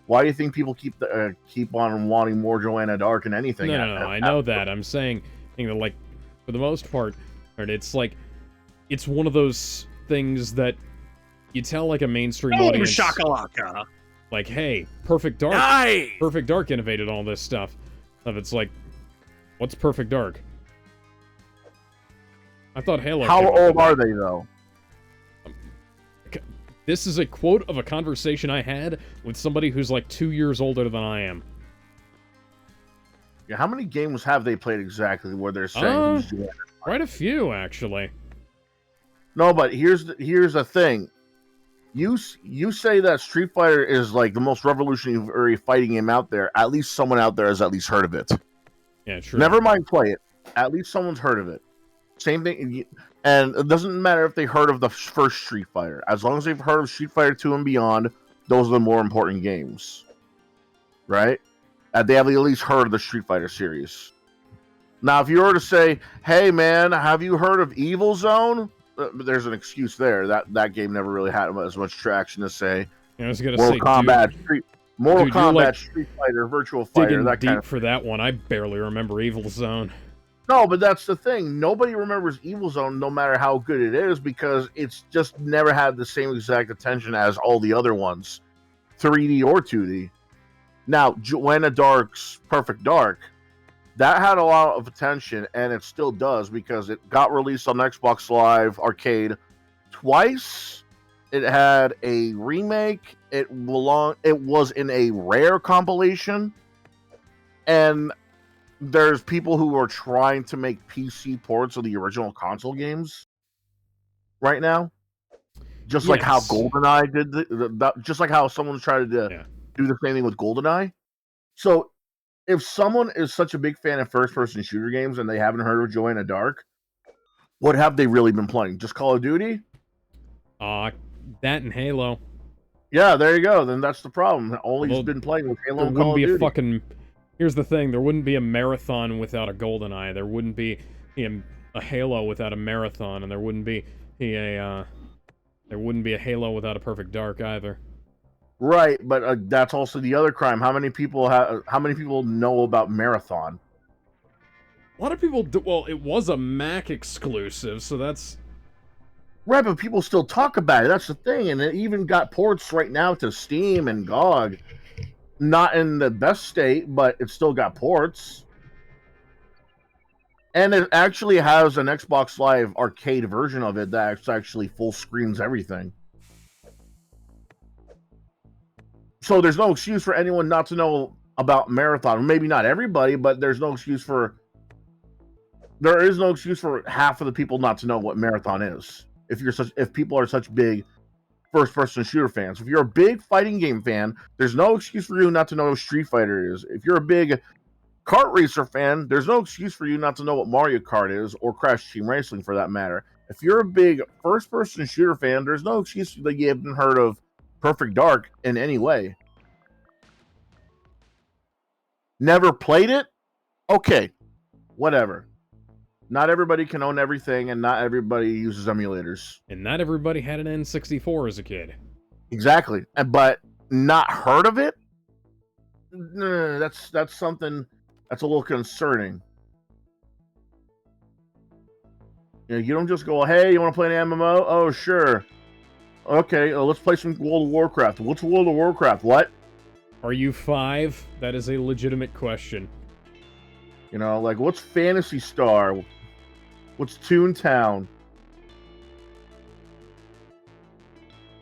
Why do you think people keep on wanting more Joanna Dark and anything? No, I know that. I'm saying, like, for the most part, it's like, it's one of those things that you tell, like, a mainstream audience. Shakalaka. Like, hey, Perfect Dark. Nice! Perfect Dark innovated all this stuff. It's like, what's Perfect Dark? I thought Halo. How old are they, though? This is a quote of a conversation I had with somebody who's like 2 years older than I am. Yeah, how many games have they played exactly where they're saying who's Joanna? Quite a few, actually. No, but here's the thing. You say that Street Fighter is like the most revolutionary fighting game out there. At least someone out there has at least heard of it. Yeah, true. Never mind play it. At least someone's heard of it. Same thing, and it doesn't matter if they heard of the first Street Fighter. As long as they've heard of Street Fighter 2 and beyond, those are the more important games, right? They have at least heard of the Street Fighter series. Now, if you were to say, "Hey, man, have you heard of Evil Zone?" There's an excuse there. That game never really had as much traction to say. Yeah, I was gonna Mortal say, Kombat, Mortal dude, Kombat, like, Street Fighter, Virtual Fighter, digging that deep kind of. for that one. I barely remember Evil Zone. No, but that's the thing. Nobody remembers Evil Zone, no matter how good it is, because it's just never had the same exact attention as all the other ones, 3D or 2D. Now, Joanna Dark's Perfect Dark, that had a lot of attention, and it still does, because it got released on Xbox Live Arcade twice. It had a remake. It was in a Rare compilation, and there's people who are trying to make PC ports of the original console games right now. Just like how GoldenEye did, just like how someone's trying to do the same thing with GoldenEye. So, if someone is such a big fan of first-person shooter games and they haven't heard of Joanna Dark, what have they really been playing? Just Call of Duty? That and Halo. Yeah, there you go. Then that's the problem. All he's been playing with Halo and Call of Duty. Here's the thing, there wouldn't be a marathon without a GoldenEye. There wouldn't be a Halo without a marathon, and there wouldn't be a Halo without a Perfect Dark either. Right, but that's also the other crime. How many people know about Marathon? A lot of people do. Well, it was a Mac exclusive, so that's right. But people still talk about it. That's the thing, and it even got ports right now to Steam and GOG. Not in the best state, but it still got ports. And it actually has an Xbox Live Arcade version of it that actually full screens everything. So there's no excuse for anyone not to know about Marathon. Maybe not everybody, but there is no excuse for half of the people not to know what Marathon is. If people are such big first-person shooter fans. If you're a big fighting game fan, there's no excuse for you not to know what Street Fighter is. If you're a big kart racer fan, there's no excuse for you not to know what Mario Kart is, or Crash Team Racing for that matter. If you're a big first-person shooter fan, there's no excuse that you haven't heard of Perfect Dark in any way. never played it, okay, whatever. Not everybody can own everything, and not everybody uses emulators. And not everybody had an N64 as a kid. Exactly, but not heard of it. That's something that's a little concerning. You don't just go, "Hey, you want to play an MMO? Oh, sure. Okay, let's play some World of Warcraft. What's World of Warcraft? What? Are you 5? That is a legitimate question. Like, what's Phantasy Star? What's Toontown?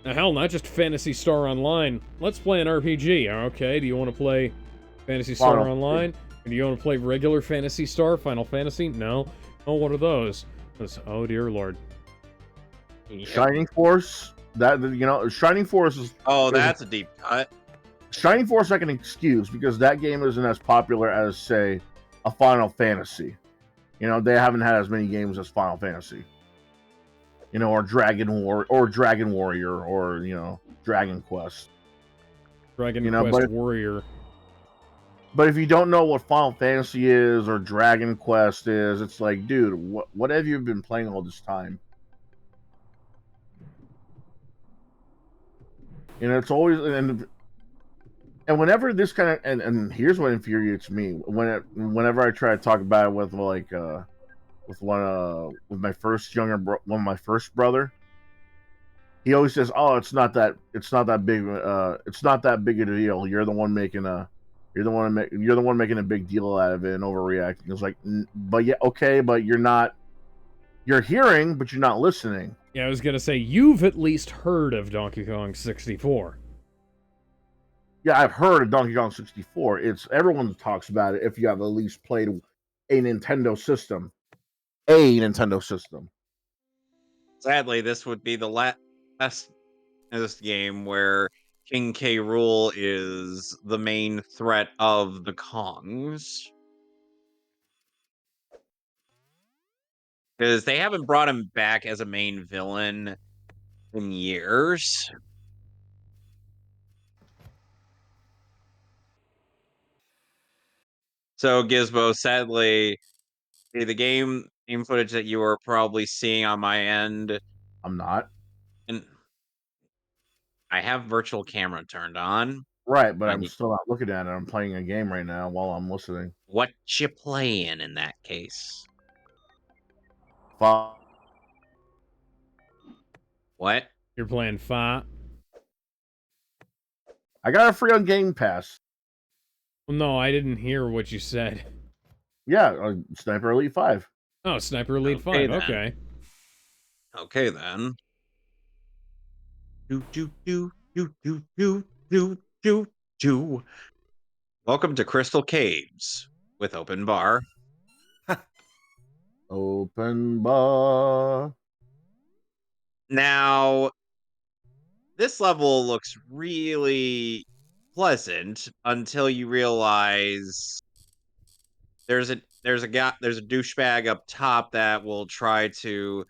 Now, hell, not just Phantasy Star Online. Let's play an RPG. Okay, do you want to play Phantasy Star Final Online? Or do you want to play regular Phantasy Star? Final Fantasy? No. Oh, what are those? Oh, dear lord. Shining Force. Shining Force is. Oh, that's a deep cut. Shining Force I can excuse because that game isn't as popular as, say, a Final Fantasy. They haven't had as many games as Final Fantasy. Or Dragon Warrior, or Dragon Quest. Dragon Quest Warrior. But if you don't know what Final Fantasy is or Dragon Quest is, it's like, dude, what have you been playing all this time? It's always and whenever this kind of and here's what infuriates me whenever I try to talk about it with with my first one of my first brother, he always says, "Oh, it's not that big it's not that big of a deal. You're the one making a big deal out of it and overreacting." It's like, but yeah, okay, but you're hearing, but you're not listening. Yeah, I was gonna say, you've at least heard of Donkey Kong 64. Yeah, I've heard of Donkey Kong 64. It's everyone talks about it if you have at least played a Nintendo system. Sadly, this would be the last this game where King K. Rool is the main threat of the Kongs. Because they haven't brought him back as a main villain in years. So, Gizmo, sadly, the game footage that you are probably seeing on my end, I'm not. and I have virtual camera turned on. Right, but I'm still not looking at it. I'm playing a game right now while I'm listening. What you playing in that case? Fa- What? You're playing Fa? I got it free on Game Pass. Well, no, I didn't hear what you said. Yeah, Sniper Elite 5. Oh, Sniper Elite 5, okay. Okay, then. Do, do, do, do, do, do, do, do, do. Welcome to Crystal Caves with Open Bar. Open bar. Now, this level looks really pleasant until you realize there's a douchebag up top that will try to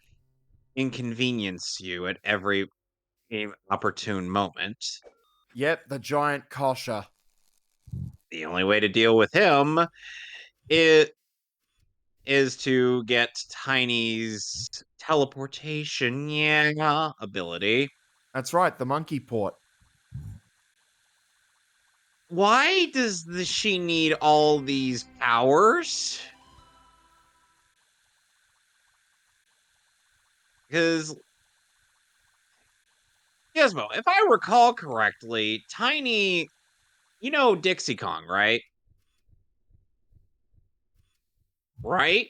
inconvenience you at every opportune moment. Yep, the giant kosher. The only way to deal with him is to get Tiny's teleportation ability. That's right, the monkey port. Why does she need all these powers? Because Gizmo, if I recall correctly, Tiny, Dixie Kong, right? Right?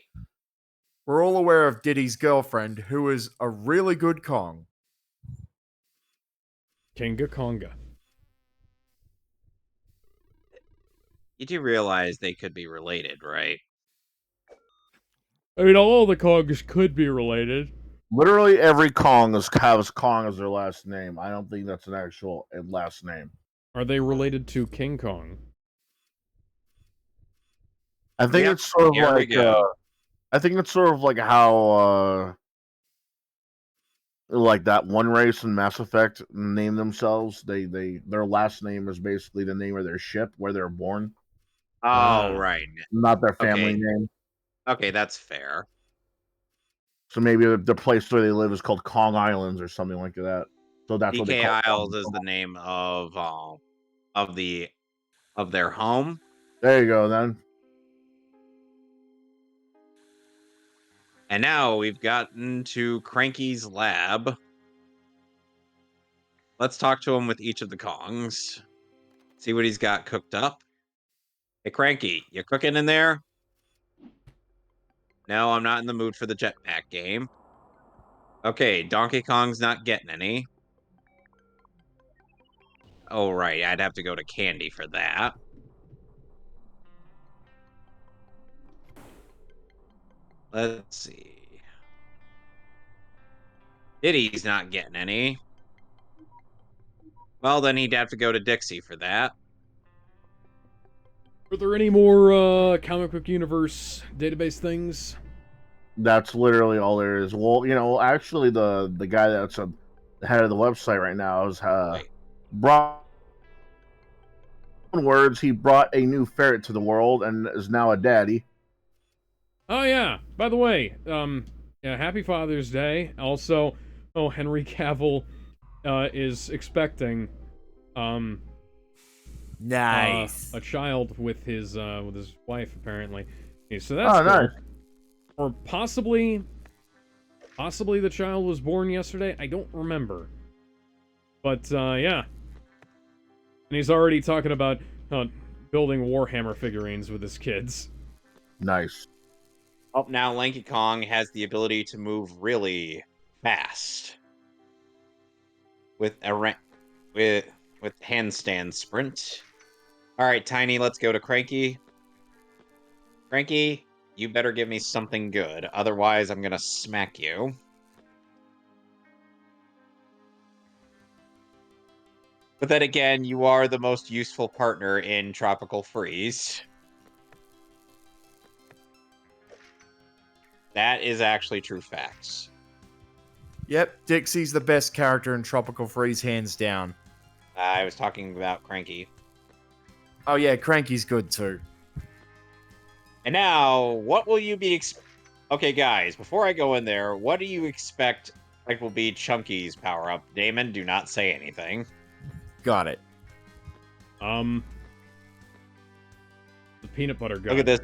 We're all aware of Diddy's girlfriend, who is a really good Kong. Kinga Konga. You do realize they could be related, right? I mean, all the Kongs could be related. Literally every Kong has Kong as their last name. I don't think that's an actual last name. Are they related to King Kong? I think it's sort of I think it's sort of like how like that one race in Mass Effect name themselves. Their last name is basically the name of their ship where they're born. Oh, right. not their family Okay. name. Okay, that's fair. So maybe the place where they live is called Kong Islands or something like that. So that's what they DK call Isles Kong. is the name of the of their home. There you go, then. And now we've gotten to Cranky's lab. Let's talk to him with each of the Kongs. See what he's got cooked up. Hey, Cranky, you cooking in there? No, I'm not in the mood for the jetpack game. Okay, Donkey Kong's not getting any. Oh, right, I'd have to go to Candy for that. Let's see. Diddy's not getting any. Well, then he'd have to go to Dixie for that. Are there any more comic book universe database things? That's literally all there is. Well, actually, the guy that's the head of the website right now is Wait. brought words. He brought a new ferret to the world and is now a daddy. Oh yeah. By the way, yeah, happy Father's Day. Also, Henry Cavill is expecting Nice. a child with his wife apparently. Okay, so that's Oh, cool. nice. Or possibly the child was born yesterday. I don't remember. But yeah. And he's already talking about building Warhammer figurines with his kids. Nice. Oh, now Lanky Kong has the ability to move really fast with with handstand sprint. All right, Tiny, let's go to Cranky. Cranky, you better give me something good, otherwise I'm gonna smack you. But then again, you are the most useful partner in Tropical Freeze. That is actually true facts. Yep, Dixie's the best character in Tropical Freeze, hands down. I was talking about Cranky. Oh yeah, Cranky's good too. And now, what will you be... Okay, guys, before I go in there, what do you expect will be Chunky's power-up? Damon, do not say anything. Got it. The peanut butter gun. Look at this.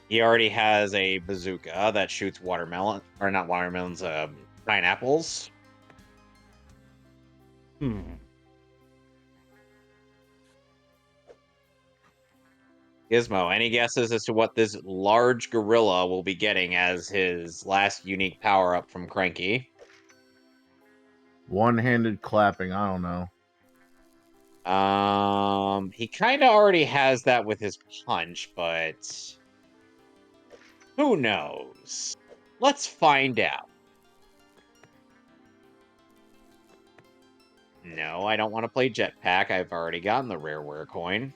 He already has a bazooka that shoots watermelon, or not watermelons, pineapples. Gizmo, any guesses as to what this large gorilla will be getting as his last unique power-up from Cranky? One-handed clapping. I don't know. He kind of already has that with his punch, but who knows? Let's find out. No, I don't want to play Jetpack. I've already gotten the Rareware coin.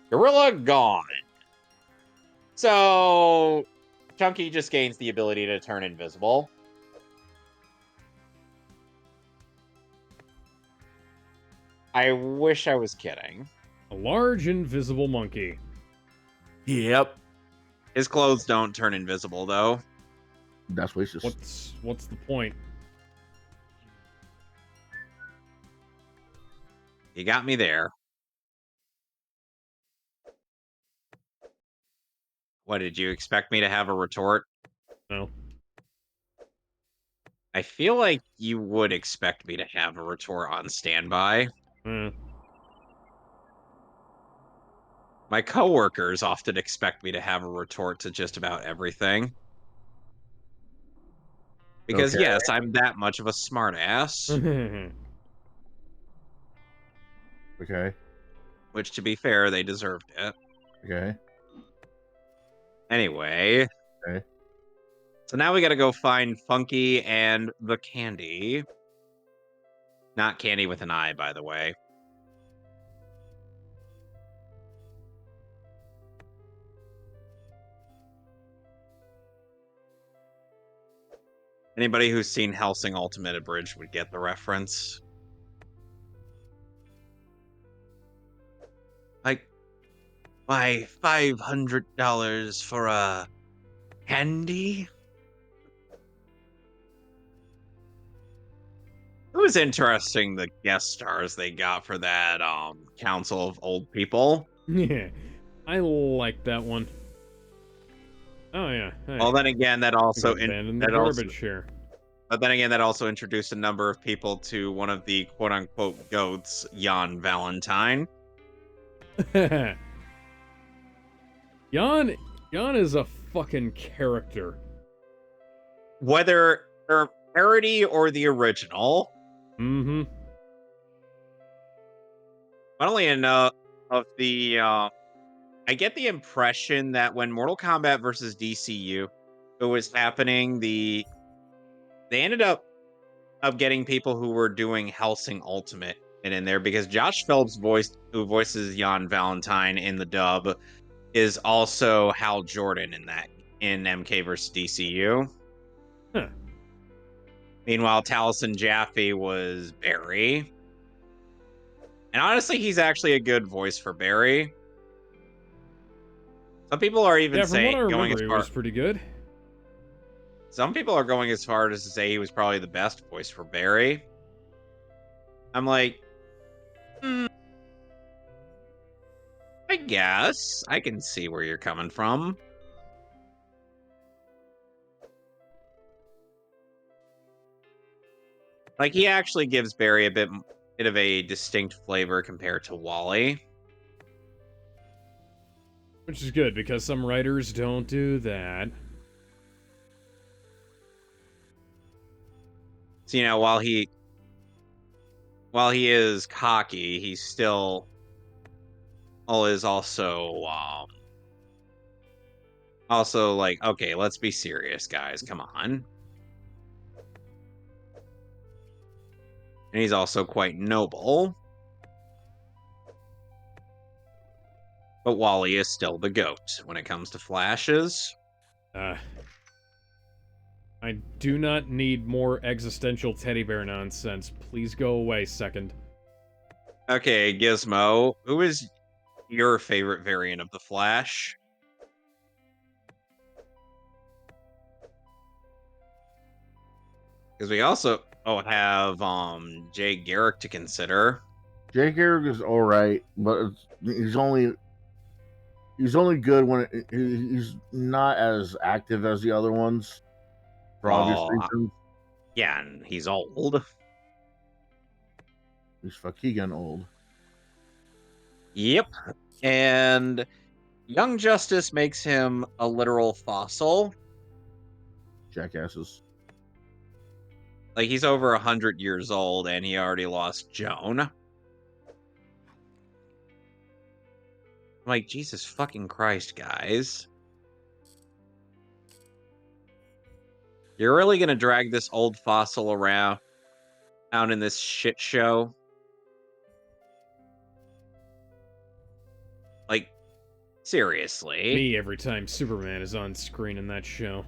Gorilla gone. So, Chunky just gains the ability to turn invisible. I wish I was kidding. A large invisible monkey. Yep. His clothes don't turn invisible, though. That's what he's just... What's the point? You got me there. What, did you expect me to have a retort? No. I feel like you would expect me to have a retort on standby. My coworkers often expect me to have a retort to just about everything. Because Okay. yes, I'm that much of a smartass. Okay. Which, to be fair, they deserved it. Okay. Anyway. Okay. So now we gotta go find Funky and the Candy. Not Candy with an I, by the way. Anybody who's seen Helsing Ultimate Abridged would get the reference. My $500 for a candy? It was interesting the guest stars they got for that Council of Old People. Yeah, I like that one. Oh yeah. Hey, Well, then again, abandon the garbage here. but then again, that also introduced a number of people to one of the quote unquote goats, Jan Valentine. Jan is a fucking character. Whether they're parody or the original, Mm-hmm. funnily enough, of the I get the impression that when Mortal Kombat versus DCU it was happening, they ended up getting people who were doing Helsing Ultimate in there because Josh Phelps who voices Jan Valentine in the dub is also Hal Jordan in MK versus DCU. Huh. Meanwhile, Taliesin Jaffe was Barry. And honestly, he's actually a good voice for Barry. Some people are even Yeah, from what I going as remember, he far. was pretty good. Some people are going as far as to say he was probably the best voice for Barry. I'm like, I guess I can see where you're coming from. Like, he actually gives Barry a bit of a distinct flavor compared to Wally. Which is good, because some writers don't do that. So, you know, while he is cocky, he's still is also like, okay, let's be serious, guys. Come on. And he's also quite noble. But Wally is still the GOAT when it comes to flashes. I do not need more existential teddy bear nonsense. Please go away, second. Okay, Gizmo, who is your favorite variant of the Flash? Because we also have Jay Garrick to consider. Jay Garrick is all right, but he's only good when he's not as active as the other ones for obvious reasons. Yeah, and he's old. He's fucking old. Yep. And Young Justice makes him a literal fossil. Jackasses. Like, he's over 100 years old and he already lost Joan. I'm like, Jesus fucking Christ, guys. You're really gonna drag this old fossil around out in this shit show? Like, seriously? Me every time Superman is on screen in that show.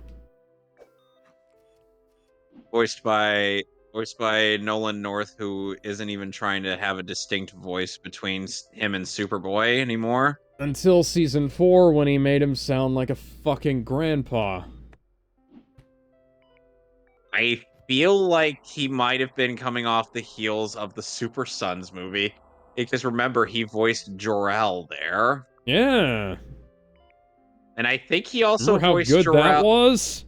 Voiced by Nolan North, who isn't even trying to have a distinct voice between him and Superboy anymore. Until season 4, when he made him sound like a fucking grandpa. I feel like he might have been coming off the heels of the Super Sons movie. Because remember, he voiced Jor-El there. Yeah. And I think he also Remember how voiced good Jor-El. that was?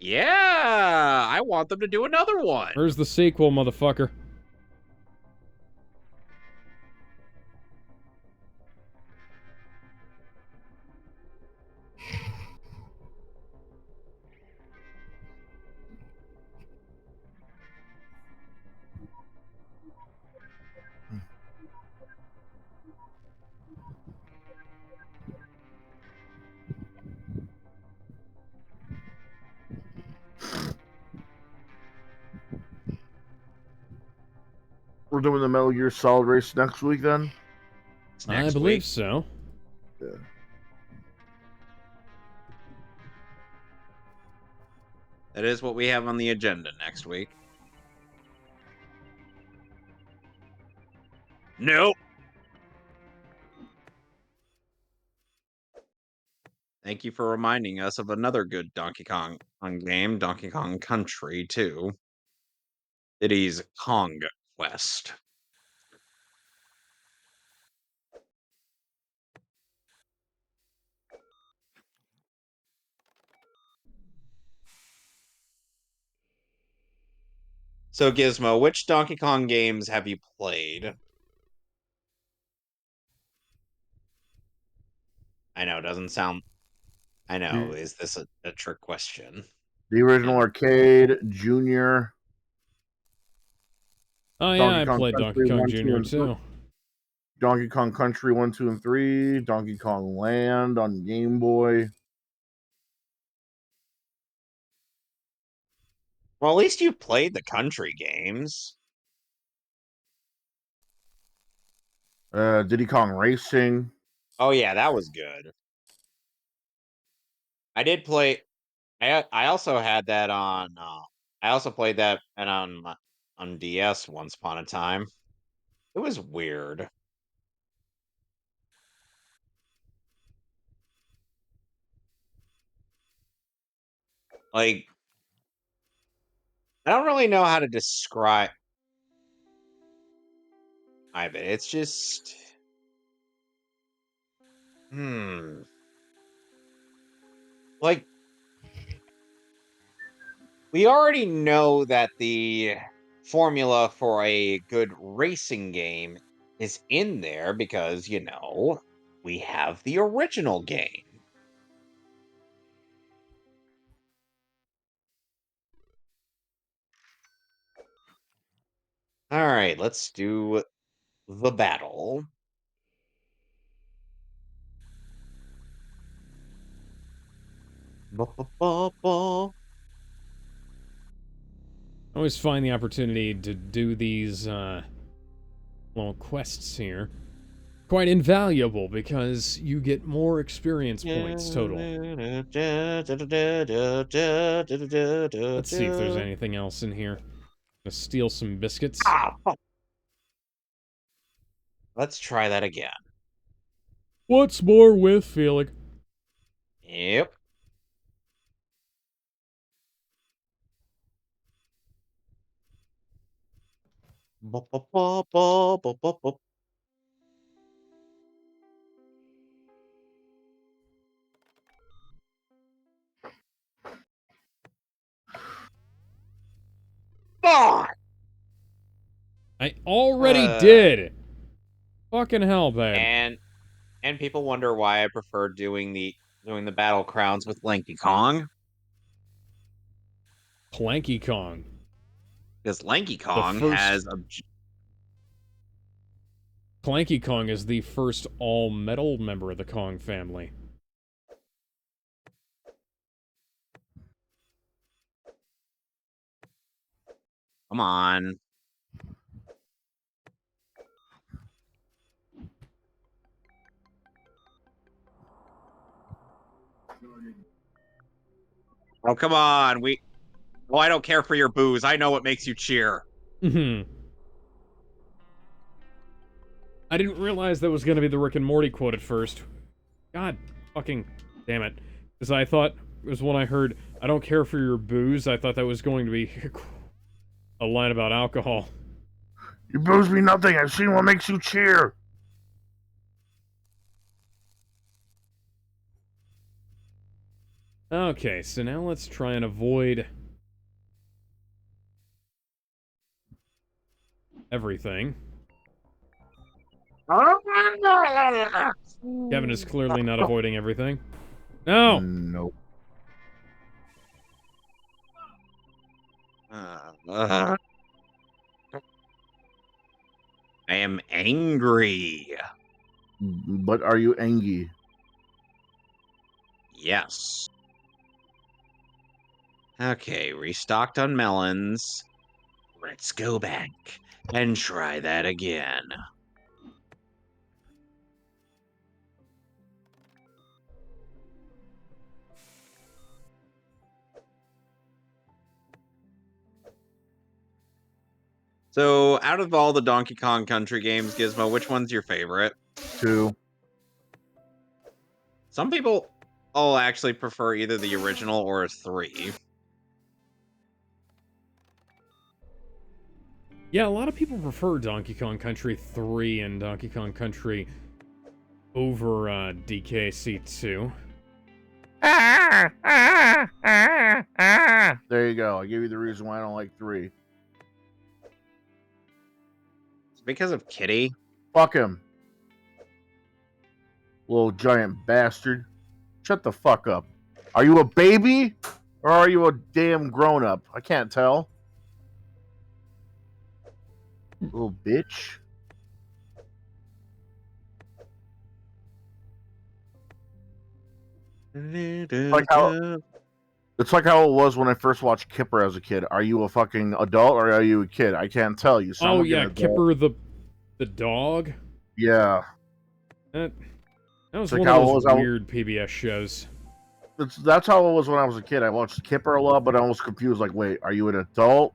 Yeah! I want them to do another one. Where's the sequel, motherfucker? We're doing the Metal Gear Solid race next week, then. It's next I believe week. so. Yeah. That is what we have on the agenda next week. Nope. Thank you for reminding us of another good Donkey Kong game, Donkey Kong Country 2. Diddy's Kong Quest. So, Gizmo, which Donkey Kong games have you played? I know, it doesn't sound. I know, The, is this a trick question? the original And arcade, Junior, Oh yeah, Donkey I Kong played Donkey Country Kong 1, 2, Jr. and 3. too. Donkey Kong Country 1, 2, and 3, Donkey Kong Land on Game Boy. well, at least you played the country games. Diddy Kong Racing. Oh yeah, that was good. I did play. I also had that on. I also played that and on DS once upon a time. It was weird. Like I don't really know how to describe it. It's just hmm. Like we already know that the formula for a good racing game is in there because, we have the original game. All right, let's do the battle. Ba-ba-ba-ba. I always find the opportunity to do these little quests here quite invaluable because you get more experience points total. Let's see if there's anything else in here. Gonna steal some biscuits. Ah, fuck. Let's try that again. What's more with feeling? Yep. Ba-ba-ba-ba-ba-ba-ba. Fuck! I already Uh, did. Fucking hell, babe. and people wonder why I prefer doing the battle crowns with Lanky Kong, Planky Kong. because Lanky The Kong first has a Clanky Kong is the first all-metal member of the Kong family. come on. Oh, come on. I don't care for your booze. I know what makes you cheer. I didn't realize that was going to be the Rick and Morty quote at first. God fucking damn it. Because I thought, it was when I heard, I don't care for your booze, I thought that was going to be a line about alcohol. You booze me nothing. I've seen what makes you cheer. Okay, so now let's try and avoid everything. Kevin is clearly not avoiding everything. No! Nope. I am angry. But are you angry? Yes. Okay, restocked on melons. Let's go back and try that again. So, out of all the Donkey Kong Country games, Gizmo, which one's your favorite? 2. Some people I'll actually prefer either the original or 3. Yeah, a lot of people prefer Donkey Kong Country 3 and Donkey Kong Country over DKC 2. There you go. I gave you the reason why I don't like 3. It's because of Kitty. Fuck him. Little giant bastard. Shut the fuck up. Are you a baby? Or are you a damn grown up? I can't tell. Little bitch. Like how it's like how it was when I first watched Kipper as a kid. Are you a fucking adult or are you a kid? I can't tell. You sound Oh like yeah, an adult. Kipper the dog. Yeah. That was It's like one how of it those was- weird PBS shows. That's how it was when I was a kid. I watched Kipper a lot, but I was confused. Like, wait, are you an adult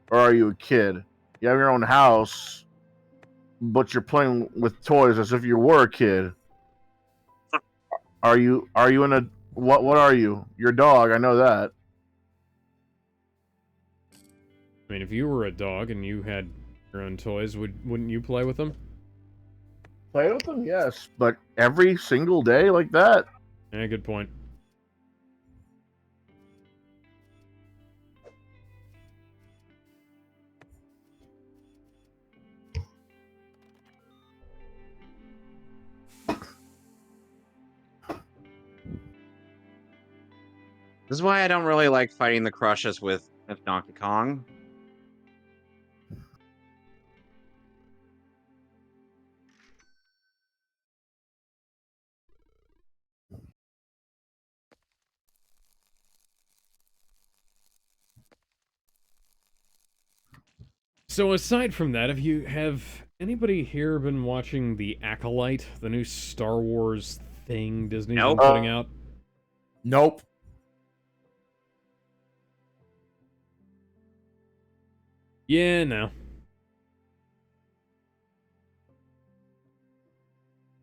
or are you a kid? You have your own house, but you're playing with toys as if you were a kid. Are you in a what are you? Your dog, I know that. I mean, if you were a dog and you had your own toys, wouldn't you play with them? Play with them, yes, but every single day like that. Yeah, good point. This is why I don't really like fighting the crushes with Donkey Kong. So aside from that, have anybody here been watching The Acolyte, the new Star Wars thing Disney's been Nope. putting out? Nope. Yeah, no.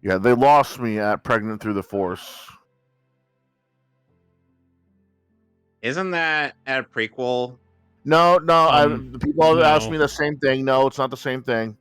Yeah, they lost me at Pregnant Through the Force. Isn't that a prequel? No, the people have asked no. me the same thing. No, it's not the same thing.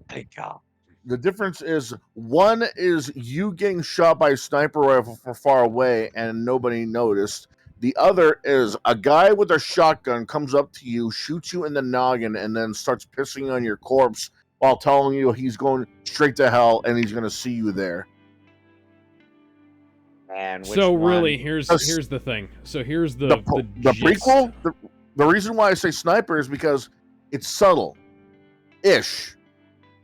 Thank God. The difference is one is you getting shot by a sniper rifle from far away and nobody noticed. The other is a guy with a shotgun comes up to you, shoots you in the noggin, and then starts pissing on your corpse while telling you he's going straight to hell and he's going to see you there. And which So one? really, here's the thing. So here's the The gist. prequel. The reason why I say sniper is because it's subtle, ish.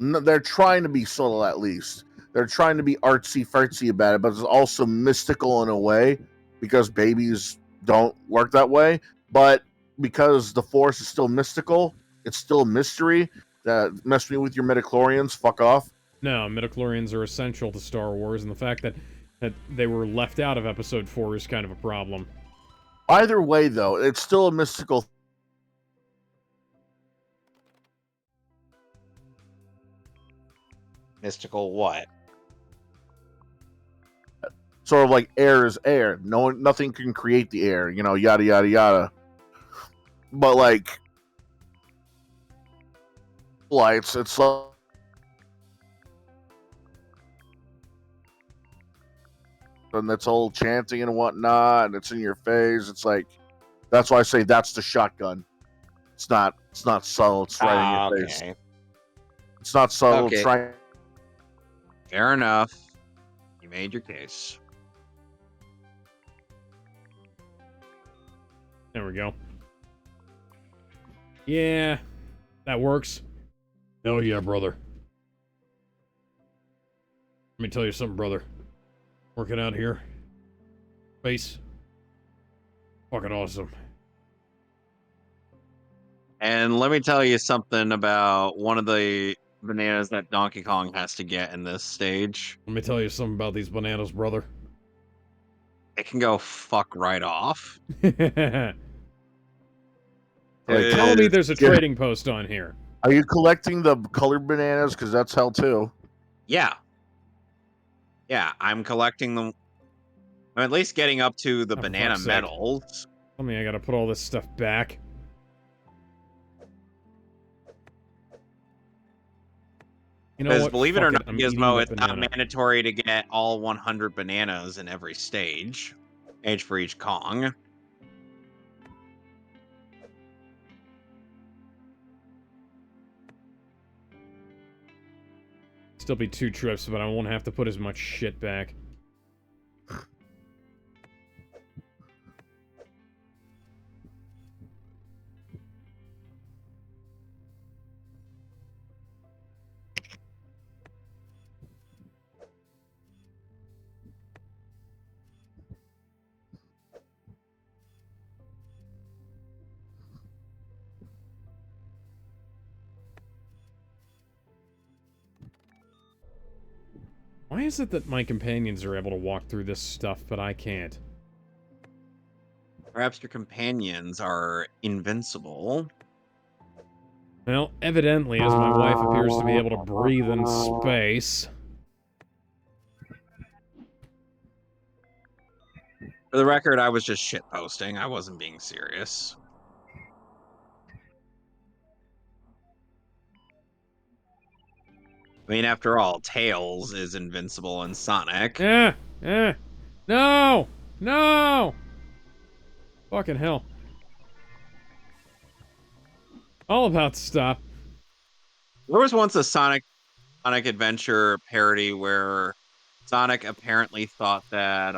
They're trying to be subtle, at least. They're trying to be artsy fartsy about it, but it's also mystical in a way because babies don't work that way. But because the Force is still mystical, it's still a mystery. That mess me with your midichlorians. Fuck off. No, midichlorians are essential to Star Wars, and the fact that they were left out of Episode 4 is kind of a problem. Either way, though, it's still a mystical. Mystical what? Sort of like air is air. Nothing can create the air. Yada yada yada. But like lights, it's like. And that's all chanting and whatnot, and it's in your face. It's like that's why I say that's the shotgun. It's not subtle. It's right in your face. Okay. It's not subtle. Okay. It's right. Fair enough. You made your case. There we go. Yeah, that works. Hell yeah, brother. Let me tell you something, brother. Working out here. Space. Fucking awesome. And let me tell you something about one of the bananas that Donkey Kong has to get in this stage. Let me tell you something about these bananas, brother. It can go fuck right off. Tell Like, me there's a trading post on here. Are you collecting the colored bananas? Because that's hell too. Yeah. Yeah, I'm collecting them. I'm at least getting up to the Oh, for banana fuck's sake. medals. Tell me I gotta put all this stuff back. You know Because what? believe it or Fuck it. not, I'm eating Gizmo, the it's not banana. mandatory to get all 100 bananas in every stage for each Kong. Still be 2 trips, but I won't have to put as much shit back. Why is it that my companions are able to walk through this stuff, but I can't? Perhaps your companions are invincible. Well, evidently, as my wife appears to be able to breathe in space. For the record, I was just shitposting. I wasn't being serious. I mean, after all, Tails is invincible in Sonic. No! No! Fucking hell. All about to stop. There was once a Sonic Adventure parody where Sonic apparently thought that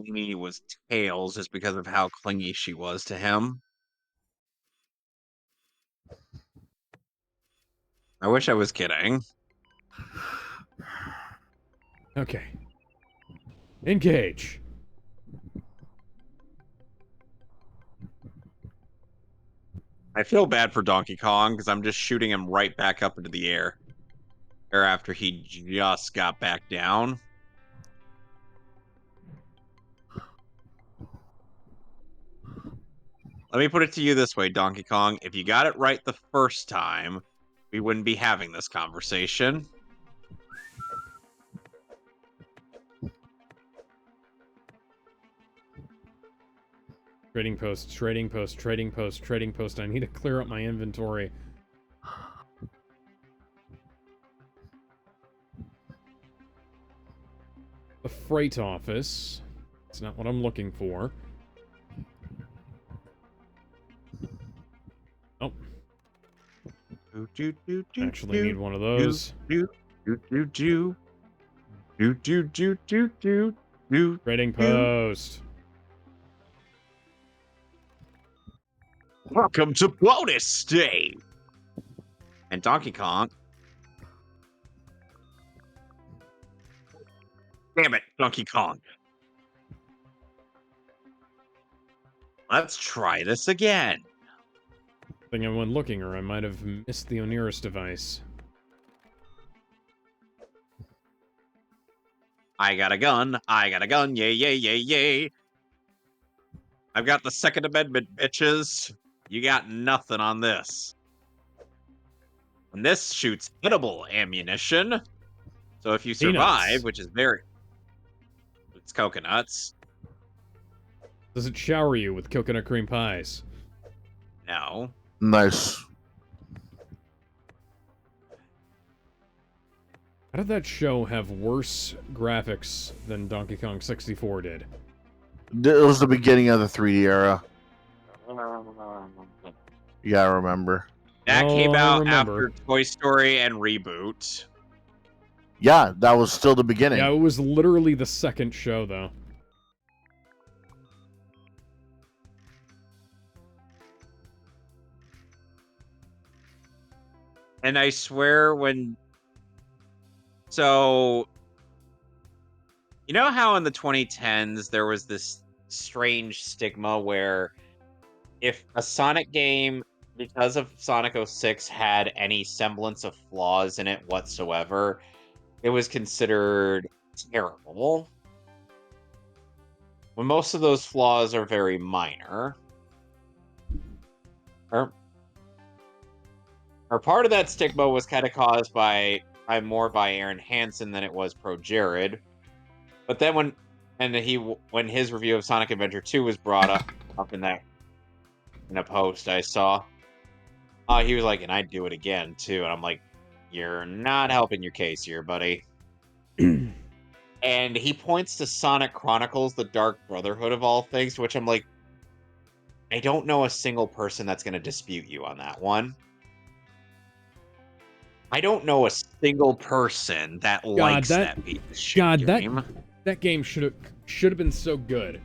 Amy was Tails just because of how clingy she was to him. I wish I was kidding. Okay. Engage. I feel bad for Donkey Kong because I'm just shooting him right back up into the air. Or after he just got back down. Let me put it to you this way, Donkey Kong. If you got it right the first time, we wouldn't be having this conversation. Trading post, trading post, trading post, trading post. I need to clear up my inventory. The freight office. It's not what I'm looking for. Oh. Actually need one of those. Trading post. Welcome to bonus stage. And Donkey Kong. Damn it, Donkey Kong. Let's try this again. I think I went looking, or I might have missed the Oniris device. I got a gun. I got a gun. Yay, yay, yay, yay. I've got the Second Amendment, bitches. You got nothing on this. And this shoots edible ammunition. So if you survive, Peanuts. which is it's coconuts. Does it shower you with coconut cream pies? No. Nice. How did that show have worse graphics than Donkey Kong 64 did? It was the beginning of the 3D era. You gotta remember. That came I out remember. after Toy Story and Reboot. Yeah, that was still the beginning. Yeah, it was literally the second show, though. And I swear So, you know how in the 2010s there was this strange stigma where if a Sonic game, because of Sonic 06, had any semblance of flaws in it whatsoever, it was considered terrible. When most of those flaws are very minor. Or or part of that stigma was kind of caused by more by Aaron Hansen than it was pro Jared. But then when his review of Sonic Adventure 2 was brought up in a post I saw, he was like, and I'd do it again too. And I'm like, you're not helping your case here, buddy. And he points to Sonic Chronicles, the Dark Brotherhood of all things, which I'm like, I don't know a single person that's going to dispute you on that one. I don't know a single person that likes that piece of shit game. That game should have been so good,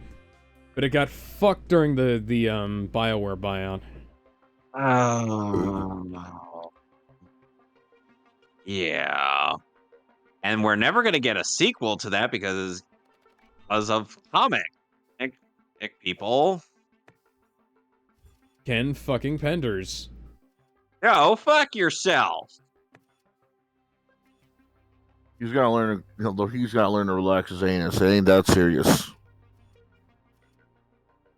but it got fucked during the BioWare buyout. Oh, yeah. And we're never going to get a sequel to that because of comic people. Ken fucking Penders. Go fuck yourself. He's gotta learn. He's gotta learn to relax his anus. It ain't that serious.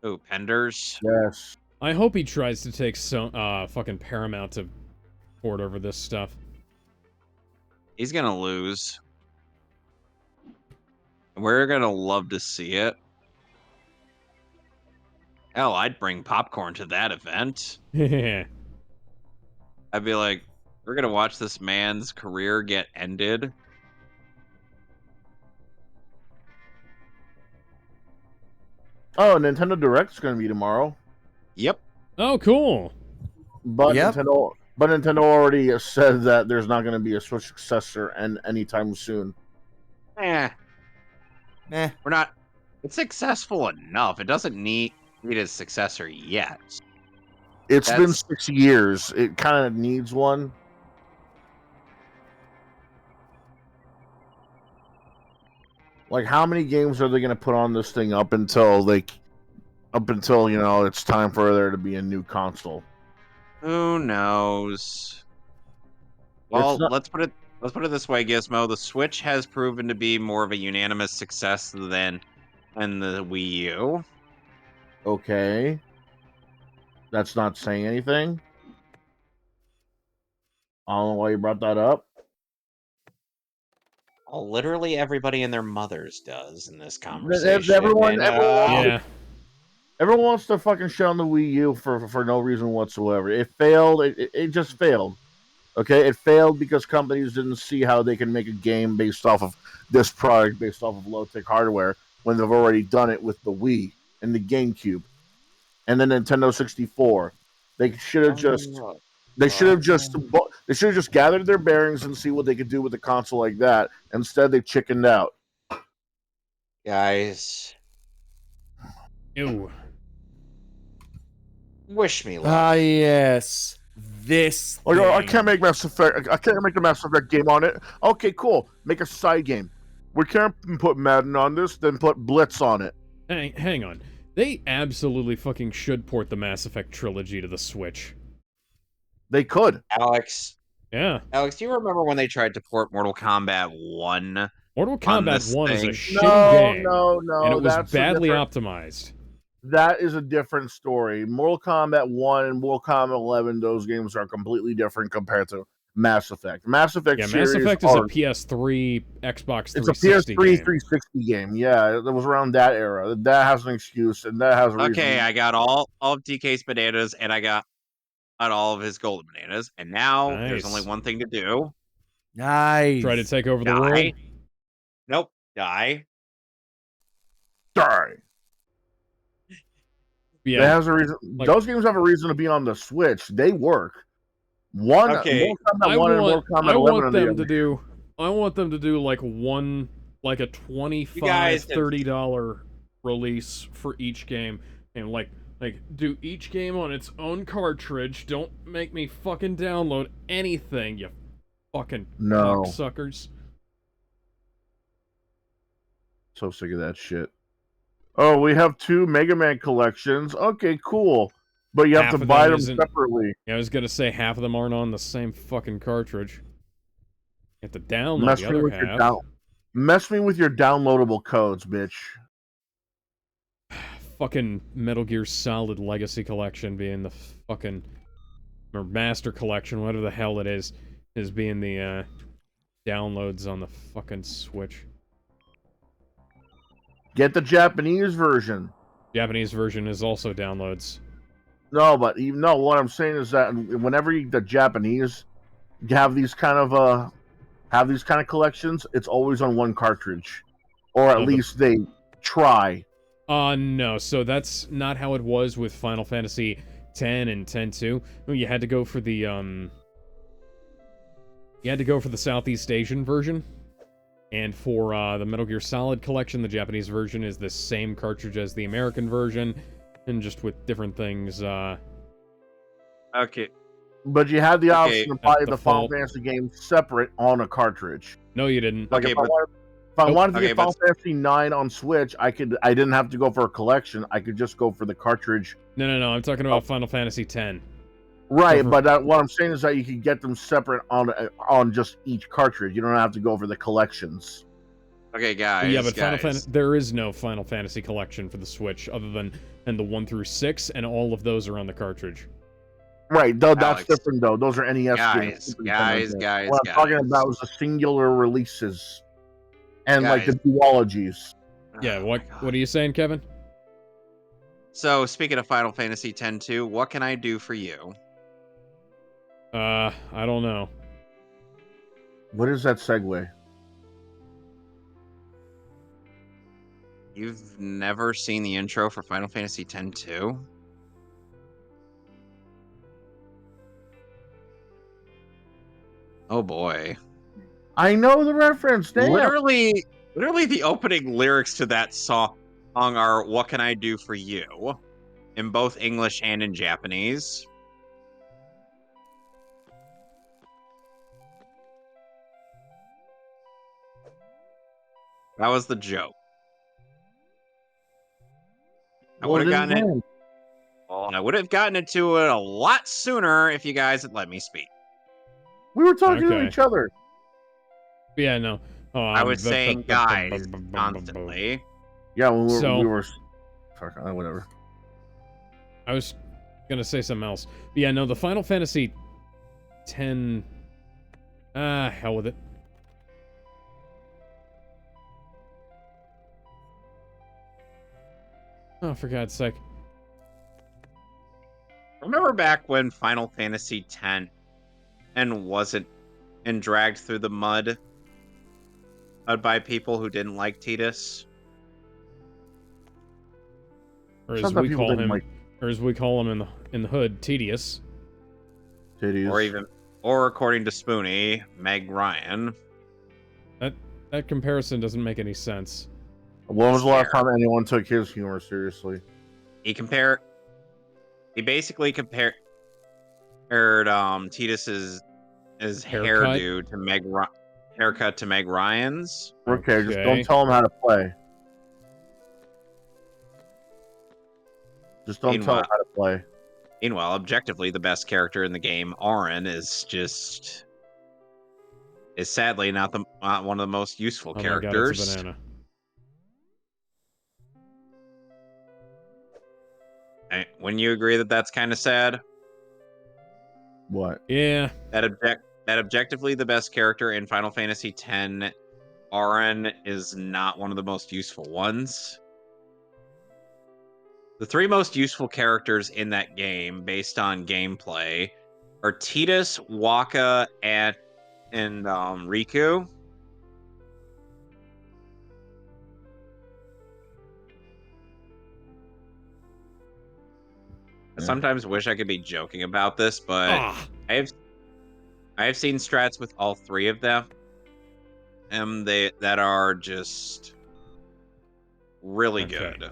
Oh, Penders. Yes. I hope he tries to take fucking Paramount to court over this stuff. He's gonna lose. We're gonna love to see it. Hell, I'd bring popcorn to that event. I'd be like, we're gonna watch this man's career get ended. Oh, Nintendo Direct's gonna be tomorrow. Yep. Oh, cool. But Yep. Nintendo already said that there's not gonna be a Switch successor anytime soon. Eh. We're not. It's successful enough. It doesn't need a successor yet. It's been 6 years. It kind of needs one. Like, how many games are they going to put on this thing up until it's time for there to be a new console? Who knows? Well, let's put it this way, Gizmo. The Switch has proven to be more of a unanimous success than the Wii U. Okay. That's not saying anything. I don't know why you brought that up. Well, literally everybody and their mothers does in this conversation. Everyone wants to fucking shit on the Wii U for no reason whatsoever. It failed. It just failed. Okay, it failed because companies didn't see how they can make a game based off of this product, based off of low-tech hardware, when they've already done it with the Wii and the GameCube and the Nintendo 64. They should have just gathered their bearings and see what they could do with a console like that. Instead, they chickened out. Guys, Ew. wish me luck. Ah, yes. This. Oh, I thing. can't make Mass Effect. I can't make a Mass Effect game on it. Okay, cool. Make a side game. We can't put Madden on this. Then put Blitz on it. Hang on. They absolutely fucking should port the Mass Effect trilogy to the Switch. They could. Alex, Yeah. do you remember when they tried to port Mortal Kombat 1? Mortal Kombat 1 is a shitty game. No. And it was that's badly optimized. That is a different story. Mortal Kombat 1 and Mortal Kombat 11, those games are completely different compared to Mass Effect. Mass Effect Yeah, series Mass Effect is a PS3, Xbox 360 It's a PS3 game. 360 game. Yeah, it was around that era. That has an excuse, and that has a reason. Okay, I got all of DK's bananas, and I got all of his golden bananas, and now there's Nice. only one thing to do. Nice. Try to take over the Die. world. Nope. Die. Die. Yeah. It has a reason. Like- Those games have a reason to be on the Switch. They work. Okay. Mortal Kombat 1 and Mortal Kombat 11 want them to do like a $25, $30 release for each game, and like do each game on its own cartridge. Don't make me fucking download anything, you fucking No. cocksuckers. So sick of that shit. Oh, we have 2 Mega Man collections. Okay, cool. But you have Half to of buy that them isn't- separately. Yeah, I was gonna say half of them aren't on the same fucking cartridge. You have to download the other half. Mess me with your downloadable codes, bitch. Fucking Metal Gear Solid Legacy Collection being the fucking or Master Collection, whatever the hell it is being the downloads on the fucking Switch. Get the Japanese version. Japanese version is also downloads. No, but even no. What I'm saying is that whenever the Japanese have these kind of collections, it's always on one cartridge, or at least they try. No. So that's not how it was with Final Fantasy X and X-2. You had to go for the Southeast Asian version. And for the Metal Gear Solid collection, the Japanese version is the same cartridge as the American version, and just with different things. Okay. But you had the option to buy the Final default. Fantasy game separate on a cartridge. No, you didn't. Like Okay, if I Nope. wanted to Okay, get but- Final Fantasy 9 on Switch, I didn't have to go for a collection. I could just go for the cartridge. No. I'm talking about Final Fantasy X. Right, Go but what I'm saying is that you could get them separate on just each cartridge. You don't have to go for the collections. Okay, guys. Yeah, but guys. there is no Final Fantasy collection for the Switch other than the 1 through 6, and all of those are on the cartridge. Right, though that's Alex. different though. Those are NES Guys, games. guys. What I'm talking about is the singular releases and like the Guys. duologies. Yeah, Oh what my God. what are you saying, Kevin? So, speaking of Final Fantasy X-2, what can I do for you? I don't know. What is that segue? You've never seen the intro for Final Fantasy X-2? Oh boy. I know the reference. Damn. Literally the opening lyrics to that song are "What can I do for you?" in both English and in Japanese. That was the joke. I would have gotten it. Well, I would have gotten into it a lot sooner if you guys had let me speak. We were talking to Okay. each other. Yeah, no. I was saying guys constantly. Yeah, when So- we were. Fuck, whatever. I was gonna say something else. But yeah, no, the Final Fantasy X. Hell with it. Oh, for God's sake. Remember back when Final Fantasy X wasn't and dragged through the mud by people who didn't like Tidus? Or It's as not that we people call didn't him, like or as we call him in the hood, Tedious. titties. Or according to Spoonie, Meg Ryan. That comparison doesn't make any sense. When was the last Fair. time anyone took his humor seriously? He basically compared Tidus's Haircut? hairdo to haircut to Meg Ryan's. Okay, just Okay. don't tell him how to play. Just don't tell him Meanwhile- how to play. Meanwhile, objectively, the best character in the game, Auron, is sadly not one of the most useful Oh my God, characters. it's a banana. Wouldn't you agree that that's kind of sad? What? Yeah. That objectively the best character in Final Fantasy X, Auron, is not one of the most useful ones. The three most useful characters in that game, based on gameplay, are Tidus, Wakka, and Riku. I sometimes wish I could be joking about this, but Ah. I have seen strats with all three of them, and that are just really Okay. good.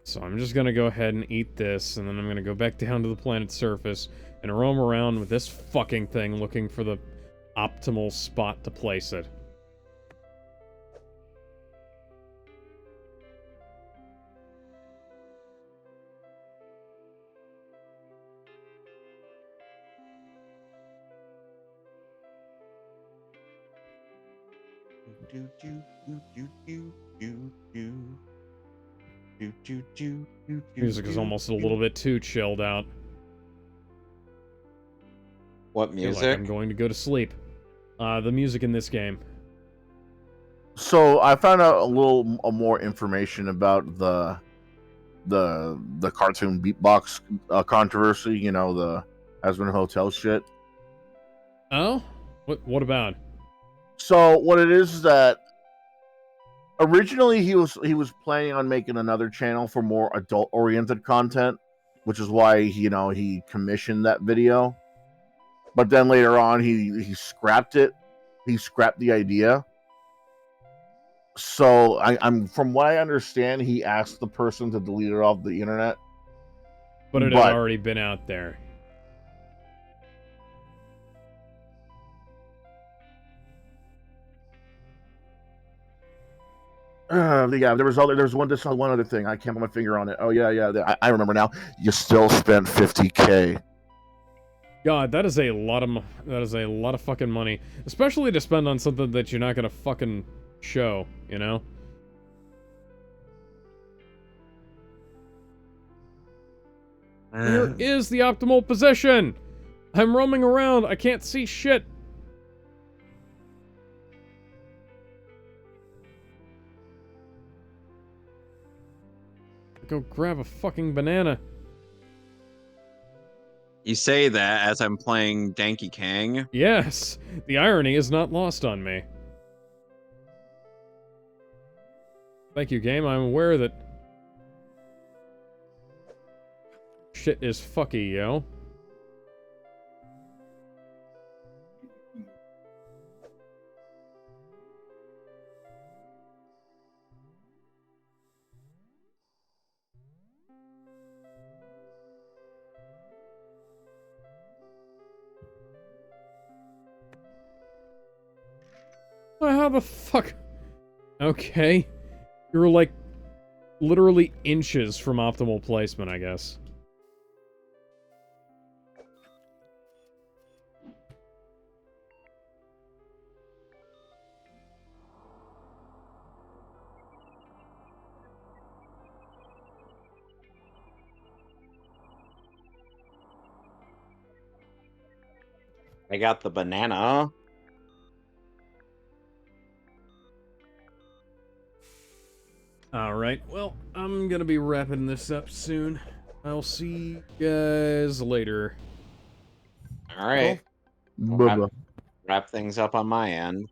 So I'm just gonna go ahead and eat this, and then I'm gonna go back down to the planet's surface and roam around with this fucking thing looking for the optimal spot to place it. Music is almost a little bit too chilled out. What I feel like music? I'm going to go to sleep. The music in this game. So I found out a little more information about the cartoon beatbox controversy. You know, the Aspen Hotel shit. Oh? What about? So what it is that originally he was planning on making another channel for more adult oriented content, which is why he commissioned that video. But then later on he scrapped it. He scrapped the idea. So I'm from what I understand, he asked the person to delete it off the internet. But it had already been out there. Yeah, there was one other thing. I can't put my finger on it. Oh yeah. I remember now. You still spent $50K. God, that is a lot of fucking money, especially to spend on something that you're not gonna fucking show, you know? Where is the optimal position? I'm roaming around. I can't see shit. Go grab a fucking banana. You say that as I'm playing Danky Kang. Yes, the irony is not lost on me. Thank you, game. I'm aware that shit is fucky, yo. Well, how the fuck? Okay. You're like literally inches from optimal placement, I guess. I got the banana. Alright, well, I'm gonna be wrapping this up soon. I'll see you guys later. All right. Wrap things up on my end.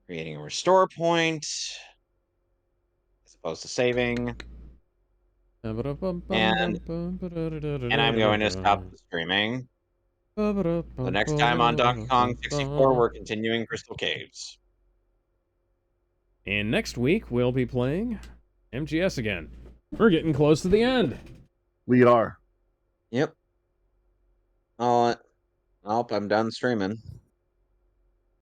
Creating a restore point. As opposed to saving. And I'm going to stop the streaming. The next time on Donkey Kong 64, we're continuing Crystal Caves. And next week, we'll be playing MGS again. We're getting close to the end. We are. Yep. Oh, I'm done streaming.